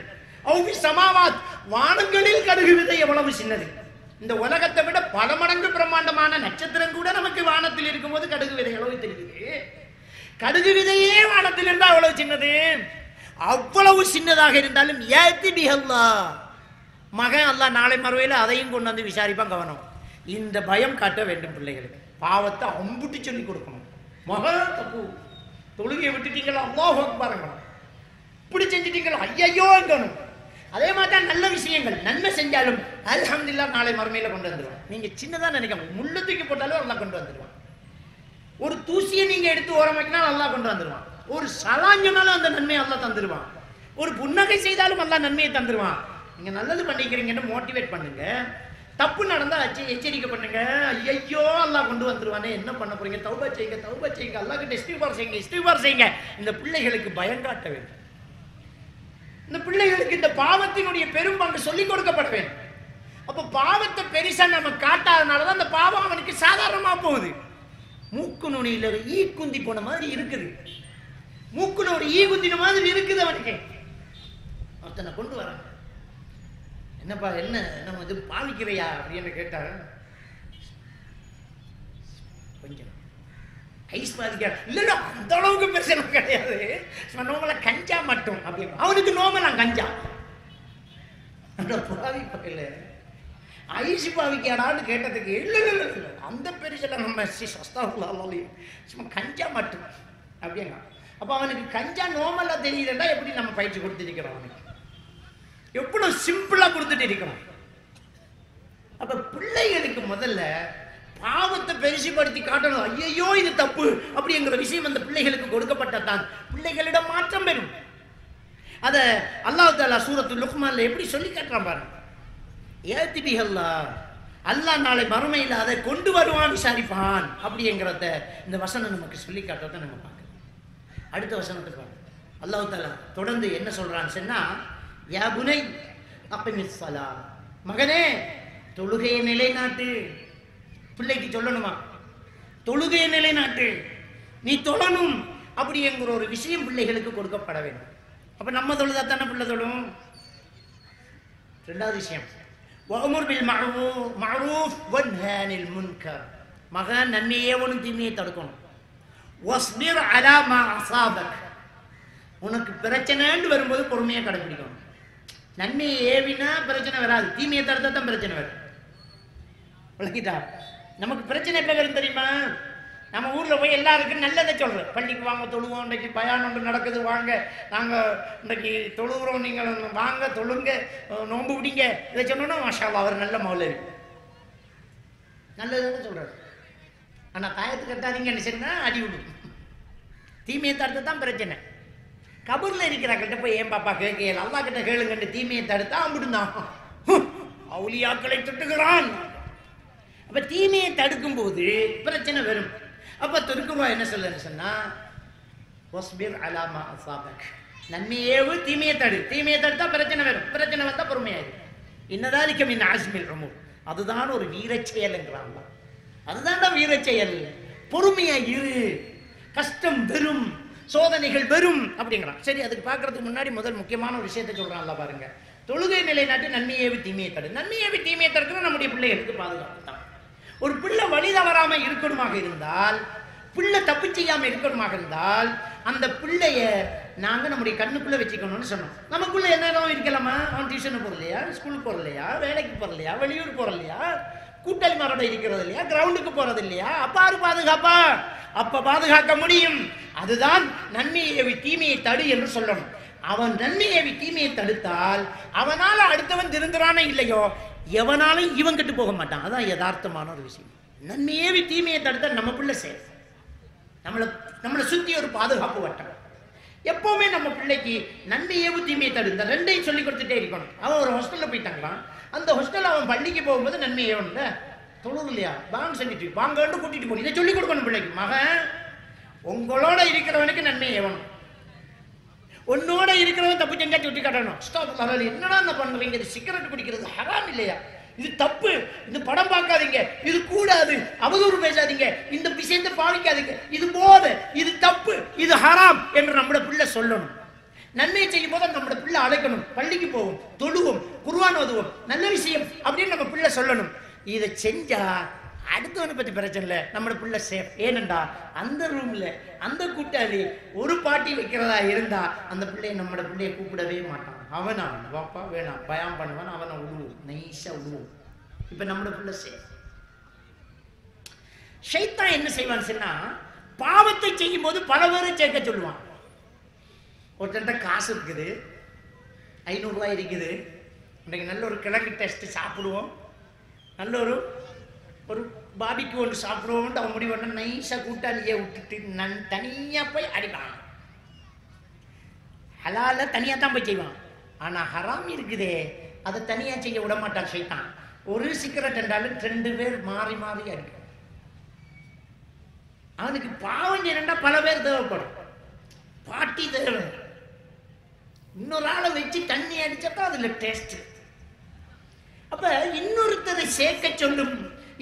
அவ் ஃபி ஸமாவாத், வானங்களில் கடுகு விதை எவ்வளவு சின்னது. இந்த உலகத்தை விட பல மடங்கு பிரம்மாண்டமான நட்சத்திரம் கூட நமக்கு வானத்தில் இருக்கும்போது கடுகு விதை எவ்வளவு தெரியுது. கடுகு விதையே வானத்தில் இருந்தா அவ்வளவு சின்னது. அவ்வளவு சின்னதாக இருந்தாலும் யாத்தி பிஹல்லாஹ், மகன் அல்லாஹ் நாளை மறுவையில் அதையும் கொண்டு வந்து விசாரிப்பான். கவனம், இந்த பயம் காட்ட வேண்டும் பிள்ளைகளுக்கு. பாவத்தை அம்புட்டு சொல்லி கொடுக்கணும். மகன் தப்பு, தொழுகையை விட்டுட்டீங்களா, அல்லாஹ் அக்பர், இப்படி செஞ்சுட்டீங்களா, ஐயையோ எங்கணும். அதே மாதிரி நல்ல விஷயங்கள் நன்மை செஞ்சாலும் அல்ஹம்துலில்லாஹ் நாளை மறுமையில கொண்டு வந்துடுவான். நீங்க சின்னதா நினைக்காம, முள்ளு தூக்கி போட்டாலும் அல்லாஹ் கொண்டு வந்துடுவான். ஒரு தூசியை நீங்க எடுத்து ஓரமாக்கினாலும் அல்லாஹ் கொண்டு வந்துடுவான். ஒரு சலாஞ்சனாலும் அந்த நன்மையை அல்லாஹ் தந்துடுவான். ஒரு புன்னகை செய்தாலும் அல்லாஹ் நன்மையை தந்துடுவான். நீங்க நல்லது பண்ணிக்கிறீங்கன்னு மோட்டிவேட் பண்ணுங்க, தப்பு நடந்தா எச்சரிக்கை பண்ணுங்க. ஐயோ அல்லாஹ் கொண்டு வந்துருவானே, என்ன பண்ண போறீங்க, தௌபா செய்யுங்க, தௌபா செய்யுங்க, அல்லாஹ் கிட்ட இஸ்திக்பார் செய்யுங்க, இஸ்திக்பார் செய்யுங்க. இந்த பிள்ளைகளுக்கு பயம் காட்ட வேண்டும். இந்த பிள்ளைகளுக்கு இந்த பாவத்தினுடைய பெரும் பங்கு சொல்லிக் கொடுக்கப்பட வேண்டும். அப்ப பாவத்தை பெருசா நம்ம காட்டாதனாலதான் அந்த பாவம் அவனுக்கு சாதாரணமா போகுது. மூக்கு நுனியில ஈ குந்தி போன மாதிரி இருக்குது. மூக்குல ஒரு ஈ குந்தின மாதிரி இருக்குது அவனுக்கு. ஒருத்தனை கொண்டு வரான். என்னப்பா என்ன நம்ம இது பாவிக்கிறையா அப்படின்னு கேட்டாரு. கொஞ்சம் ஐஸ் பாதிக்க இல்ல அந்த அளவுக்கு பிரச்சனை கிடையாது, நோமலா கஞ்சா மட்டும் அப்படி. அவனுக்கு நோமலாம் கஞ்சா. அந்த பாவி பக்கல ஐஸ் பாவிக்காடான்னு கேட்டதுக்கு இல்ல இல்ல இல்ல அந்த பெருசில் நம்ம சும்மா கஞ்சா மட்டும் அப்படிங்க. அப்ப அவனுக்கு கஞ்சா நோமலா தெரியுதுன்னா எப்படி நம்ம பயிற்சி கொடுத்துருக்கிறோம், அவனுக்கு எவ்வளவு சிம்பிளா கொடுத்துட்டு இருக்கிறோம். அப்ப பிள்ளைகளுக்கு முதல்ல பாவத்தை பெருசுபடுத்தி காட்டணும். ஐயோ இது தப்பு அப்படிங்கிற விஷயம் அந்த பிள்ளைகளுக்கு கொடுக்கப்பட்டதான் பிள்ளைகளிடம் மாற்றம் பெறும். அத அல்லாஹ் தஆலா சூரத்துல் லுக்மான்ல எப்படி சொல்லி காட்டுறான் பாருங்க. ஏத்தி பிஹல்லா, அல்லாஹ் நாளை மறுமையில் அதை கொண்டு வருவான், விசாரிப்பான் அப்படிங்கிறத இந்த வசனம் நமக்கு சொல்லி காட்டுறத நம்ம பார்க்கலாம். அடுத்த வசனத்துக்கு வாங்க. அல்லாஹ் தஆலா தொடர்ந்து என்ன சொல்றான்னு சொன்னா, யா புனை அக்மிஸ் ஸலா, மகனே தொழுகையை நிலைநாட்டு. பிள்ளைக்கு சொல்லணுமா, தொழுகையை நிலைநாட்டு, நீ தொழணும் அப்படிங்கிற ஒரு விஷயம் பிள்ளைகளுக்கு கொடுக்கப்பட வேண்டும். அப்ப நம்ம தொழுதா தானே பிள்ளை தொழும். ரெண்டாவது விஷயம், வஅமுர் பில் மஅரூஃப் வன்ஹா அனில் முன்கர், மகன் நன்மையே ஒன்றும் தீமையை தடுக்கணும். வஸ்பிர் அலா மா அஸாபக், உனக்கு பிரச்சனைன்னு வரும்போது பொறுமையா கடைபிடிக்கணும். நன்மையை ஏவினா பிரச்சனை வராது, தீமையை தடுத்தா தான் பிரச்சனை வரும். விளக்கிட்டா? நமக்கு பிரச்சனை எப்ப வரும் தெரியுமா? நம்ம ஊர்ல போய் எல்லாருக்கும் நல்லதை சொல்றோம். பள்ளிக்கு வாங்க தொழுவோம், இன்றைக்கு பயான் ஒன்று நடக்குது, வாங்க நாங்க இன்றைக்கு தொழுகிறோம், நீங்கள் வாங்க தொழுங்க, நோன்பு பிடிங்க, இதை சொன்னோன்னா மாஷா அல்லாஹ் அவர் நல்ல மௌலவி, நல்லதுன்னு சொல்றாரு. ஆனா தாயத்து கட்டாதீங்கன்னு சொன்னா அடி விடும். தீமையை தடுத்து தான் பிரச்சனை. கபூர்ல இருக்கிறாக்கிட்ட போய் ஏன் பாப்பா கேட்கல, அல்லா கிட்ட கேளுங்கன்னு தீமையை தடுத்தா அப்படிதான் அவுலியாக்களை திட்டுகிறான். அப்ப தீமையை தடுக்கும் போது பிரச்சனை வரும். அப்ப திருக்குறள் என்ன சொல்லுன்னு சொன்னா, வஸ்பிர் அலா மா அஸாபக், நன்மையேவு தீமையை தடு, தீமையை தடுத்தா பிரச்சனை வரும், பிரச்சனை வந்தா பொறுமையாயிரு. இன்னதாலிக மின் அஸ்மில் உமூர், அதுதான் ஒரு வீரச் செயல்ங்கிறாங்க. அதுதான் வீரச் செயல். பொறுமையா இரு, கஷ்டம் வரும், சோதனைகள் வரும் அப்படிங்கிறான். சரி, அதுக்கு பார்க்கறதுக்கு முன்னாடி முதல் முக்கியமான ஒரு விஷயத்தை சொல்றான்ல பாருங்க. தொழுகை நிலைநாட்டி நன்மையேவி தீமையை தடு. நன்மையேவி தீமையை தடுக்கிறது நம்முடைய பிள்ளைகளுக்கு பாதுகாப்பு தான். ஒரு பிள்ளை வழி தவறாம இருக்கணுமாக இருந்தால், பிள்ளை தப்பு செய்யாம இருக்கணுமாக இருந்தால், அந்த பிள்ளைய நாங்க நம்முடைய கண்ணுக்குள்ள வச்சுக்கணும்னு சொன்னோம். நமக்குள்ள என்ன இருக்கலாமா? அவன் டியூஷனுக்கு போறலையா, ஸ்கூலுக்கு போறலையா, வேலைக்கு போறலையா, வெளியூர் போறலையா, கூட்டாளி மாரோட இருக்கிறது இல்லையா, கிரவுண்டுக்கு போறது இல்லையா, அப்பாரு பாதுகாப்பா? அப்ப பாதுகாக்க முடியும். அதுதான் நன்மையை தீமையை தடு என்று சொல்லணும். அவன் நன்மையை தீமையை தடுத்தால் அவனால அடுத்தவன் திருந்துறானே இல்லையோ, எவனாலும் இவன் கெட்டு போக மாட்டான். அதான் யதார்த்தமான ஒரு விஷயம். நன்மையே தீமையை தடுத்தா நம்ம பிள்ளை சேஃப். நம்மளை சுத்தி ஒரு பாதுகாப்பு வட்டம். எப்பவுமே நம்ம பிள்ளைக்கு நன்மையேவு தீமையை தடு, இந்த ரெண்டையும் சொல்லி கொடுத்துட்டே இருக்கணும். அவன் ஒரு ஹாஸ்டல்ல போயிட்டாங்களாம், அந்த ஹாஸ்டல் அவன் பள்ளிக்கு போகும்போது நன்மையேவன்ல தொழுது இல்லையா, வாங்க சொல்லிட்டு வாங்கன்னு கூட்டிட்டு போகணும். இதை சொல்லிக் கொடுக்கணும் பிள்ளைக்கு. மகன், உங்களோட இருக்கிறவனுக்கு நன்மை ஏவணும், உன்னோட இருக்கிறவன் தப்பு செஞ்சா சுட்டி காட்டணும். ஸ்டாப், என்னடா என்ன பண்றீங்க, இது சிகரெட் குடிக்கிறது ஹராம் இல்லையா, இது தப்பு, இது படம் பார்க்காதீங்க, இது கூடாது, அவதூறு பேசாதீங்க, இந்த விஷயத்தை பாவிக்காதீங்க, இது போதை, இது தப்பு, இது ஹராம் என்று நம்மளோட பிள்ளை சொல்லணும். நன்மையை செய்யும் போது நம்மளோட பிள்ளை அழைக்கணும். பள்ளிக்கு போவோம், தொழுவோம், குர்ஆன் ஓதுவோம், நல்ல விஷயம் அப்படின்னு நம்ம பிள்ளை சொல்லணும். இதை செஞ்சா அடுத்தவனை பத்தி பிரச்சனை இல்லை, நம்மளோட பிள்ளை சேஃப். ஏனண்டா அந்த ரூம்ல அந்த கூட்டாளி ஒரு பாட்டி வைக்கிறதா இருந்தா அந்த பிள்ளைய நம்மளோட பிள்ளைய கூப்பிடவே மாட்டான். அவனா வாப்பா வேணாம் பயம் பண்ணுவான், அவனை விடுவோம், நைஸா விடுவோம். இப்ப நம்மளோட பிள்ளை சேஃப். ஷைத்தான் என்ன செய்வான்னு சொன்னா, பாவத்தை செய்யும் போது பல பேரை சேர்க்க சொல்லுவான். ஒருத்தன்ட்ட காசு இருக்குது, 500 ரூபாய் இருக்குது, இன்னைக்கு நல்ல ஒரு கிழங்கு டெஸ்ட் சாப்பிடுவோம், நல்ல ஒரு பாபிக்கு ஒன்று சாப்பிடுவோம்னு அவன் முடிவு பண்ண நைஸா கூட்டாளியை விட்டுட்டு தனியா போய் அடிப்பான். ஹலால தனியா தான் போய் செய்வான். ஆனா ஹராம் இருக்குதே, அதை தனியா செய்ய விட மாட்டான் ஷைத்தான். ஒரு சிகரெட் என்றாலும் 2 பேர் மாறி மாறி அடிக்கும். அவனுக்கு பாவம் இரண்டா பல பேர் தேவைப்படும், பாட்டி தேவை. இன்னொரு ஆளை வச்சு தண்ணி அடிச்சப்ப அதுல டேஸ்ட். அப்ப இன்னொருத்தரை சேர்க்க சொல்லும்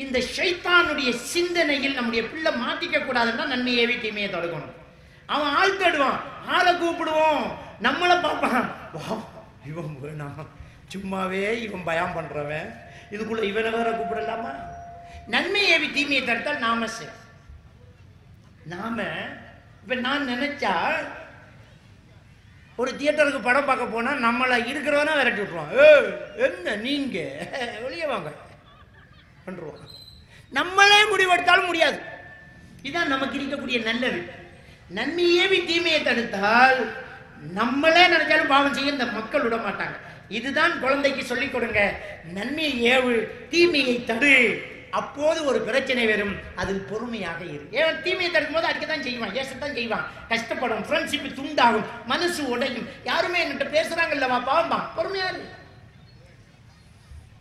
இந்த ஷைத்தானுடைய சிந்தனையில் நம்முடைய பிள்ளை மாட்டிக்க கூடாதுன்னா நன்மை ஏவி தீமையை தடுக்கணும். அவன் ஆள் தேடுவான், ஆளை கூப்பிடுவோம், நம்மளை பார்ப்பான், வா இவன் வேணாம், சும்மாவே இவன் பயம் பண்றவன், இதுக்குள்ள இவனை வேற கூப்பிடலாமா? நன்மை ஏவி தீமையை தடுத்தால் நாம இப்ப நான் நினைச்சா ஒரு தியேட்டருக்கு படம் பார்க்க போனா நம்மளை இருக்கிறவனா விரட்டி விட்டுருவான். என்ன நீங்க வெளியே வாங்க பண்றோம். நம்மளே முடிவெடுத்தாலும் முடியாது. இதுதான் நமக்கு இருக்கக்கூடிய நல்லது. நன்மையேவி தீமையை தடுத்தால் நம்மளே நினைச்சாலும் பாவம் செய்ய இந்த மக்கள் விட மாட்டாங்க. இதுதான் குழந்தைக்கு சொல்லிக் கொடுங்க. நன்மையை ஏவு, தீமையை தடு. அப்போது ஒரு பிரச்சனை வரும், அதில் பொறுமையாக இரு. ஏன் தீமையை தடுக்கும் போது அடிக்கத்தான் செய்வான், ஏசத்தான் செய்வான், கஷ்டப்படும், ஃப்ரெண்ட்ஷிப் துண்டாகும், மனசு உடையும். யாருமே என்கிட்ட பேசுறாங்க இல்லவா பாவம், பொறுமையாரு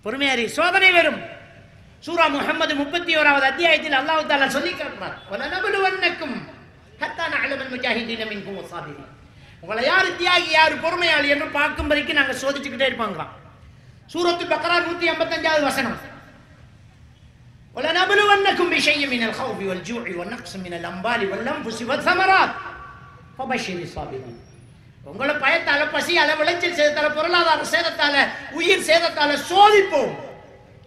பொறுமையாரு. சோதனை வரும். சூரா முஹம்மது 31வது அத்தியாயத்தில் அல்லாஹ் தஆலா சொல்லி காட்டுறார், வலனபலுவன்னக்கும் ஹத்தா நஅலமல் முஜாஹிதீன மின்கும் வஸாபிரீன். உங்களை யாரு தியாகி யாரு பொறுமையாளி என்று பார்க்கும் வரைக்கும் நாங்க சோதிச்சுக்கிட்டே இருப்பாங்களாம். சூரத்துல் பக்ரா 155வது வசனம், وَلَنَبْلُوَنَّكُمْ بِشَيْءٍ مِنَ الْخَوْفِ وَالْجُوعِ وَنَقْصٍ مِنَ الْأَمْوَالِ وَالْأَنْفُسِ وَالثَّمَرَاتِ وَبَشِّرِ الصَّابِرِينَ. உங்களை பயத்தால, பசியால, விளைச்சல் சேதத்தால, பொருளாதார சேதத்தால, உயிர் சேதத்தால சோதிப்போம்.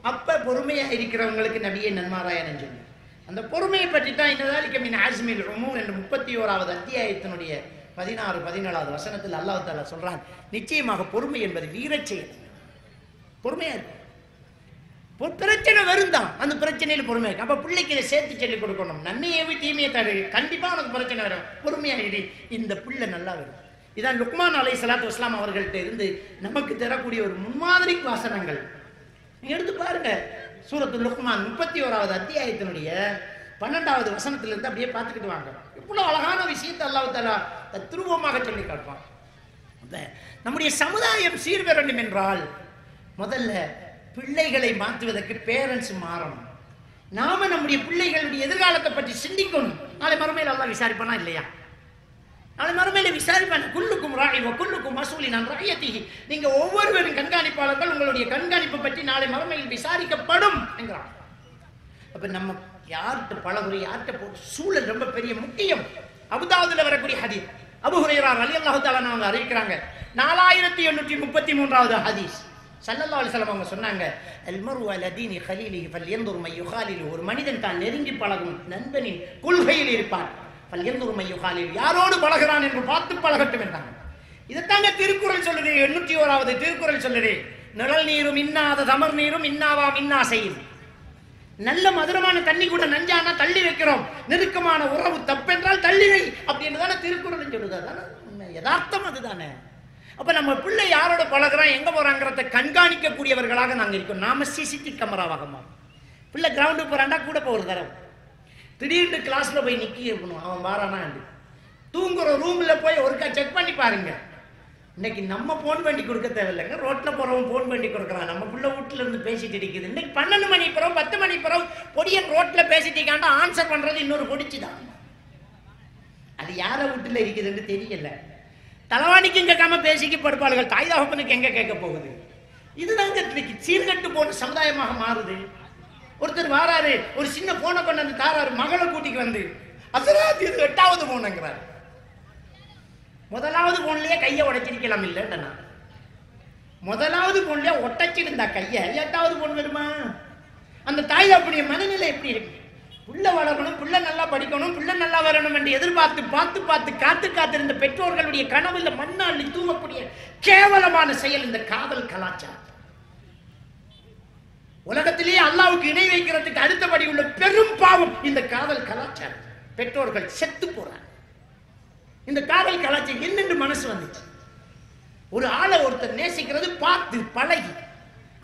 அப்ப பொறுமையா இருக்கிறவங்களுக்கு நபியே நன்மாராயணன் சொல்லி அந்த பொறுமையை பற்றி தான் இன்னதாலிக்க மின் ஆஸ்மில் உமூர் என்ற 31வது அத்தியாயத்தினுடைய 16, 17வது வசனத்தில் அல்லாஹ் தஆலா சொல்றான், நிச்சயமாக பொறுமை என்பது வீரச் செயல். பொறுமையா இருக்கு. பிரச்சனை வருந்தான், அந்த பிரச்சனையில் பொறுமையா இருக்கு. அப்ப பிள்ளைக்கு இதை சேர்த்து சொல்லிக் கொடுக்கணும். நன்மையை தீமையை தரு, கண்டிப்பா உனக்கு பிரச்சனை வரும், பொறுமையா இரு, இந்த பிள்ளை நல்லா வரும். இதான் லுக்மான் அலைஹிஸ்ஸலாத்து வஸ்ஸலாம் அவர்கள்ட்ட இருந்து நமக்கு தரக்கூடிய ஒரு முன்மாதிரி வாசனங்கள். நீங்க எடுத்து பாருங்க. சூரத்துல் லுக்மான் 31வது அத்தியாயத்தினுடைய 12வது வசனத்திலிருந்து அப்படியே பார்த்துக்கிட்டு வாங்க. இவ்வளவு அழகான விஷயத்தை அல்லாஹ் தஆலா தத்ரூபமாக சொல்லி காட்டுவான். நம்முடைய சமுதாயம் சீர் பெற வேண்டும் என்றால் முதல்ல பிள்ளைகளை மாற்றுவதற்கு பேரண்ட்ஸ் மாறணும். நாம நம்முடைய பிள்ளைகளுடைய எதிர்காலத்தை பற்றி சிந்திக்கணும். நாளை மறுமையில் அல்லாஹ் விசாரிப்பானா இல்லையா? நாளை மறுமையில விசாரிப்பான. குல்லுக்கும் ராயின் வ குல்லுக்கும் மஸ்ஊலின் அன் ரஅய்யத்திஹி. நீங்க ஒவ்வொருவரும் கண்காணிப்பாளர்கள், உங்களுடைய கண்காணிப்பு பற்றி நாளை மறுமையில் விசாரிக்கப்படும் என்கிறான். அப்ப நம்ம யார்கிட்ட பழகுறோம், யார்கிட்ட போட்டு சூழல் ரொம்ப பெரிய முக்கியம். அபூதாவுதுல வரக்கூடிய ஹதீஸ், அபூ ஹுரைரா ரலியல்லாஹு தஆலா அவங்க அறிவிக்கிறாங்க, 4833வது ஹதீஸ். ஸல்லல்லாஹு அலைஹி வஸல்லம் அவங்க சொன்னாங்க, அல் மர்உ அலா தீனி கலீலிஹி ஃபல்யன்துர் மன் யுகாலிலு. ஒரு மனிதன் தான் நெருங்கி பழகும் நண்பனின் கொள்கையில் இருப்பான். ஃபல்யன்துர் மன் யுகாலிலு, யாரோடு பழகிறான் என்று பார்த்து பழகட்டும் என்றாங்க. இதைத்தாங்க திருக்குறள் சொல்லுது. 801வது திருக்குறள் சொல்லுது, நிழல் நீரும் இன்னாத தமர் நீரும் இன்னாவாம் இன்னா செய்யும். நல்ல மதுரமான தண்ணி கூட நஞ்சானா தள்ளி வைக்கிறோம், நெருக்கமான உறவு தப்பென்றால் தள்ளி வை அப்படின்னு தானே திருக்குறள் சொல்லுது. அதான யதார்த்தம், அதுதானே. அப்ப நம்ம பிள்ளை யாரோட பழகிறான், எங்க போறாங்கிறத கண்காணிக்க கூடியவர்களாக நாங்க இருக்கோம். நாம சிசிடிவி கேமராவாக மாறும். பிள்ளை கிரவுண்டுக்கு போறாண்டா கூட போற தரம் திடீர்னு கிளாஸ்ல போய் நிக்கணும், அவன் வாரானா. தூங்குற ரூம்ல போய் ஒருக்கா செக் பண்ணி பாருங்க. இன்னைக்கு நம்ம போன் பண்ணி கொடுக்க தேவையில்லைங்க, ரோட்ல போறவன் போன் பண்ணி கொடுக்குறான். நம்ம பிள்ளை வீட்டுல இருந்து பேசிட்டு இருக்குது. இன்னைக்கு 12 மணி பிறகு 10 மணி பிறகு பொடியன் ரோட்ல பேசிட்டீங்கன்னா ஆன்சர் பண்றது இன்னொரு பொடிச்சுதான். அது யார வீட்டுல இருக்குதுன்னு தெரியல. தலைவாணிக்கு கேட்காம பேசிக்கு படுப்பாளர்கள், தாய் தகப்பனுக்கு எங்க கேட்க போகுது? இதுதாங்க சீர்கட்டு போன சமுதாயமாக மாறுது. ஒருத்தர் வாராரு, ஒரு சின்ன போனை கொண்டு வந்து தாராரு, மகளை கூட்டிக்கு வந்து அசராத் இது 8வது போனுங்கிறாரு. முதலாவது போன்லயே கையை உடைச்சிருக்கலாம் இல்லைன்னா, முதலாவது போன்லயே ஒட்டச்சிருந்தா கைய 8வது போன் வருமா? அந்த தாய் தகப்பனுடைய மனநிலை எப்படி இருக்கு? புள்ள வளரணும், புள்ள நல்லா படிக்கணும், புள்ள நல்லா வரணும் என்று எதிர்பார்த்து பார்த்து பார்த்து காத்து காத்திருந்த பெற்றோர்களுடைய கனவுல மண்ணாளி தூங்கக்கூடிய கேவலமான செயல் இந்த காதல் கலாச்சாரம். உலகத்திலேயே அல்லாஹ்வுக்கு இணை வைக்கிறதுக்கு அடுத்தபடி உள்ள பெரும் பாவம் இந்த காதல் கலாச்சாரம். பெற்றோர்கள் செத்து போறாங்க. இந்த காதல் கலாச்சாரம் என்னென்று மனசு வந்துச்சு? ஒரு ஆளை ஒருத்தர் நேசிக்கிறது பார்த்து பழகி.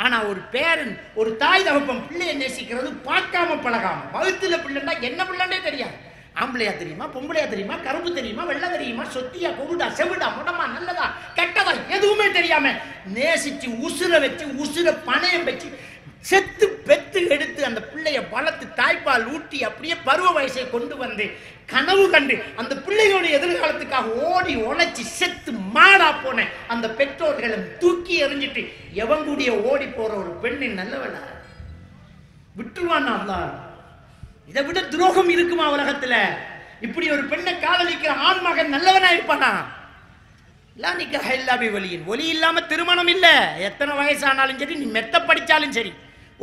ஆனா ஒரு பேரன், ஒரு தாய் தகப்பன் பிள்ளையை நேசிக்கிறது பார்க்காம பழகாம. வகுத்துல பிள்ளைன்னா என்ன பிள்ளைன்னே தெரியாது. ஆம்பளையா தெரியுமா, பொம்பளையா தெரியுமா, கருப்பு தெரியுமா, வெள்ளை தெரியுமா, சொத்தியா, கொகுடா, செவிடா, முடமா, நல்லதா, கெட்டதா, எதுவுமே தெரியாம நேசிச்சு உசுர வச்சு உசுர பணயம் வச்சு செத்து பெத்து எடுத்து அந்த பிள்ளைய வளர்த்து தாய்ப்பால் ஊட்டி அப்படியே பருவ வயசை கொண்டு வந்து கனவு கண்டு அந்த பிள்ளைகளுடைய எதிர்காலத்துக்காக ஓடி உழைச்சி செத்து மாடா போன அந்த பெற்றோர்களை தூக்கி எறிஞ்சிட்டு எவங்கூடிய ஓடி போற ஒரு பெண்ணின் நல்லவள விட்டுருவான் அல்லாஹ். இதை விட துரோகம் இருக்குமா உலகத்துல? இப்படி ஒரு பெண்ணை காதலிக்கிற ஆண் மகன் நல்லவனா இருப்பானா? லா நிக்காஹ இல்லா பிவலியின், ஒலி இல்லாம திருமணம் இல்ல. எத்தனை வயசானாலும் சரி, நீ மெத்த படிச்சாலும் சரி,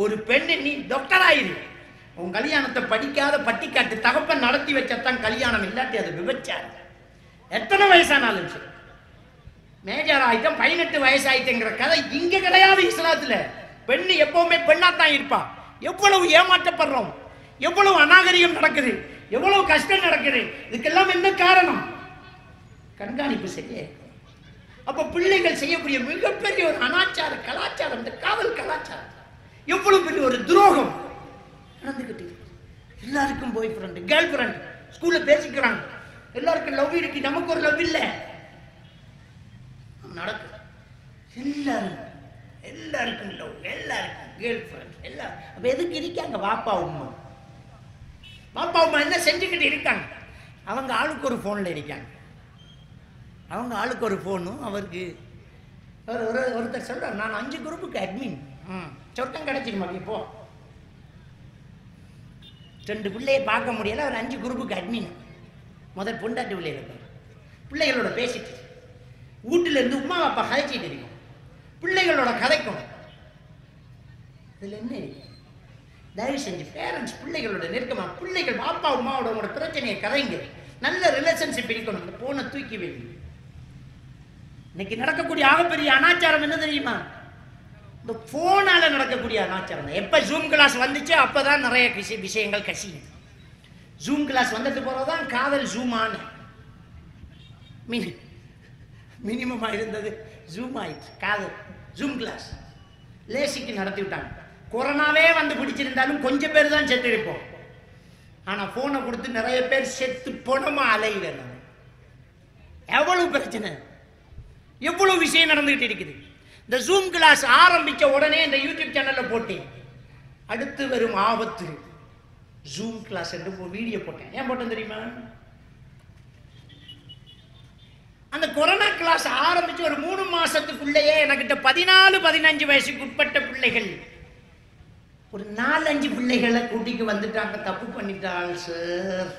ஒரு பெண்ணு நீ டாக்டர் ஆயிரு, உன் கல்யாணத்தை படிக்காத பட்டிக்காட்டு தகப்பன் நடத்தி வச்சத்தான் கல்யாணம், இல்லாட்டி அது விபச்சாரம். எத்தனை வயசானாலும் சரி. மேஜர் ஆயிட்டம் 18 வயசாயிட்டேங்கிற கதை இங்க கிடையாது இஸ்லாத்துல. பெண்ணு எப்பவுமே பெண்ணாத்தான் இருப்பா. எவ்வளவு ஏமாற்றப்படுறோம், எவ்வளவு அநாகரிகம் நடக்குது, எவ்வளவு கஷ்டம் நடக்குது. இதுக்கெல்லாம் என்ன காரணம்? கண்காணிப்பு சரியே. அப்ப பிள்ளைகள் செய்யக்கூடிய மிகப்பெரிய ஒரு அனாச்சார கலாச்சாரம், இந்த காவல் கலாச்சாரம், எவ்வளவு பெரிய ஒரு துரோகம் நடந்துகிட்டு. எல்லாருக்கும் பாய் ஃப்ரெண்ட், கேர்ள் ஃப்ரெண்ட், ஸ்கூல்ல பேசிக்கிறாங்க, எல்லாருக்கும் லவ் இருக்கு, நமக்கு ஒரு லவ் இல்லை நடக்குது. எல்லாருக்கும் லவ், எல்லாருக்கும் கேர்ள் ஃப்ரெண்ட், எல்லாரும். அப்ப எதுக்கு இருக்காங்க வாப்பா உமா? பாப்பா அம்மா என்ன செஞ்சுக்கிட்டு இருக்காங்க? அவங்க ஆளுக்கு ஒரு ஃபோனில் இருக்காங்க. அவங்க ஆளுக்கு ஒரு ஃபோனும். அவருக்கு ஒருத்தர் சொல்கிறார், நான் 5 குரூப்புக்கு அட்மின். சொர்க்கம் கிடைச்சிருமா? இப்போ 2 பிள்ளையை பார்க்க முடியல, அவர் 5 குரூப்புக்கு அட்மின். முதல் பொண்டாட்டி பிள்ளைகள் பிள்ளைகளோட பேசிட்டு, வீட்டில இருந்து உமா அப்பா கதைச்சிட்டு இருக்கும், பிள்ளைகளோட கதைக்கும். இதில் என்ன இருக்கு? தயவு செஞ்சு பேரண்ட்ஸ் பிள்ளைகளோட நெருக்கமா, பிள்ளைகள் பாப்பா உமாவோட பிரச்சனையை கதைங்க. நல்ல ரிலேஷன்ஷிப் இருக்கணும். இந்த போனை தூக்கி வைங்க. இன்னைக்கு நடக்கக்கூடிய ஆகப்பெரிய அனாச்சாரம் என்ன தெரியுமா? இந்த போனால நடக்கக்கூடிய அனாச்சாரம். எப்ப ஜூம் கிளாஸ் வந்துச்சு அப்பதான் நிறைய விஷயங்கள் கசியுது. ஜூம் கிளாஸ் வந்துட்டு போறதுதான் காதல் ஜூம் ஆன மினிமமா இருந்தது, ஜூம் ஆயிடுச்சு. காதல் ஜூம் கிளாஸ் லேசிக்கு நடத்தி விட்டாங்க. கொரோனாவே வந்து பிடிச்சிருந்தாலும் கொஞ்சம் பேர் தான் செத்து இருப்போம். ஆனா போனை கொடுத்து நிறைய பேர் செத்து போனமா அலையில. எவ்வளவு பிரச்சனை, எவ்வளவு விஷயம் நடந்துகிட்டு இருக்குது. இந்த ஜூம் கிளாஸ் ஆரம்பிச்ச உடனே இந்த யூடியூப் சேனல்ல போட்டேன், அடுத்து வரும் ஆபத்து ஜூம் கிளாஸ் என்று வீடியோ போட்டேன். ஏன் போட்டேன் தெரியுமா? அந்த கொரோனா கிளாஸ் ஆரம்பிச்சு ஒரு 3 மாசத்துக்குள்ளேயே எனக்கிட்ட 14-15 வயசுக்கு உட்பட்ட பிள்ளைகள் ஒரு 4-5 பிள்ளைகளை கூட்டிக்கு வந்துட்டாங்க. தப்பு பண்ணிட்டாள் சார்,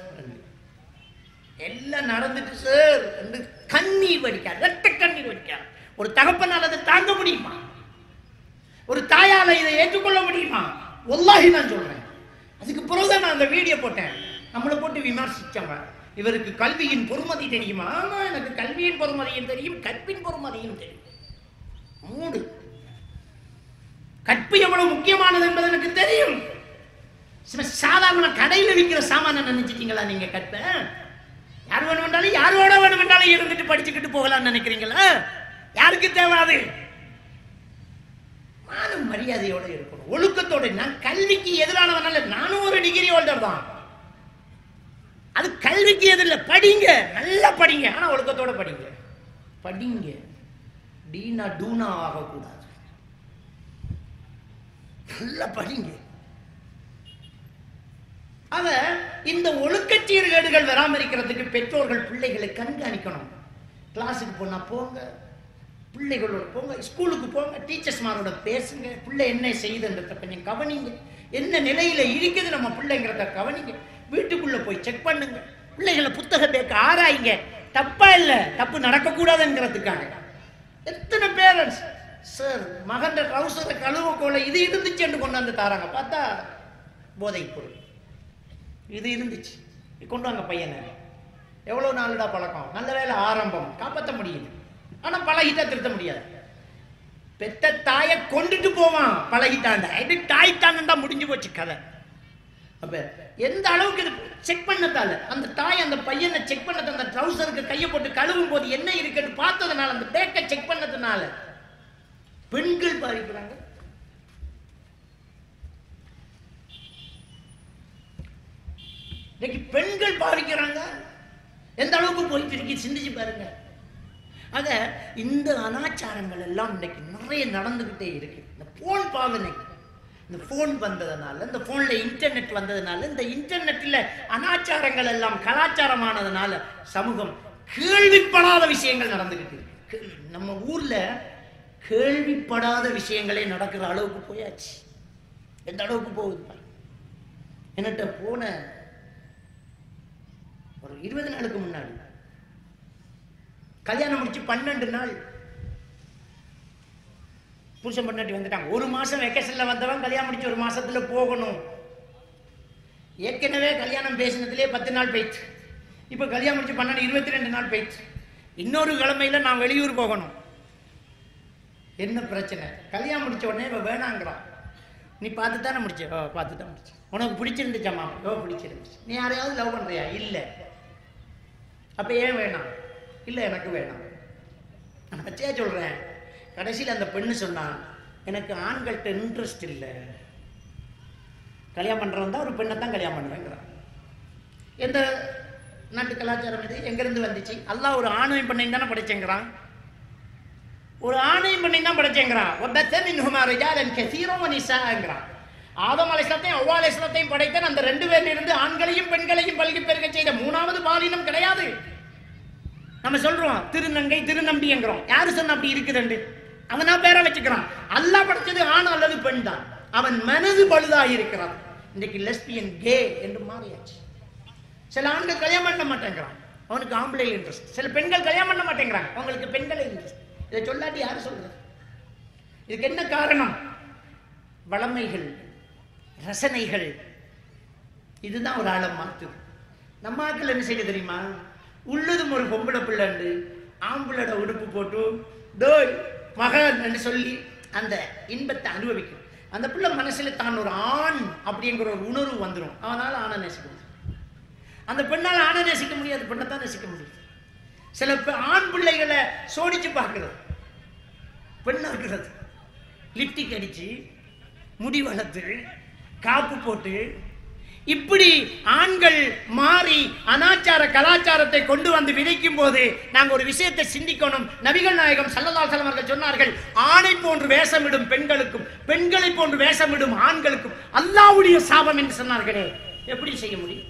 எல்லாம் நடந்துட்டு சார் என்று கண்ணீர் வடிக்கார், ரத்த கண்ணீர் வடிக்கார். ஒரு தகப்பனால் அதை தாங்க முடியுமா? ஒரு தாயால இதை ஏற்றுக்கொள்ள முடியுமா? வல்லாஹி நான் சொல்றேன். அதுக்கு பிறகுதான் நான் அந்த வீடியோ போட்டேன். நம்மளை போட்டு விமர்சிச்சவங்க, இவருக்கு கல்வியின் பொறுமதி தெரியுமா? ஆமா, எனக்கு கல்வியின் பொறுமதியும் தெரியும், கற்பின் பொறுமதியும் தெரியும். 3 கற்பு எவ்வளவு முக்கியமானது என்பது எனக்கு தெரியும். சாதாரண கடையில் விற்கிற சாமான நினைச்சிட்டீங்களா நீங்க? கற்ப யார் வேணுமென்றாலும் யாரோட வேணுமென்றாலும் இருந்துட்டு படிச்சுக்கிட்டு போகலாம்னு நினைக்கிறீங்களா? யாருக்கு தேவாது? நானும் மரியாதையோட இருக்கணும், ஒழுக்கத்தோட. நான் கல்விக்கு எதிரானவன் அல்ல, நானும் ஒரு டிகிரி ஹோல்டர் தான். அது கல்விக்கு எதிரில்ல. படிங்க, நல்லா படிங்க, ஆனா ஒழுக்கத்தோட படிங்க. படிங்க, டீனா டூனா ஆகக்கூடாது. நல்லா படிங்க. ஆக இந்த ஒழுக்கச்சீர்கேடுகள் வராம இருக்கிறதுக்கு பெற்றோர்கள் பிள்ளைகளை கண்காணிக்கணும். கிளாஸுக்கு போனா போங்க, பிள்ளைகளோட போங்க, ஸ்கூலுக்கு போங்க, டீச்சர்ஸ்மாரோட பேசுங்க, பிள்ளை என்ன செய்யுதுன்றத கொஞ்சம் கவனிங்க, என்ன நிலையில இருக்குது நம்ம பிள்ளைங்கிறத கவனிங்க. வீட்டுக்குள்ள போய் செக் பண்ணுங்க, பிள்ளைகளை புத்தக பேக்க ஆராய்ங்க. தப்பா இல்ல, தப்பு நடக்கக்கூடாதுங்கிறதுக்காக. எத்தனை பேரண்ட்ஸ் சார் மகன் ட்ரௌசரை கழுவக்கோல இது இருந்துச்சு என்று கொண்டு வந்து தாராங்க. பார்த்தா போதை பொருள் இது இருந்துச்சு, கொண்டு வாங்க பையனை. எவ்வளவு நாளுடா பழக்கம்? நல்ல வேலை ஆரம்பம், காப்பாற்ற முடியுது. ஆனா பழகிட்டா திருத்த முடியாது. பெத்த தாயை கொண்டுட்டு போவான், பழகிட்டாண்டா. இது தாய் தானண்டா, முடிஞ்சு போச்சு கதை. அப்ப எந்த அளவுக்கு இது செக் பண்ணதால, அந்த தாய் அந்த பையனை செக் பண்ணது, அந்த ட்ரௌசருக்கு கையை போட்டு கழுவும் போது என்ன இருக்குன்னு பார்த்ததுனால, அந்த பேக்கை செக் பண்ணதுனால பெண்கள் பாதிக்கிறாங்க. இன்னைக்கு பெண்கள் பாதிக்கிறாங்க. எந்த அளவுக்கு போயிட்டு இருக்கு சிந்திச்சு பாருங்க. ஆக இந்த அனாச்சாரங்கள் எல்லாம் இன்னைக்கு நிறைய நடந்துகிட்டே இருக்கு. இந்த போன் பாவனை, இந்த போன் வந்ததுனால, இந்த போன்ல இன்டர்நெட் வந்ததுனால, இந்த இன்டர்நெட்ல அனாச்சாரங்கள் எல்லாம் கலாச்சாரமானதுனால சமூகம் கேள்விப்படாத விஷயங்கள் நடந்துகிட்டு இருக்கு. நம்ம ஊர்ல கேள்விப்படாத விஷயங்களே நடக்கிற அளவுக்கு போயாச்சு. எந்த அளவுக்கு போகுது. என்கிட்ட போன ஒரு 20 நாளுக்கு முன்னாடி கல்யாணம் முடிச்சு 12 நாள் புருஷன் பொண்டாட்டி வந்துட்டாங்க. 1 மாசம் வெக்கேஷன்ல வந்தவன் கல்யாணம் முடிச்சு 1 மாசத்துல போகணும். ஏற்கனவே கல்யாணம் பேசினதுலேயே 10 நாள் போயிடுச்சு. இப்போ கல்யாணம் முடிச்சு 12 22 நாள் போயிடுச்சு. இன்னொரு கிழமையில நான் வெளியூர் போகணும். என்ன பிரச்சனை? கல்யாணம் முடிச்ச உடனே இவன் வேணாங்கிறான். நீ பார்த்து தானே முடிச்ச? பார்த்து தான் முடிச்சு. உனக்கு பிடிச்சிருந்துச்சாமா? பிடிச்சிருந்துச்சு. நீ யாரையாவது லவ் பண்றியா? இல்லை. அப்ப ஏன் வேணாம்? இல்லை எனக்கு வேணாம். நான் பச்சையா சொல்றேன். கடைசியில் அந்த பெண்ணு சொன்னான், எனக்கு ஆண்கள்கிட்ட இன்ட்ரெஸ்ட் இல்லை, கல்யாணம் பண்றவன் தான் ஒரு பெண்ணை தான் கல்யாணம் பண்ணுவேங்கிறான். எந்த நாட்டு கலாச்சாரம் இது? எங்கிருந்து வந்துச்சு? அல்லாஹ் ஒரு ஆணையும் பெண்ணையும் தானே படைச்சேங்கிறான். ஒரு ஆணையும் பெண்ணையும் தான் படைச்சேங்கிறான். ஆதம் அலைஹிஸ்ஸலாத்தையும் ஹவ்வா அலைஹிஸ்ஸலாத்தையும் படைத்தான். அந்த 2 பேரில் இருந்து ஆண்களையும் பெண்களையும் பல்கி பெருக செய்த 3வது பாலினம் கிடையாது. நம்ம சொல்றோம் திருநங்கை திருநம்பிங்கிறோம். யாரு சொன்ன அப்படி இருக்குதுண்டு? அவனா பேரை வச்சுக்கிறான். அல்லாஹ் படைச்சது ஆண் அல்லது பெண் தான். அவன் மனது பழுதாகி இருக்கிறான். இன்னைக்கு லெஸ்பியன் கே என்று மாறியாச்சு. சில ஆண்கள் கல்யாணம் பண்ண மாட்டேங்கிறான், அவனுக்கு ஆம்பளை இன்ட்ரெஸ்ட். சில பெண்கள் கல்யாணம் பண்ண மாட்டேங்கிறாங்க, அவங்களுக்கு பெண்களை இன்ட்ரெஸ்ட். இதை சொல்லாட்டி யாரு சொல்றது? இதுக்கு என்ன காரணம்? வளமைகள், ரசனைகள். இதுதான் ஒரு ஆளை மாத்துது. நம்ம ஆட்கள் என்ன செய்ய தெரியுமா? உள்ளதும் ஒரு பொம்பளை பிள்ளைண்டு ஆம்பளோட உடுப்பு போட்டு டோய் மகன் என்று சொல்லி அந்த இன்பத்தை அனுபவிக்கும். அந்த பிள்ளை மனசுல தான் ஒரு ஆண் அப்படிங்கிற ஒரு உணர்வு வந்துடும். அவனால ஆணை நேசிக்க முடியும். அந்த பெண்ணால் ஆணை நேசிக்க முடியாது, பெண்ணை தான் நேசிக்க முடியும். சில ஆண் பிள்ளைகளை சோடிச்சு பார்க்கிறது, பெண்ணாக்குறது. லிப்டிக் அடிச்சு முடி வளர்த்து காப்பு போட்டு இப்படி ஆண்கள் மாறி அனாச்சார கலாச்சாரத்தை கொண்டு வந்து விதைக்கும் போது நாங்கள் ஒரு விஷயத்தை சிந்திக்கணும். நபிகள் நாயகம் ஸல்லல்லாஹு அலைஹி வஸல்லம் அவர்கள் சொன்னார்கள், ஆணை போன்று வேஷமிடும் பெண்களுக்கும் பெண்களை போன்று வேஷமிடும் ஆண்களுக்கும் அல்லாஹ்வுடைய சாபம் என்று சொன்னார்களே. எப்படி செய்ய முடியும்?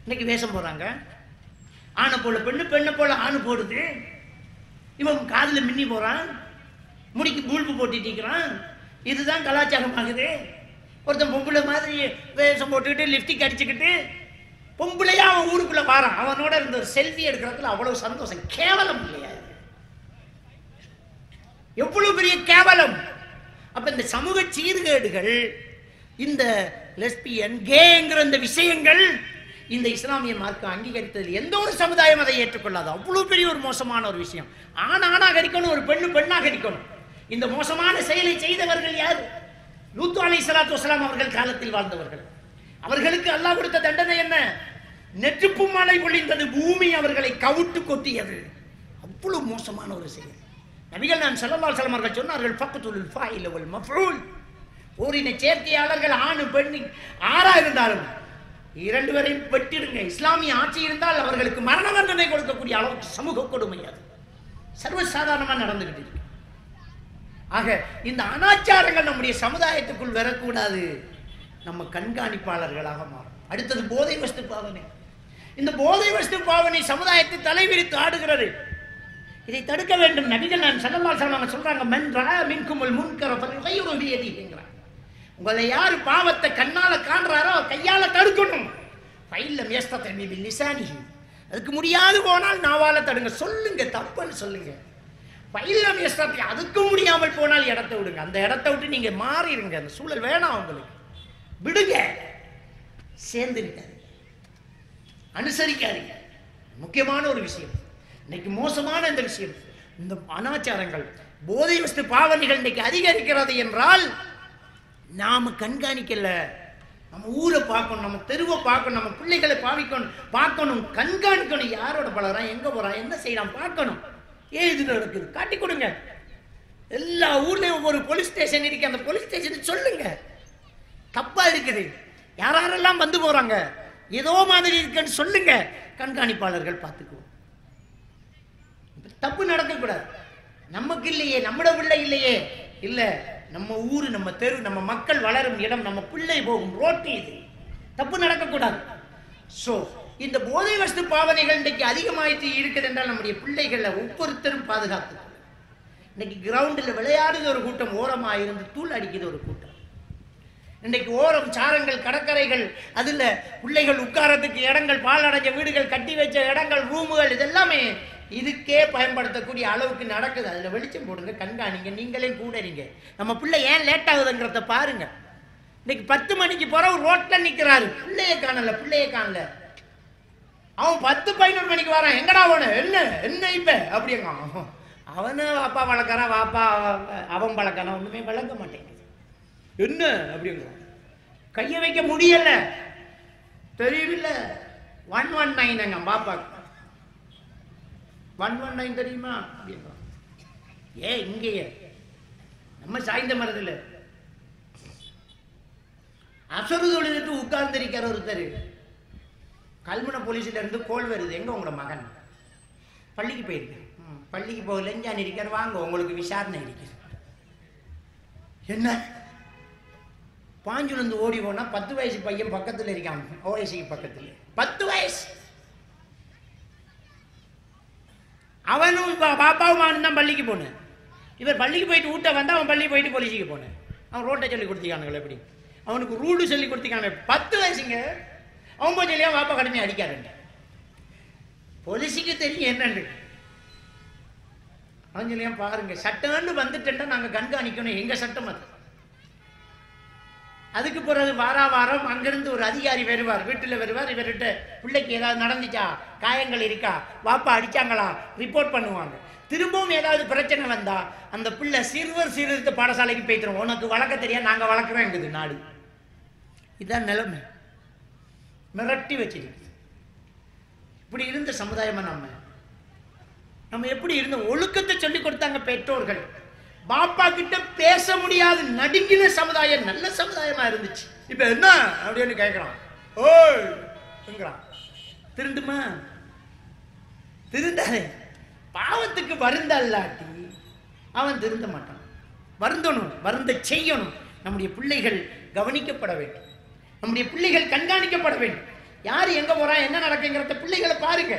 இன்னைக்கு வேஷம் போறாங்க, ஆணை போல பெண்ணு, பெண்ணை போல ஆணு போடுது. இவன் காதுல மின்னி போறான், முடிக்கு பூல்பு போட்டுட்டு இருக்கிறான். இதுதான் கலாச்சாரம் ஆகுது. ஒருத்தன் பொம்பளை மாதிரி வேஷம் போட்டுக்கிட்டு லிப்டிக் அடிச்சுக்கிட்டு பொம்பளையா அவன் ஊருக்குள்ள வாரான். அவனோட இருந்த ஒரு செல்ஃபி எடுக்கிறதுல அவ்வளவு சந்தோஷம். கேவலம் இல்லையா? எவ்வளவு பெரிய கேவலம்! அப்ப இந்த சமூக சீர்கேடுகள், இந்த லெஸ்பியன் கேங்கிற இந்த விஷயங்கள் இந்த இஸ்லாமிய மார்க்கம் அங்கீகரித்ததில் எந்த ஒரு சமுதாயம் அதை ஏற்றுக்கொள்ளாது. அவ்வளவு பெரிய ஒரு மோசமான ஒரு விஷயம். ஆணாக இருக்கணும், ஒரு பெண்ணு பெண்ணாக இருக்கணும். இந்த மோசமான செயலை செய்தவர்கள் யார்? லூத் அலைஹிஸ்ஸலாத்து வஸலாம் அவர்கள் காலத்தில் வாழ்ந்தவர்கள். அவர்களுக்கு அல்லாஹ் கொடுத்த தண்டனை என்ன? நெருப்பு மழை பொழிந்தது, பூமி அவர்களை கவுட்டு கொட்டியது. அவ்வளவு மோசமான ஒரு செயல். நபிகள் நான் ஸல்லல்லாஹு அலைஹி வஸல்லம் அவர்கள் சொன்னார்கள், ஃபக்துல் ஃபாயில வல் மஃஊல். ஓரின சேர்க்கையாளர்கள் ஆண் பெண் ஆறா இருந்தாலும் 2 பேரையும் வெட்டிடுங்க. இஸ்லாமிய ஆட்சி இருந்தால் அவர்களுக்கு மரண தண்டனை கொடுக்கக்கூடிய அளவுக்கு சமூக கொடுமை அது சர்வசாதாரணமாக நடந்துகிட்டு இருக்கு. ஆக இந்த அனாச்சாரங்கள் நம்முடைய சமுதாயத்துக்குள் வரக்கூடாது. நம்ம கண்காணிப்பாளர்களாக மாறும். அடுத்தது போதை வஸ்து பாவனை. இந்த போதை வஸ்து பாவனை சமுதாயத்தை தலைவிரித்து ஆடுகிறது. இதை தடுக்க வேண்டும். நபிகள் நான் ஸல்லல்லாஹு அலைஹி வஸல்லம் சொல்றாங்க, மன் ரஆ மின்குமுல் முன்கர ஃபல்யுகையிரு பியதிஹிங்கிறாங்க. உங்களை யார் பாவத்தை கண்ணால காண்றாரோ கையால தடுக்கணும். ஃபைல்லம் யஸ்ததி பிலிசானிஹி. அதுக்கு முடியாது போனால் நாவால தடுங்க. சொல்லுங்க, தப்புன்னு சொல்லுங்க. ஃபைல்லம் யஸ்ததி, அதுக்கு முடியாமல் போனால் இடத்தை விடுங்க. அந்த இடத்தை விட்டு நீங்க மாறிடுங்க. அந்த சூழல் வேணாம் உங்களுக்கு. விடுங்க, சேர்ந்துருக்காது, அனுசரிக்காதீங்க. முக்கியமான ஒரு விஷயம் இன்னைக்கு மோசமான இந்த விஷயம். இந்த அனாச்சாரங்கள், போதை வஸ்து பாவனைகள் இன்னைக்கு அதிகரிக்கிறது என்றால் நாம கண்காணிக்கல. நம்ம ஊரை பார்க்கணும், நம்ம தெருவை பார்க்கணும், நம்ம பிள்ளைகளை பார்க்கணும், கண்காணிக்கணும். யாரோட பழகிறான், எங்க போறான், என்ன செய்யறான் பார்க்கணும். ஏன் இது நடக்குது காட்டி கொடுங்க. எல்லா ஊர்லயும் ஒரு போலீஸ் ஸ்டேஷன் இருக்கு. அந்த போலீஸ் ஸ்டேஷன் சொல்லுங்க தப்பா இருக்குது, யாரெல்லாம் வந்து போறாங்க, ஏதோ மாதிரி இருக்குன்னு சொல்லுங்க. கண்காணிப்பாளர்கள் பார்த்துக்குவோம். தப்பு நடக்கக்கூடாது. நமக்கு இல்லையே, நம்மட பிள்ளை இல்லையே, இல்ல நம்ம ஊரு, நம்ம தெரு, நம்ம மக்கள் வளரும் இடம், நம்ம பிள்ளை போகும் ரோட்டு, இது தப்பு நடக்கக்கூடாது. சோ இந்த போதை வஸ்து பாவனைகள் இன்றைக்கு அதிகமாயிட்டு இருக்குது என்றால் நம்முடைய பிள்ளைகளை ஒவ்வொருத்தரும் பாதுகாத்து. இன்னைக்கு கிரவுண்டில் விளையாடுது ஒரு கூட்டம், ஓரமாக இருந்து தூள் அடிக்குது ஒரு கூட்டம். இன்றைக்கு ஓரம் சாரங்கள், கடற்கரைகள், அதில் பிள்ளைகள் உட்காரத்துக்கு இடங்கள், பால் அடைஞ்ச வீடுகள், கட்டி வச்ச இடங்கள், ரூமுகள், இதெல்லாமே இதுக்கே பயன்படுத்தக்கூடிய அளவுக்கு நடக்குது. அதில் வெளிச்சம் போடுங்க, கண்காணிங்க, நீங்களே கூடறீங்க. நம்ம பிள்ளை ஏன் லேட் ஆகுதுங்கிறத பாருங்க. இன்னைக்கு 10 மணிக்கு போற ஒரு ரோட்ல நிக்கிறாரு, பிள்ளைய காணல. அவன் 10-11 மணிக்கு வரான், எங்கடா அவனு என்ன என்ன இப்ப அப்படிங்க. அவனு வாப்பா வளர்க்கறான், வாப்பா அவன் வளர்க்கறான், ஒண்ணுமே வளர்க்க மாட்டேங்குது. என்ன அப்படிங்க, கைய வைக்க முடியல, தெரியவில்லை. 119 பாப்பா 119 தெரியுமா அப்படிங்க. இங்கேயே நம்ம சாய்ந்த மரத்துல அசரு தொழிலுக்கு உட்கார்ந்திருக்கிற ஒருத்தர், கல்முனை போலீஸ்ல இருந்து கோல் வருது, எங்க உங்களோட மகன் பள்ளிக்கு போயிருக்கு. பள்ளிக்கு போகல, ஞான் இருக்கார், வாங்க உங்களுக்கு விசாரணை இருக்கு. என்ன பாஞ்சுலந்து ஓடி போனா 10 வயசு பையன் பக்கத்துல இருக்கான், ஓஎஸ்சிக்கு பக்கத்துல 10 வயசு. அவனும் பாப்பாவும் தான் பள்ளிக்கு போனேன். இவர் பள்ளிக்கு போயிட்டு ஊட்ட வந்தா, அவன் பள்ளிக்கு போயிட்டு போலீஸுக்கு போனேன். அவன் ரோட்டை சொல்லி கொடுத்திருக்கானுங்களே, எப்படி அவனுக்கு ரூடு சொல்லி கொடுத்திருக்காங்க. 10 வயசுங்க. அவன் போய் சொல்லியா வாப்பா கடுமையை அடிக்காருங்க. போலீஸுக்கு தெரியும் என்னன்னு. அவன் சொல்லியா பாருங்க, சட்டம்னு வந்துட்டா நாங்க கண்காணிக்கணும், எங்க சட்டம் அது. அதுக்கு பிறகு வாரம் அங்கிருந்து ஒரு அதிகாரி வருவார், வீட்டுல வருவார். இவர்கிட்ட பிள்ளைக்கு ஏதாவது நடந்துச்சா, காயங்கள் இருக்கா, வாப்பா அடிச்சாங்களா ரிப்போர்ட் பண்ணுவாங்க. திரும்பவும் ஏதாவது பிரச்சனை வந்தா அந்த பிள்ளை சிறுவர் சீர்திருத்த பாடசாலைக்கு போய்க்கிறோம். உனக்கு வளர்க்க தெரியா, நாங்க வளர்க்குறோம் நாடு. இதுதான் நிலைமை. மிரட்டி வச்சிருக்கு. இப்படி இருந்த சமுதாயமா நம்ம எப்படி இருந்த ஒழுக்கத்தை சொல்லி கொடுத்தாங்க பெற்றோர்கள். பாப்பா கிட்ட பேச முடியாது நடுங்கின சமுதாயம் நல்ல சமுதாயமா இருந்துச்சு. இப்ப என்ன அப்படின்னு கேட்கிறான், ஓய்ங்கிறான். திருந்துமா? திருந்தாதே. பாவத்துக்கு வருந்தல்லாட்டி அவன் திருந்த மாட்டான். வருந்தணும், வருந்த செய்யணும். நம்முடைய பிள்ளைகள் கவனிக்கப்பட வேண்டும், நம்முடைய பிள்ளைகள் கண்காணிக்கப்பட வேண்டும். யார் எங்க போறா, என்ன நடக்குங்கிறத பிள்ளைகளை பாருங்க.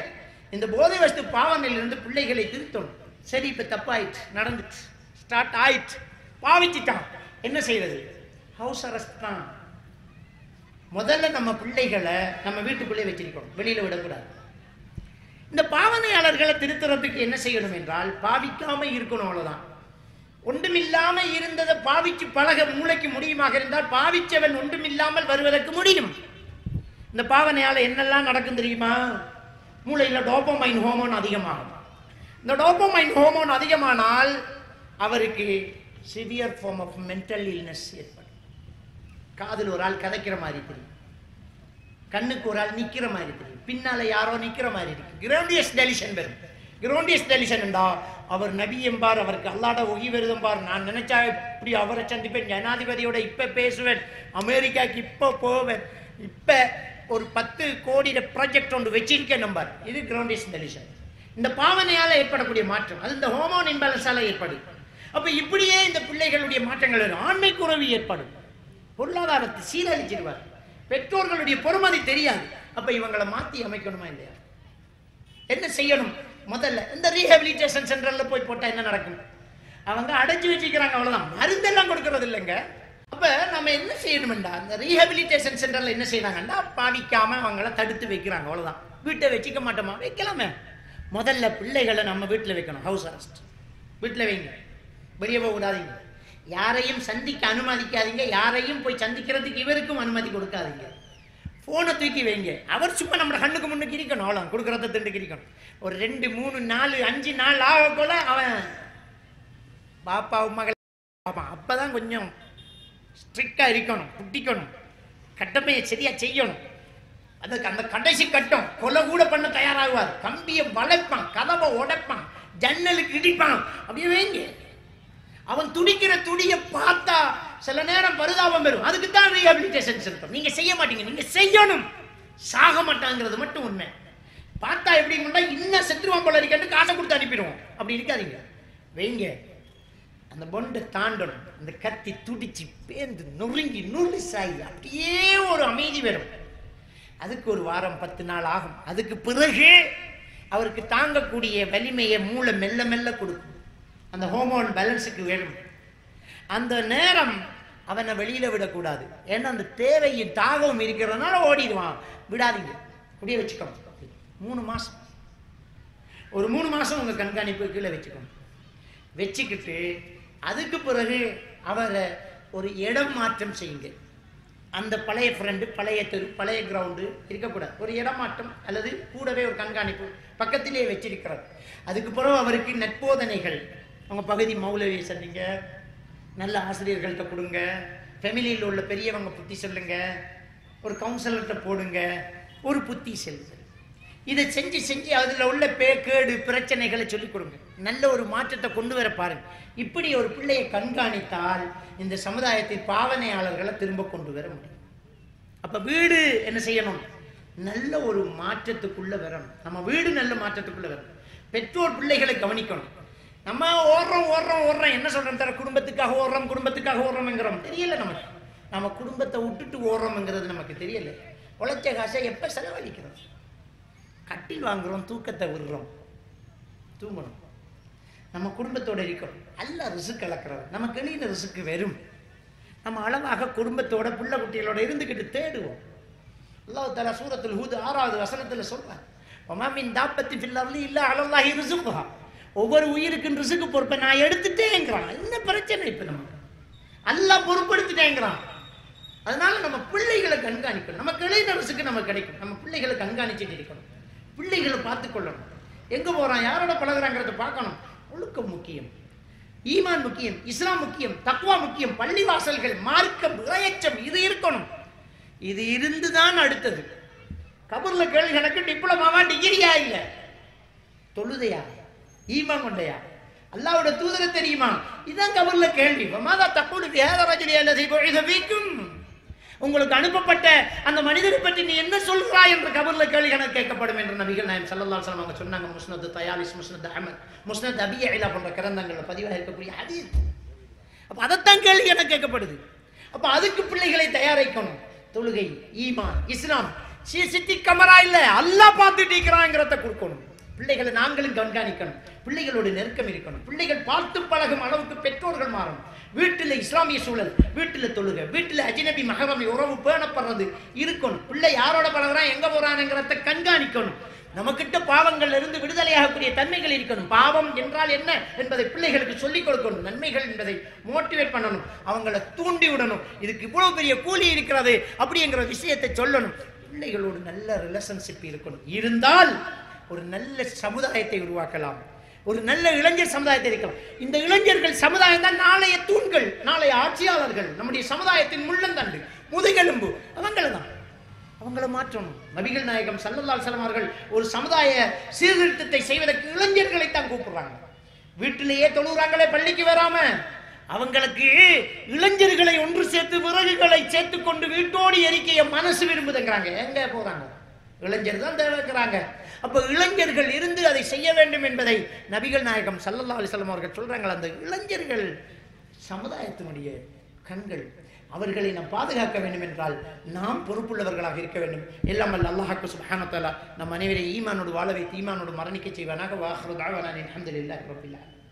இந்த போதை வஸ்து பாவனையிலிருந்து பிள்ளைகளை திருத்தணும். சரி, இப்ப தப்பாயிட்டு, நடந்துட்டு, ஸ்டார்ட் ஆயிட்டு, பாவிச்சுட்டான், என்ன செய்யறது? ஹவுஸ் அரெஸ்ட் தான். முதல்ல நம்ம பிள்ளைகளை நம்ம வீட்டுக்குள்ளே வச்சிருக்கணும், வெளியில விடக்கூடாது. இந்த பாவனையாளர்களை திருத்துறதுக்கு என்ன செய்யணும் என்றால், பாவிக்காம இருக்கணும், அவ்வளவுதான். ஒன்றுமில்லாம இருந்ததை பாவிச்சு பழக மூளைக்கு முடியுமாக இருந்தால் பாவிச்சவன் ஒன்றுமில்லாமல் வருவதற்கு முடியும். இந்த பாவனையால என்னெல்லாம் நடக்கும் தெரியுமா? மூளையில டோபமைன் ஹோமோன் அதிகமாகும். இந்த டோபமைன் ஹோமோன் அதிகமானால் அவருக்கு severe form of mental illness ஏற்படும். காதில் ஒரு ஆள் கதைக்கிற மாதிரி தெரியும், கண்ணுக்கு ஒரு ஆள் நிக்கிற மாதிரி தெரியும், பின்னால யாரோ நிக்கிற மாதிரி இருக்கு. கிரோண்டியஸ் டெலிஷன் வரும். கிரோண்டியஸ் டெலிஷன் என்றா அவர் நபி என்பார், அவருக்கு அல்லாட ஒகி வருதம்பார். நான் நினைச்சா இப்படி அவரை சந்திப்பேன், ஜனாதிபதியோட இப்ப பேசுவேன், அமெரிக்காக்கு இப்ப போவேன், இப்ப ஒரு 10 கோடி ப்ராஜெக்ட் ஒன்று வச்சிருக்கேன் நம்பர். இது கிரோண்டியஸ் டெலிஷன். இந்த பாவனையால ஏற்படக்கூடிய மாற்றம் அது இந்த ஹோமோன் இம்பேலன்ஸால ஏற்படும். அப்ப இப்படியே இந்த பிள்ளைகளுடைய மாற்றங்கள் வரும். ஆண்மை குறைவு ஏற்படும், பொருளாதாரத்தை சீரழிச்சிடுவார், பெற்றோர்களுடைய பொறுமதி தெரியாது. அப்ப இவங்களை மாத்தி அமைக்கணுமா இல்லையா? என்ன செய்யணும்? முதல்ல இந்த ரீஹபிலிட்டேஷன் சென்டர்ல போய் போட்டா என்ன நடக்கும்? அவங்க அடைச்சு வச்சுக்கிறாங்க, அவ்வளவுதான், மருந்தெல்லாம் கொடுக்கறது இல்லைங்க. அப்ப நம்ம என்ன செய்யணும்டா, இந்த ரீஹபிலிட்டேஷன் சென்டர்ல என்ன செய்யறாங்கன்னா, பாவிக்காம அவங்கள தடுத்து வைக்கிறாங்க, அவ்வளவுதான். வீட்டை வச்சுக்க மாட்டோமா? வைக்கலாமே. முதல்ல பிள்ளைகளை நம்ம வீட்டில் வைக்கணும். ஹவுஸ் அரெஸ்ட் வீட்டில் வைங்க, வெளியே போக கூடாதீங்க, யாரையும் சந்திக்க அனுமதிக்காதீங்க, யாரையும் போய் சந்திக்கிறதுக்கு இவருக்கும் அனுமதி கொடுக்காதீங்க. போனை தூக்கி வைங்க. அவர் சும்மா நம்ம கண்ணுக்கு முன்னுக்கு இருக்கணும், அவ்வளோ கொடுக்குறத திண்டுக்கு இருக்கணும். ஒரு 2, 3, 4, 5 நாள் ஆக போல அவன் பாப்பாவும் மகள் பார்ப்பான். அப்பதான் கொஞ்சம் ஸ்ட்ரிக்டா இருக்கணும், புட்டிக்கணும், கடமையை சரியா செய்யணும். அதுக்கு அந்த கடைசி கட்டம் கொலை கூட பண்ண தயாராகுவார். கம்பியை வளைப்பான், கதவை உடைப்பான், ஜன்னலுக்கு இடிப்பான். அப்படியே வைங்க. அவன் துடிக்கிற துடியை பார்த்தா சில நேரம் பரிதாபம் வரும். அதுக்கு தான் ரீஹபிலிட்டேஷன் சென்டர். நீங்க செய்ய மாட்டீங்க, நீங்க செய்யணும். சாக மாட்டாங்கிறது மட்டும் உண்மை. பார்த்தா எப்படி இன்னும் செத்துருவான் போல இருக்கேன்னு காசை கொடுத்து அனுப்பிடுவோம். அப்படி இருக்காதீங்க, வைங்க. அந்த பொண்டை தாண்டணும், அந்த கத்தி துடிச்சு பேந்து நொறுங்கி நுறுசாயி அப்படியே ஒரு அமைதி வரும். அதுக்கு ஒரு வாரம் 10 நாள் ஆகும். அதுக்கு பிறகு அவருக்கு தாங்கக்கூடிய வலிமையை மூளை மெல்ல மெல்ல கொடுக்கும். அந்த ஹோமோன் பேலன்ஸுக்கு வேணும். அந்த நேரம் அவனை வெளியில விடக்கூடாது. ஏன்னா அந்த தேவையும் தாகமும் இருக்கிறதுனால ஓடிடுவான். விடாதீங்க, அப்படியே வச்சுக்கணும். 3 மாசம், ஒரு 3 மாசம் உங்க கண்காணிப்பு கீழே வச்சுக்கணும். வச்சுக்கிட்டு அதுக்கு பிறகு அவரை ஒரு இடம் மாற்றம் செய்யுங்க. அந்த பழைய ஃப்ரெண்டு, பழைய தெரு, பழைய கிரவுண்டு இருக்கக்கூடாது. ஒரு இடமாற்றம் அல்லது கூடவே ஒரு கண்காணிப்பு பக்கத்திலேயே வச்சிருக்கிறது. அதுக்கு பிறகு அவருக்கு நட்போதனைகள், அவங்க பகுதி மௌலவியை சந்திங்க, நல்ல ஆசிரியர்கள்ட்ட கொடுங்க, ஃபேமிலியில் உள்ள பெரியவங்க புத்தி சொல்லுங்க, ஒரு கவுன்சிலர்கிட்ட போடுங்க, ஒரு புத்தி செல்லுங்க. இதை செஞ்சு செஞ்சு அதில் உள்ள கேடு பிரச்சனைகளை சொல்லிக் கொடுங்க. நல்ல ஒரு மாற்றத்தை கொண்டு வர பாருங்க. இப்படி ஒரு பிள்ளையை கண்காணித்தால் இந்த சமுதாயத்தின் பாவனையாளர்களை திரும்ப கொண்டு வர முடியும். அப்ப வீடு என்ன செய்யணும்? நல்ல ஒரு மாற்றத்துக்குள்ள வரணும். நம்ம வீடு நல்ல மாற்றத்துக்குள்ள வரணும். பெற்றோர் பிள்ளைகளை கவனிக்கணும். நம்ம ஓடுறோம் என்ன சொல்றோம் தர, குடும்பத்துக்காக ஓடுறோம்ங்கிறோம். தெரியல நமக்கு. நம்ம குடும்பத்தை விட்டுட்டு ஓடுறோம்ங்கிறது நமக்கு தெரியல. உழைச்ச காசை எப்ப செலவழிக்கிறோம்? கட்டில் வாங்குறோம், தூக்கத்தை விடுறோம். தூங்கணும், நம்ம குடும்பத்தோட இருக்கணும். அல்ல ரிசுக்கு கலக்கிறது, நமக்கு எளிய ரிசுக்கு வெறும். நம்ம அளவாக குடும்பத்தோட பிள்ளை குட்டிகளோட இருந்துக்கிட்டு தேடுவோம். அல்லாஹ் தஆலா சூரத்துல் ஹூத் 6வது வசனத்துல சொல்றார், வமா மின் தாப்பத்தின் ஃபில் அர்லி இல்லா அலல்லாஹி ரிசுக்குஹா. ஒவ்வொரு உயிருக்கும் ரிசுக்கு பொறுப்பை நான் எடுத்துட்டேங்கிறான். என்ன பிரச்சனை? இப்ப நமக்கு அல்லாஹ் பொறுப்படுத்திட்டேங்கிறான். அதனால நம்ம பிள்ளைகளை கண்காணிக்கணும். நமக்கு எளிய ரிசுக்கு நமக்கு கிடைக்கும். நம்ம பிள்ளைகளை கண்காணிச்சுட்டு இருக்கணும். பிள்ளைகளை பார்த்து கொள்ளணும். எங்க போறான், யாரோட பழகுறாங்கிறத பார்க்கணும். ஒழுக்கம் முக்கியம், ஈமான் முக்கியம், இஸ்லாம் முக்கியம், தக்வா முக்கியம், பள்ளிவாசல்கள், மார்க்கம், இறையச்சம் இது இருக்கணும். இது இருந்துதான் அடுத்தது. கபூர்ல கேள்வி கணக்கு டிப்ளமாவா டிகிரியா இல்ல, தொழுதையா, ஈமான் கொண்டையா, அல்லாஹ்வோட தூதரை தெரியுமா, இதுதான் கபூர்ல கேள்வி. வமாதா தக்கூலு ஃபீ ஹாதா ரஜுலி அல்லஸீ புஇஸ ஃபீக்கும். உங்களுக்கு அனுப்பப்பட்ட அந்த மனிதரை பற்றி நீ என்ன சொல்றாய் என்று கபர்ல கேள்வி கணக்கு கேட்கப்படும் என்று நபிகள் நாயகம் ஸல்லல்லாஹு அலைஹி வஸல்லம் சொன்னாங்க. முஸ்னத் தயாலிஸ், முஸ்னத் அஹ்மத், முஸ்னத் அபி யஅலா போன்ற கிரந்தங்கள்ல பதிவாக இருக்கக்கூடிய ஹதீஸ். அப்ப அதைத்தான் கேள்வி கணக்கு கேட்கப்படுது. அப்ப அதுக்கு பிள்ளைகளை தயாரிக்கணும். தொழுகை, ஈமான், இஸ்லாம் சித்தி கமரா இல்ல, அல்லாஹ் பார்த்துட்டு இருக்கிறாங்கிறத கொடுக்கணும். பிள்ளைகளை நாங்களும் கண்காணிக்கணும். பிள்ளைகளோட நெருக்கம் இருக்கணும். பிள்ளைகள் பார்த்து பழகும் அளவுக்கு பெற்றோர்கள் மாறணும். வீட்டில் இஸ்லாமிய சூழல், வீட்டில் தொழுகை, வீட்டில் அஜ்னபி மஹரமி உறவு பேணப்படுறது இருக்கணும். பிள்ளை யாரோட பழகுறான், எங்க போறானுங்கிறத கண்காணிக்கணும். நமக்கிட்ட பாவங்கள்ல இருந்து விடுதலையாகக்கூடிய தன்மைகள் இருக்கணும். பாவம் என்றால் என்ன என்பதை பிள்ளைகளுக்கு சொல்லிக் கொடுக்கணும். நன்மைகள் என்பதை மோட்டிவேட் பண்ணணும். அவங்களை தூண்டி விடணும். இதுக்கு இவ்வளவு பெரிய கூலி இருக்கிறது அப்படிங்கிற விஷயத்தை சொல்லணும். பிள்ளைகளோடு நல்ல ரிலேஷன்ஷிப் இருக்கணும். இருந்தால் ஒரு நல்ல சமுதாயத்தை உருவாக்கலாம். ஒரு நல்ல இளைஞர் சமுதாயத்தை இருக்கலாம். இந்த இளைஞர்கள் சமுதாயம் தான் நாளைய தூண்கள், நாளைய ஆட்சியாளர்கள், நம்முடைய சமுதாயத்தின் முள்ளந்தண்டு, முதுகெலும்பு. அவங்களை மாற்றணும். நபிகள் நாயகம் ஸல்லல்லாஹு அலைஹி வஸல்லம் அவர்கள் ஒரு சமுதாய சீர்திருத்தத்தை செய்வதற்கு இளைஞர்களை தான் கூப்பிடுறாங்க. வீட்டிலேயே தொழுகிறாங்களே பள்ளிக்கு வராம, அவங்களுக்கு இளைஞர்களை ஒன்று சேர்த்து விறகுகளை சேர்த்து கொண்டு வீட்டோடு எரிக்கைய மனசு விரும்புதுங்கிறாங்க. எங்க போறாங்க? இளைஞர் தான் தேவைக்கிறாங்க. அப்ப இளைஞர்கள் இருந்து அதை செய்ய வேண்டும் என்பதை நபிகள் நாயகம் ஸல்லல்லாஹு அலைஹி வஸல்லம் அவர்கள் சொல்றாங்க. அந்த இளைஞர்கள் சமுதாயத்தினுடைய கண்கள். அவர்களை நாம் பாதுகாக்க வேண்டும் என்றால் நாம் பொறுப்புள்ளவர்களாக இருக்க வேண்டும். எல்லாம் வல்ல அல்லாஹ் சுப்ஹானஹு வ தஆலா நம் அனைவரையும் ஈமானோடு வாழ வைத்து ஈமானோடு மரணிக்க செய்வானாக. வ ஆகிரு தஅவானா அல்ஹம்துலில்லாஹி ரப்பில் ஆலமீன்.